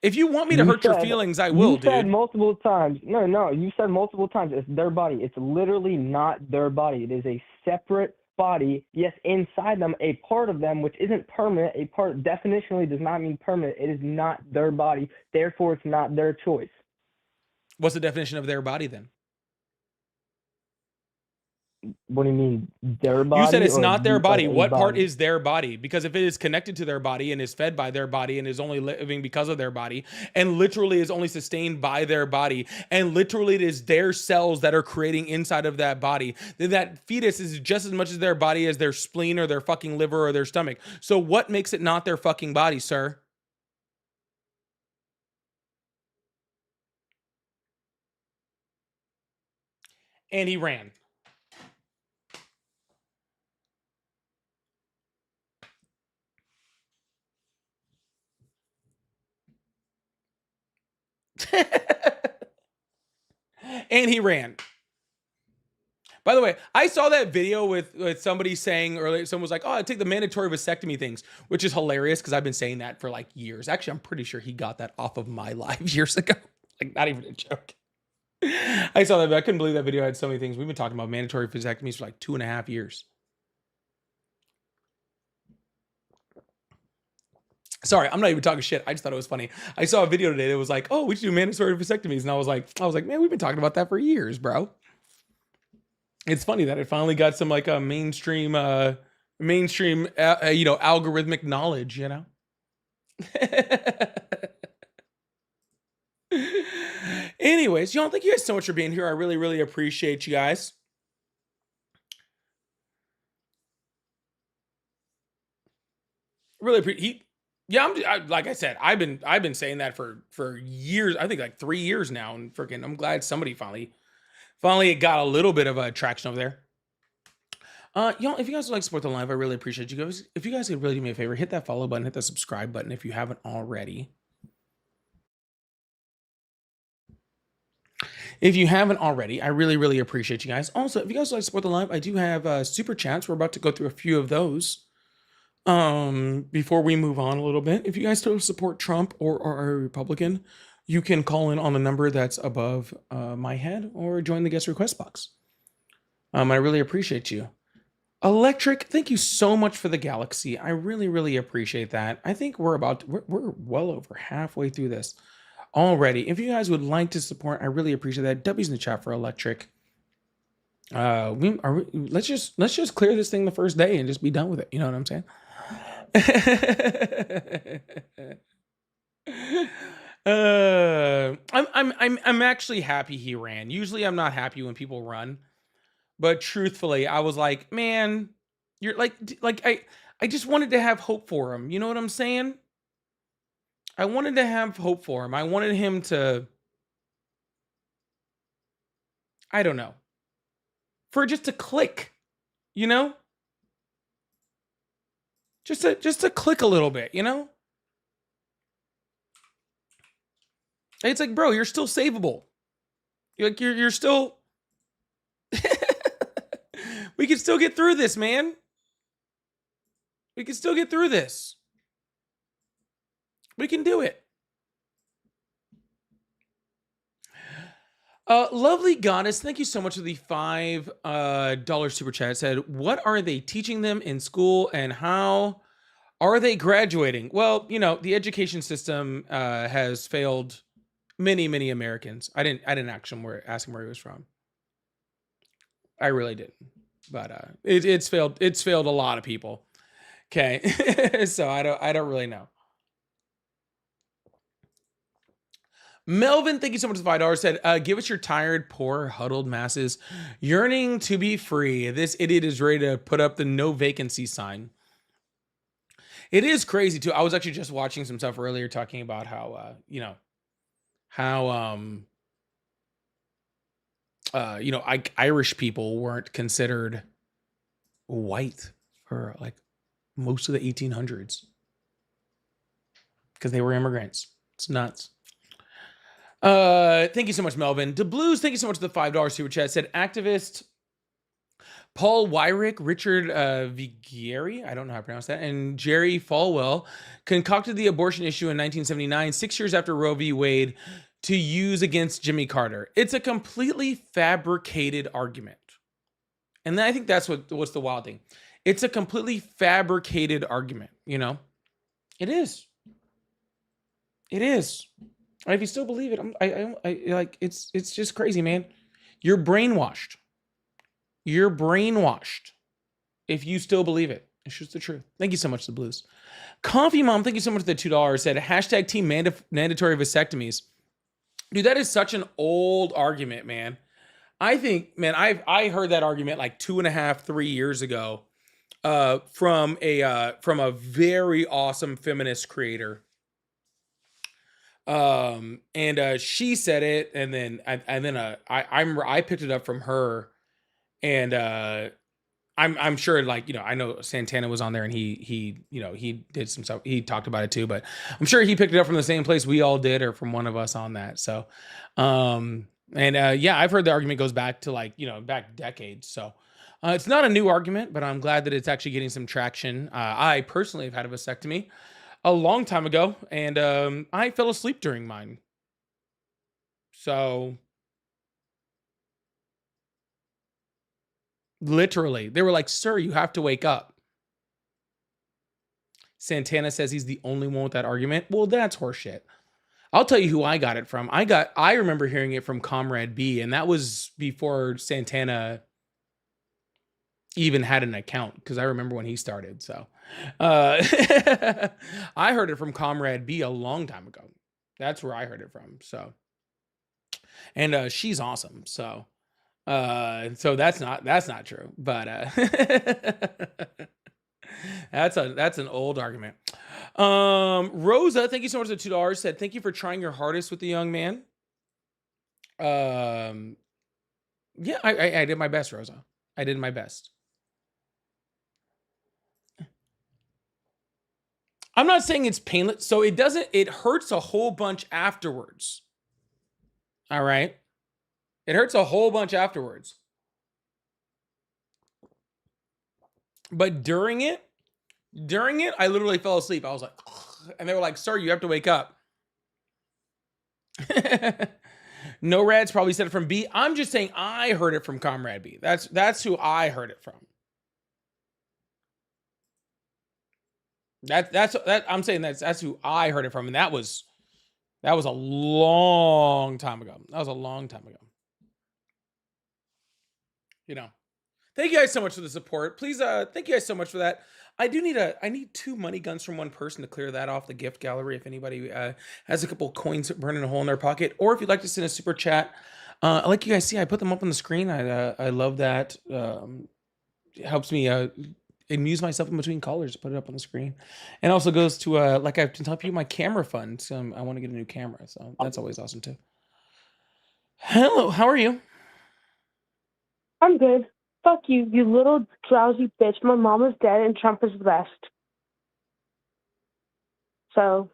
If you want me to hurt your feelings, I will, dude.
You said multiple times. No. You said multiple times. It's their body. It's literally not their body. It is a separate body. Yes, inside them, a part of them, which isn't permanent. A part definitionally does not mean permanent. It is not their body. Therefore, it's not their choice.
What's the definition of their body then?
What do you mean, their body?
You said it's not their body. What part is their body? Because if it is connected to their body and is fed by their body and is only living because of their body and literally is only sustained by their body and literally it is their cells that are creating inside of that body, then that fetus is just as much as their body as their spleen or their fucking liver or their stomach. So what makes it not their fucking body, sir? And he ran. And he ran. By the way, I saw that video with somebody saying earlier, someone was like, oh, I take the mandatory vasectomy things, which is hilarious because I've been saying that for like years. Actually, I'm pretty sure he got that off of my live years ago. Like, not even a joke. I saw that, but I couldn't believe that video had so many things. We've been talking about mandatory vasectomies for like 2.5 years. Sorry, I'm not even talking shit. I just thought it was funny. I saw a video today that was like, oh, we should do mandatory vasectomies. And I was like, man, we've been talking about that for years, bro. It's funny that it finally got some like a mainstream, algorithmic knowledge, you know? Anyways, y'all, thank you guys so much for being here. I really, really appreciate you guys. Really appreciate. Like I said, I've been saying that for years. I think like 3 years now, and freaking, I'm glad somebody finally it got a little bit of a traction over there. Y'all, if you guys would like to support the live, I really appreciate you guys. If you guys could really do me a favor, hit that follow button, hit that subscribe button if you haven't already. If you haven't already, I really, really appreciate you guys. Also, if you guys would like to support the live, I do have super chats. We're about to go through a few of those. Before we move on a little bit, if you guys still support Trump or are a Republican, you can call in on the number that's above my head or join the guest request box. I really appreciate you. Electric, thank you so much for the galaxy. I really, really appreciate that. I think we're well over halfway through this already. If you guys would like to support, I really appreciate that. W's in the chat for Electric. Let's just clear this thing the first day and just be done with it. You know what I'm saying? I'm actually happy he ran. Usually I'm not happy when people run. But truthfully, I was like, man, you're like I just wanted to have hope for him. You know what I'm saying? I wanted to have hope for him. I wanted him to, I don't know, for just to click, you know? Just to click a little bit, you know? It's like, bro, you're still savable. You're still we can still get through this, man. We can still get through this. We can do it. Lovely Goddess, thank you so much for the $5 super chat. It said, what are they teaching them in school and how are they graduating? Well, you know, the education system has failed many, many Americans. I didn't ask him where he was from. I really didn't. But it's failed a lot of people. Okay. So I don't really know. Melvin, thank you so much for the $5. Said, give us your tired, poor, huddled masses yearning to be free. This idiot is ready to put up the no vacancy sign. It is crazy too. I was actually just watching some stuff earlier talking about how Irish people weren't considered white for like most of the 1800s because they were immigrants. It's nuts. Thank you so much, Melvin. DeBlues, thank you so much for the $5 super chat. Said activist Paul Wyrick, Richard Viguieri, I don't know how to pronounce that, and Jerry Falwell concocted the abortion issue in 1979, 6 years after Roe v. Wade, to use against Jimmy Carter. It's a completely fabricated argument. And I think that's what's the wild thing. It's a completely fabricated argument, you know? It is. It is. If you still believe it, I like it's just crazy, man. You're brainwashed. You're brainwashed if you still believe it. It's just the truth. Thank you so much, the Blues. Coffee Mom, thank you so much for the $2. Said hashtag team mandatory vasectomies. Dude, that is such an old argument, man. I think, man, I heard that argument like 2.5, 3 years ago from a very awesome feminist creator. She said it, and then I picked it up from her, and I'm sure, like, you know, I know Santana was on there and he did some stuff. He talked about it too, but I'm sure he picked it up from the same place we all did, or from one of us on that. So, yeah, I've heard the argument goes back to back decades. So, it's not a new argument, but I'm glad that it's actually getting some traction. I personally have had a vasectomy a long time ago, and I fell asleep during mine. So literally, they were like, "Sir, you have to wake up." Santana says he's the only one with that argument. Well, that's horseshit. I'll tell you who I got it from. I remember hearing it from Comrade B, and that was before Santana even had an account, because I remember when he started. So I heard it from Comrade B a long time ago. That's where I heard it from. So, and she's awesome. So that's not true, but that's an old argument. Rosa, thank you so much for the $2. Said, thank you for trying your hardest with the young man. Yeah, I did my best, Rosa. I did my best. I'm not saying it's painless. So it hurts a whole bunch afterwards. All right. It hurts a whole bunch afterwards. But during it, I literally fell asleep. I was like, and they were like, sir, you have to wake up. No Rad's probably said it from B. I'm just saying I heard it from Comrade B. That's who I heard it from. That's I'm saying that's who I heard it from, and that was a long time ago. That was a long time ago. You know. Thank you guys so much for the support. Please, thank you guys so much for that. I need 2 money guns from one person to clear that off the gift gallery. If anybody has a couple coins burning a hole in their pocket, or if you'd like to send a super chat, like you guys see, I put them up on the screen. I love that. It helps me amuse myself in between callers. Put it up on the screen, and also goes to like I've been telling you, my camera fund. So I want to get a new camera, so that's always awesome too. Hello, how are you?
I'm good. Fuck you, you little drowsy bitch. My mom is dead and Trump is the best. So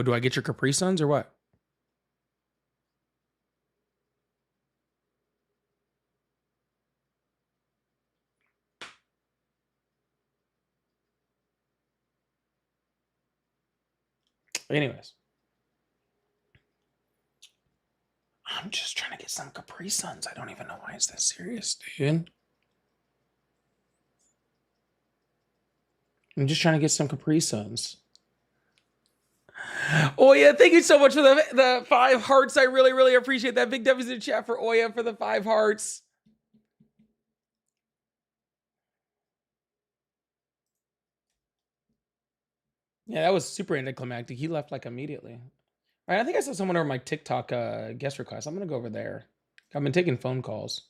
do I get your Capri Suns or what? Anyways. I'm just trying to get some Capri Suns. I don't even know why it's that serious, dude. I'm just trying to get some Capri Suns. Oya, thank you so much for the 5 hearts. I really, really appreciate that. Big W's in the chat for Oya for the 5 hearts. Yeah, that was super anticlimactic. He left like immediately. All right, I think I saw someone over my TikTok guest request. I'm going to go over there. I've been taking phone calls.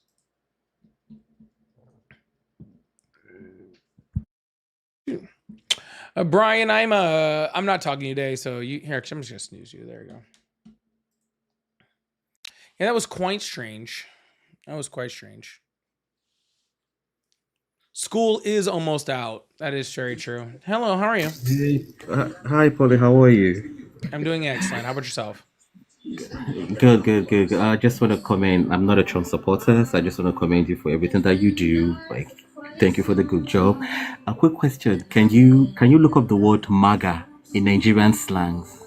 Brian, I'm not talking to you today, so I'm just gonna snooze you. There you go. Yeah, that was quite strange. School is almost out. That is very true. Hello, how are you?
Hey, hi, Polly. How are you?
I'm doing excellent. How about yourself?
Good. I just want to comment. I'm not a Trump supporter, so I just want to commend you for everything that you do. Like, thank you for the good job. A quick question: Can you look up the word MAGA in Nigerian slangs?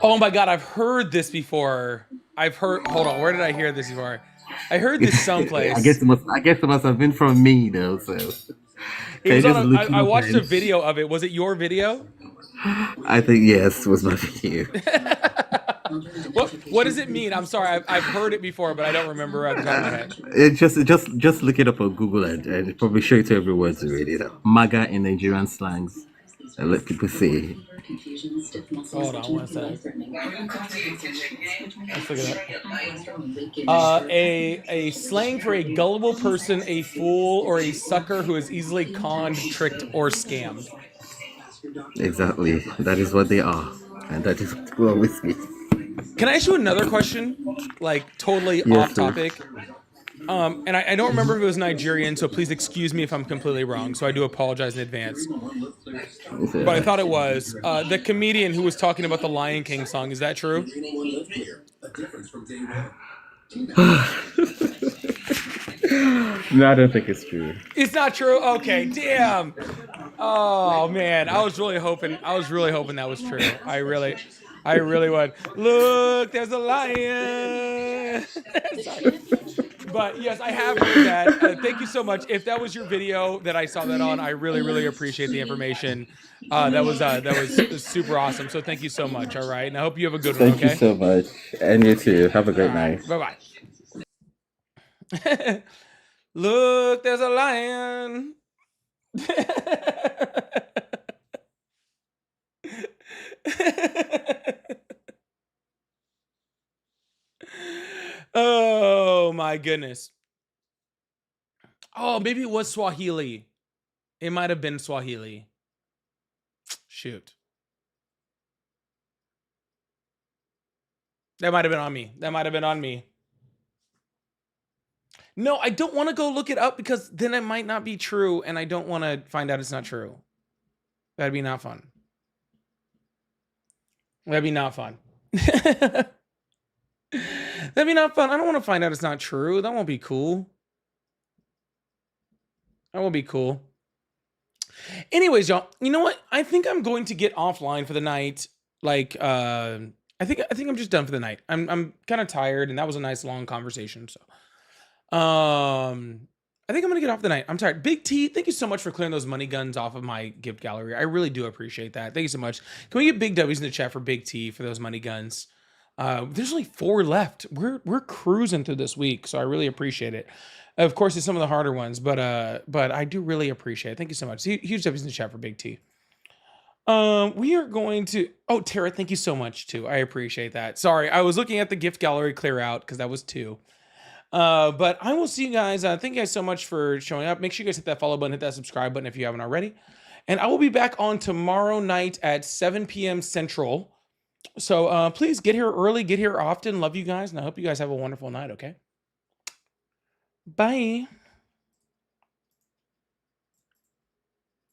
Oh my God, I've heard this before. Hold on, where did I hear this before? I heard this someplace.
I guess it must have been from me though. So
I watched a video of it. Was it your video?
I think yes, was my video.
What does it mean? I'm sorry, I've heard it before, but I don't remember at the top of my head.
Just look it up on Google and probably show it to everyone to read it. MAGA in Nigerian slangs, and let people see.
Hold on one second. Let's look it up. A slang for a gullible person, a fool, or a sucker who is easily conned, tricked, or scammed.
Exactly. That is what they are. And that is what will always be.
Can I ask you another question? Like totally off topic. And I don't remember if it was Nigerian, so please excuse me if I'm completely wrong. So I do apologize in advance. But I thought it was the comedian who was talking about the Lion King song. Is that true?
No, I don't think it's true.
It's not true? Okay, damn. Oh man, I was really hoping that was true. I really would. Look, there's a lion. Sorry. But yes, I have heard that. Thank you so much. If that was your video that I saw that on, I really, really appreciate the information. That was super awesome. So thank you so much. All right, and I hope you have a good one.
Thank you so much, and you too. Have a great night.
Bye bye. Look, there's a lion. Oh my goodness. Oh, maybe it was Swahili. It might have been Swahili. Shoot. That might have been on me. No, I don't want to go look it up because then it might not be true, and I don't want to find out it's not true. That'd be not fun. That'd be not fun. That'd be not fun. I don't want to find out it's not true. That won't be cool. That won't be cool. Anyways, y'all, you know what? I think I'm going to get offline for the night. Like, I think I'm just done for the night. I'm kind of tired, and that was a nice long conversation. So, I think I'm gonna get off the night. I'm tired. Big T, thank you so much for clearing those money guns off of my gift gallery. I really do appreciate that. Thank you so much. Can we get big W's in the chat for Big T for those money guns? There's only 4 left. We're cruising through this week, so I really appreciate it. Of course, it's some of the harder ones, but I do really appreciate it. Thank you so much. Huge W's in the chat for Big T. We are going to. Oh, Tara, thank you so much too. I appreciate that. Sorry, I was looking at the gift gallery clear out because that was 2. But I will see you guys. Thank you guys so much for showing up. Make sure you guys hit that follow button, hit that subscribe button if you haven't already. And I will be back on tomorrow night at 7 p.m. Central. So please get here early, get here often. Love you guys, and I hope you guys have a wonderful night, okay? Bye.